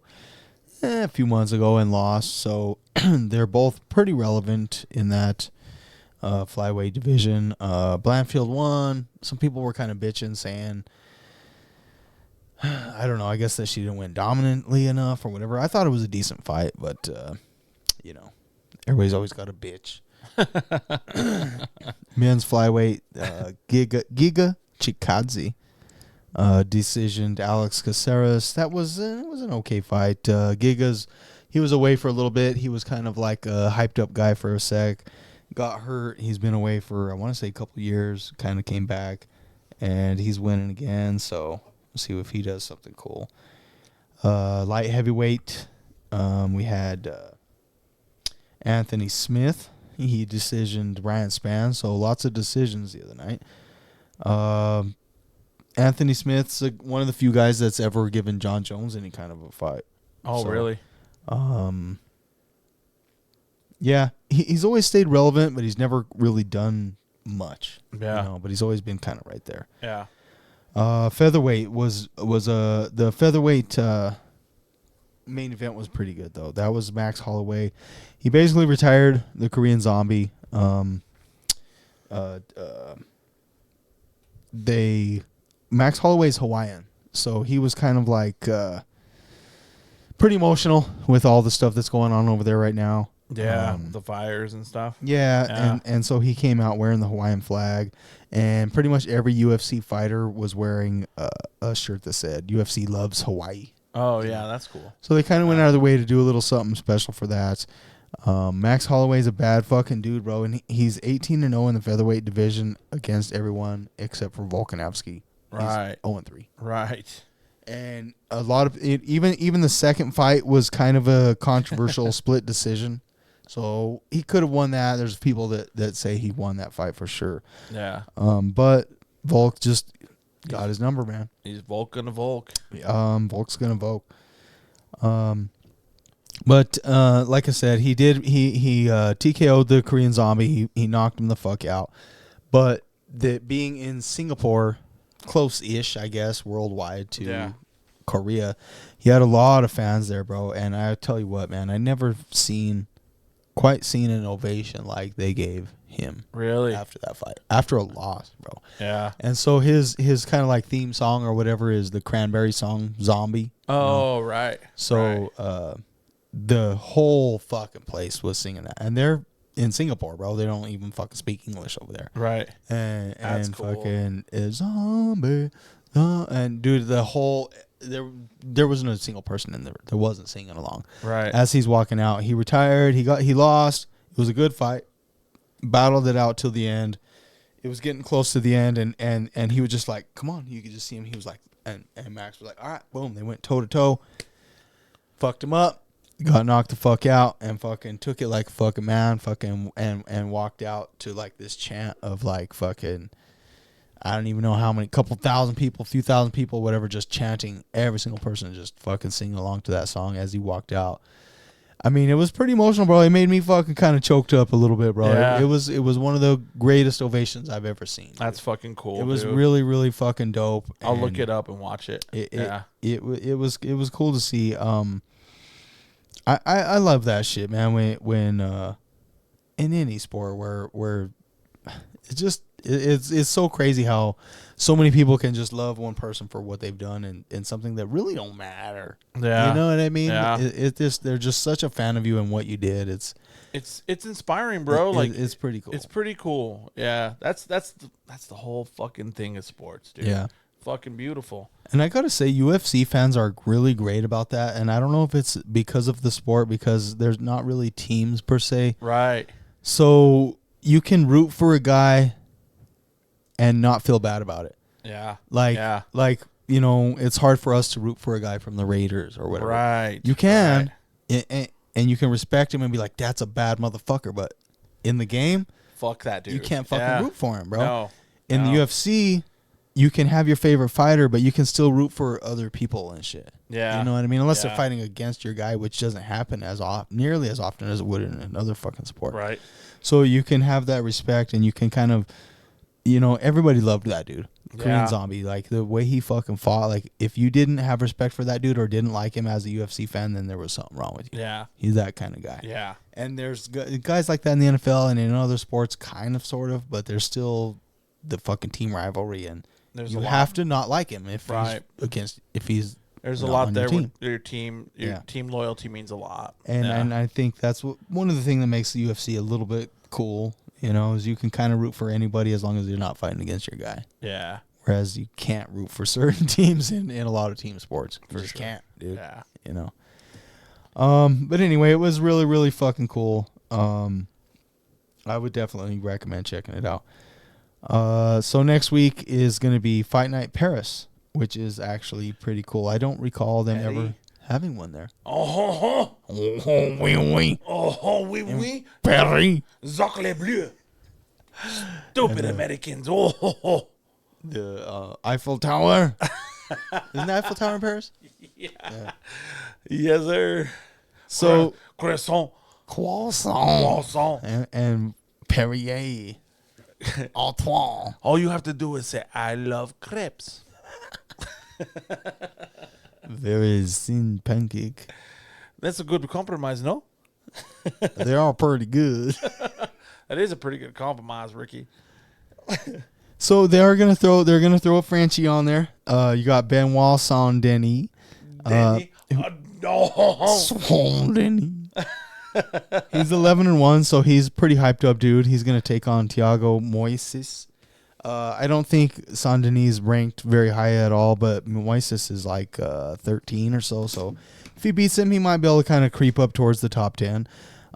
a few months ago and lost. So they're both pretty relevant in that flyweight division. Blanchfield won. Some people were kind of bitching, saying, I don't know, I guess that she didn't win dominantly enough or whatever. I thought it was a decent fight, but, you know, everybody's always got a bitch. Men's flyweight, Giga Chikadze decisioned Alex Caceres. That was it was an okay fight. He was away for a little bit. He was kind of like a hyped up guy for a sec. Got hurt. He's been away for, I want to say, a couple years. Kind of came back, and he's winning again. So we'll see if he does something cool. Light heavyweight, we had Anthony Smith. He decisioned Ryan Spann, so lots of decisions the other night. Anthony Smith's one of the few guys that's ever given John Jones any kind of a fight. Oh, so, really? Yeah, he's always stayed relevant, but he's never really done much. Yeah. You know, but he's always been kind of right there. Yeah. Featherweight was the featherweight main event was pretty good though. That was Max Holloway. He basically retired the Korean Zombie. Max Holloway's Hawaiian, so he was kind of like pretty emotional with all the stuff that's going on over there right now. Yeah, the fires and stuff. Yeah. And so he came out wearing the Hawaiian flag, and pretty much every UFC fighter was wearing a shirt that said UFC loves Hawaii. Oh, yeah, that's cool. So they kind of went out of the way to do a little something special for that. Max Holloway's a bad fucking dude, bro, and he's 18-0 in the featherweight division against everyone except for Volkanovski. Right. He's 0-3. Right. And a lot of it, even the second fight was kind of a controversial split decision. So he could have won that. There's people that say he won that fight for sure. Yeah. But Volk just got his number, man. He's Volk gonna Volk. Volk's gonna Volk. But like I said, he TKO'd the Korean Zombie. He knocked him the fuck out. But being in Singapore close-ish, I guess, worldwide to Korea. He had a lot of fans there, bro. And I tell you what, man, I never quite seen an ovation like they gave him. Really? After that fight, after a loss, bro. Yeah. And so his kind of like theme song or whatever is the Cranberry song "Zombie." Oh, right. So the whole fucking place was singing that, and they're in Singapore, bro. They don't even fucking speak English over there. Right. And That's cool. fucking zombie, and dude, the whole there wasn't a single person in there that wasn't singing along. Right. As he's walking out, he retired. He lost. It was a good fight. Battled it out till the end. It was getting close to the end, and he was just like, "Come on!" You could just see him. He was like, and Max was like, "All right, boom!" They went toe to toe, fucked him up, got knocked the fuck out, and fucking took it like a fucking man, fucking and walked out to like this chant of like fucking, I don't even know how many, couple thousand people, few thousand people, whatever, just chanting, every single person just fucking singing along to that song as he walked out. I mean, it was pretty emotional, bro. It made me fucking kind of choked up a little bit, bro. Yeah. It was one of the greatest ovations I've ever seen. That's fucking cool. It was dude. really, really fucking dope. I'll look it up and watch it. It was cool to see. I love that shit, man. When in any sport where it's just it's so crazy how so many people can just love one person for what they've done and something that really don't matter. Yeah. You know what I mean? Yeah. It just, they're just such a fan of you and what you did. It's inspiring, bro. it's pretty cool. It's pretty cool. Yeah. That's the whole fucking thing of sports, dude. Yeah. Fucking beautiful. And I gotta say, UFC fans are really great about that. And I don't know if it's because of the sport, because there's not really teams per se. Right. So you can root for a guy and not feel bad about it. Yeah. Like, you know, it's hard for us to root for a guy from the Raiders or whatever. Right. You can, and you can respect him and be like, that's a bad motherfucker. But in the game, fuck that dude. you can't fucking root for him, bro. No. In the UFC, you can have your favorite fighter, but you can still root for other people and shit. Yeah. You know what I mean? Unless they're fighting against your guy, which doesn't happen nearly as often as it would in another fucking sport. Right. So you can have that respect, and you can kind of, you know, everybody loved that dude. Korean Zombie, like the way he fucking fought. Like, if you didn't have respect for that dude or didn't like him as a UFC fan, then there was something wrong with you. Yeah. He's that kind of guy. Yeah. And there's guys like that in the NFL and in other sports, kind of, sort of, but there's still the fucking team rivalry, and you have to not like him if he's there's a lot there with your team. Your team loyalty means a lot. And I think that's one of the things that makes the UFC a little bit cool, you know, is you can kind of root for anybody as long as you're not fighting against your guy. Yeah. Whereas you can't root for certain teams in a lot of team sports. You just can't, dude. Yeah. You know. But anyway, it was really, really fucking cool. I would definitely recommend checking it out. So next week is going to be Fight Night Paris, which is actually pretty cool. I don't recall them ever having one there. Oh, oui, oui. Oh, oui, oui. Paris. Zoc les bleus. Stupid Americans. Oh. The Eiffel Tower. Isn't the Eiffel Tower in Paris? Yeah. Yes, sir. So croissant. And Perrier. Antoine. All you have to do is say, I love crepes. Very thin pancake. That's a good compromise, no? They're all pretty good. That is a pretty good compromise, Ricky. So they're gonna throw a Frenchie on there. You got Benoit Saint Denis. Denis. He's 11-1, so he's pretty hyped up, dude. He's gonna take on Thiago Moises. I don't think Saint Denis is ranked very high at all, but Moises is like 13 or so. So if he beats him, he might be able to kind of creep up towards the top 10.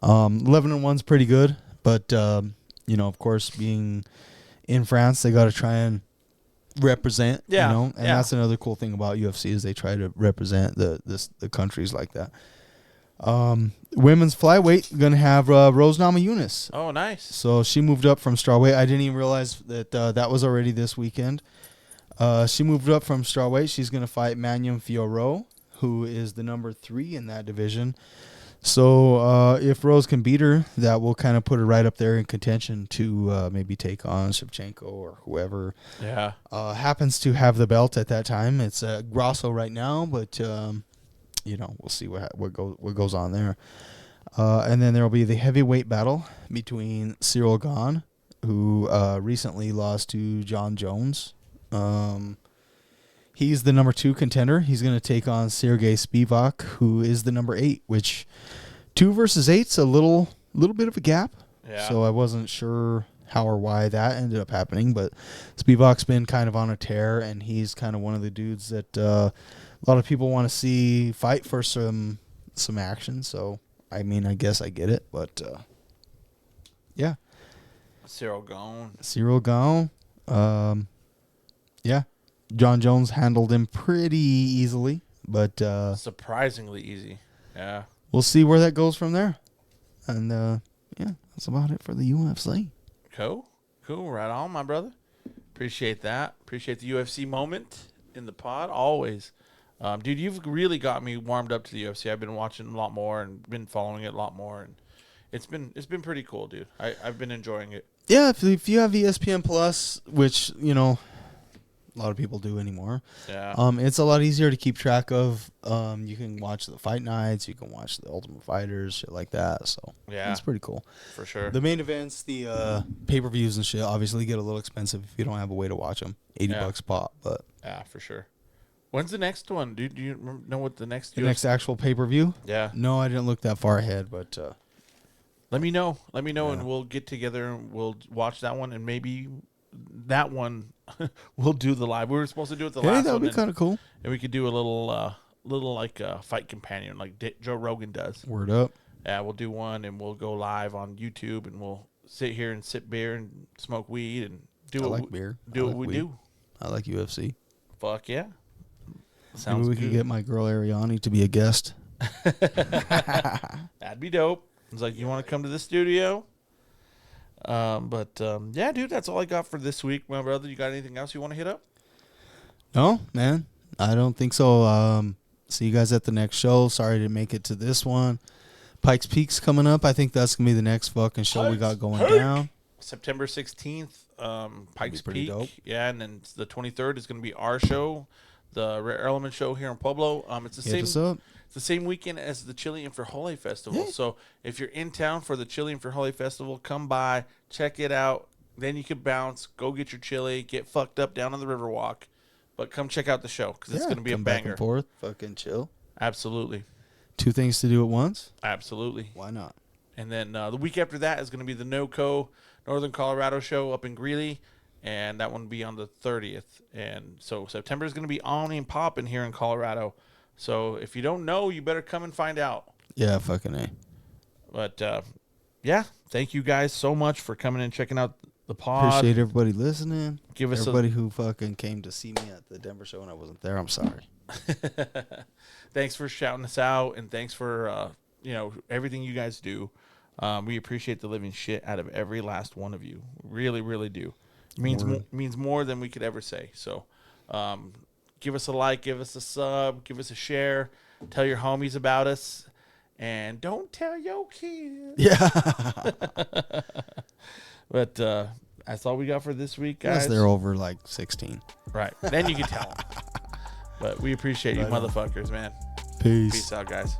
11-1's pretty good, but you know, of course, being in France, they got to try and represent. Yeah, you know, and that's another cool thing about UFC is they try to represent the countries like that. Women's flyweight gonna have Rose Namajunas. Oh, nice. So she moved up from strawweight. I didn't even realize that that was already this weekend. She moved up from strawweight. She's gonna fight Magnum Fiorot, who is the number 3 in that division. So if Rose can beat her, that will kind of put her right up there in contention to maybe take on Shevchenko or whoever happens to have the belt at that time. It's Grasso right now, but we'll see what goes on there. And then there will be the heavyweight battle between Cyril Gane, who recently lost to John Jones. He's the number 2 contender. He's going to take on Sergey Spivak, who is the number 8, which 2 versus 8's a little bit of a gap. Yeah. So I wasn't sure how or why that ended up happening, but Spivak's been kind of on a tear, and he's kind of one of the dudes that a lot of people want to see fight for some action. So, I mean, I guess I get it, but yeah. Cyril Gane. Yeah. John Jones handled him pretty easily, but surprisingly easy. Yeah. We'll see where that goes from there. And yeah, that's about it for the UFC. Cool. Right on, my brother. Appreciate that. Appreciate the UFC moment in the pod always. Dude, you've really got me warmed up to the UFC. I've been watching a lot more and been following it a lot more, and it's been pretty cool, dude. I've been enjoying it. Yeah, if you have ESPN Plus, which a lot of people do anymore. Yeah. It's a lot easier to keep track of. You can watch the fight nights. You can watch the Ultimate Fighters, shit like that. So yeah, it's pretty cool. For sure. The main events, the pay-per-views and shit, obviously get a little expensive if you don't have a way to watch them. $80 a pop, but yeah, for sure. When's the next one, dude? Do you know what the next? Next actual pay-per-view? Yeah. No, I didn't look that far ahead, but let me know. And we'll get together and we'll watch that one, and maybe that one we'll do the live. We were supposed to do it the last one. That would be kind of cool. And we could do a little like fight companion like Joe Rogan does. Word up. Yeah, we'll do one, and we'll go live on YouTube, and we'll sit here and sip beer and smoke weed and do beer. Do what we do. I like UFC. Fuck yeah. Maybe we could get my girl Ariani to be a guest. That'd be dope. It's like, you want to come to the studio? Yeah, dude, that's all I got for this week, my brother. You got anything else you want to hit up? No, man. I don't think so. See you guys at the next show. Sorry to make it to this one. Pikes Peak's coming up. I think that's going to be the next fucking show we got going down. September 16th, Pikes Peak. Dope. Yeah, and then the 23rd is going to be our show, the Rare Element show here in Pueblo. It's the same weekend as the Chili and Frijoles Festival. Yeah. So if you're in town for the Chili and Frijoles Festival, come by, check it out. Then you can bounce, go get your chili, get fucked up down on the Riverwalk. But come check out the show because it's going to be a banger. Back and forth, fucking chill. Absolutely. 2 things to do at once? Absolutely. Why not? And then the week after that is going to be the NoCo Northern Colorado show up in Greeley, and that one will be on the 30th. And so September is going to be on and popping here in Colorado. So if you don't know, you better come and find out. Yeah, fucking A. But, yeah, thank you guys so much for coming and checking out the pod. Appreciate everybody listening. Give us everybody who fucking came to see me at the Denver show and I wasn't there. I'm sorry. Thanks for shouting us out, and thanks for everything you guys do. We appreciate the living shit out of every last one of you. Really, really do. Means more than we could ever say. So, give us a like, give us a sub, give us a share, tell your homies about us, and don't tell your kids. Yeah. But that's all we got for this week, guys. Unless they're over like 16. Right. Then you can tell them. But we appreciate you motherfuckers, man. Peace. Peace out, guys.